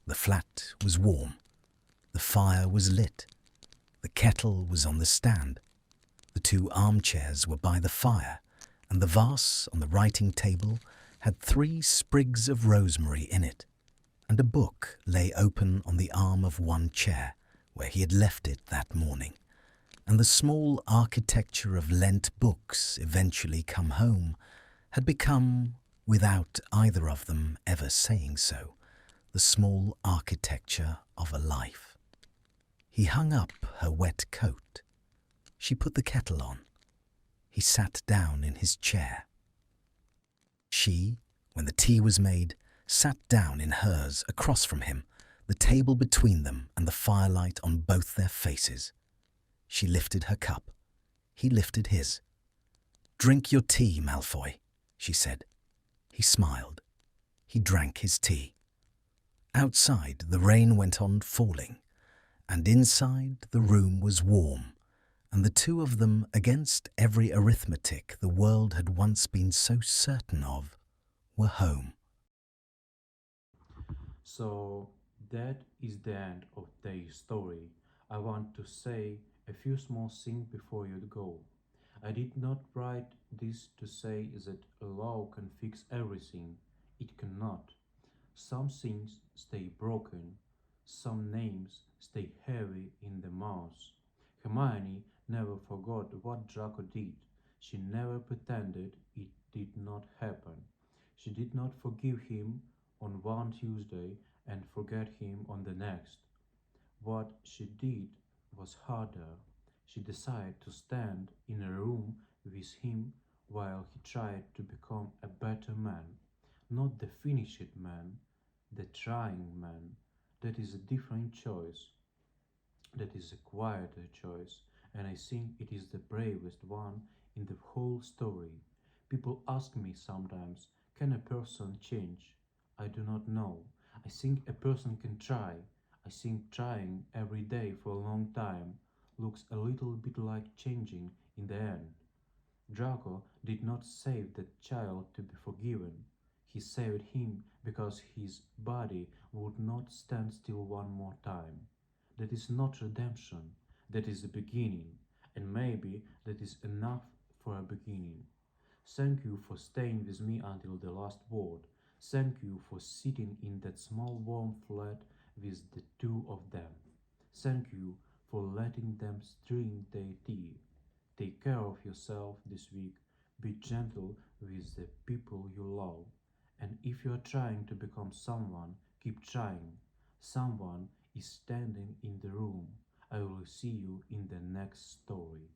The flat was warm. The fire was lit. The kettle was on the stand. The 2 armchairs were by the fire, and the vase on the writing table had 3 sprigs of rosemary in it, and a book lay open on the arm of one chair where he had left it that morning, and the small architecture of lent books eventually come home had become, without either of them ever saying so, the small architecture of a life. He hung up her wet coat. She put the kettle on. He sat down in his chair. She, when the tea was made, sat down in hers across from him, the table between them and the firelight on both their faces. She lifted her cup. He lifted his. "Drink your tea, Malfoy," she said. He smiled. He drank his tea. Outside, the rain went on falling, and inside the room was warm, and the two of them, against every arithmetic the world had once been so certain of, were home. So that is the end of the story. I want to say a few small things before you go. I did not write this to say that a law can fix everything. It cannot. Some things stay broken. Some names stay heavy in the mouth. Hermione never forgot what Draco did. She never pretended it did not happen. She did not forgive him on one Tuesday and forget him on the next. What she did was harder. She decided to stand in a room with him while he tried to become a better man. Not the finished man, the trying man. That is a different choice. That is a quieter choice, and I think it is the bravest one in the whole story. People ask me sometimes, can a person change? I do not know. I think a person can try. I think trying every day for a long time looks a little bit like changing in the end. Draco did not save that child to be forgiven. He saved him because his body would not stand still one more time. That is not redemption, that is the beginning, and maybe that is enough for a beginning. Thank you for staying with me until the last word. Thank you for sitting in that small warm flat with the two of them. Thank you for letting them drink their tea. Take care of yourself this week. Be gentle with the people you love. And if you are trying to become someone, keep trying. Someone is standing in the room. I will see you in the next story.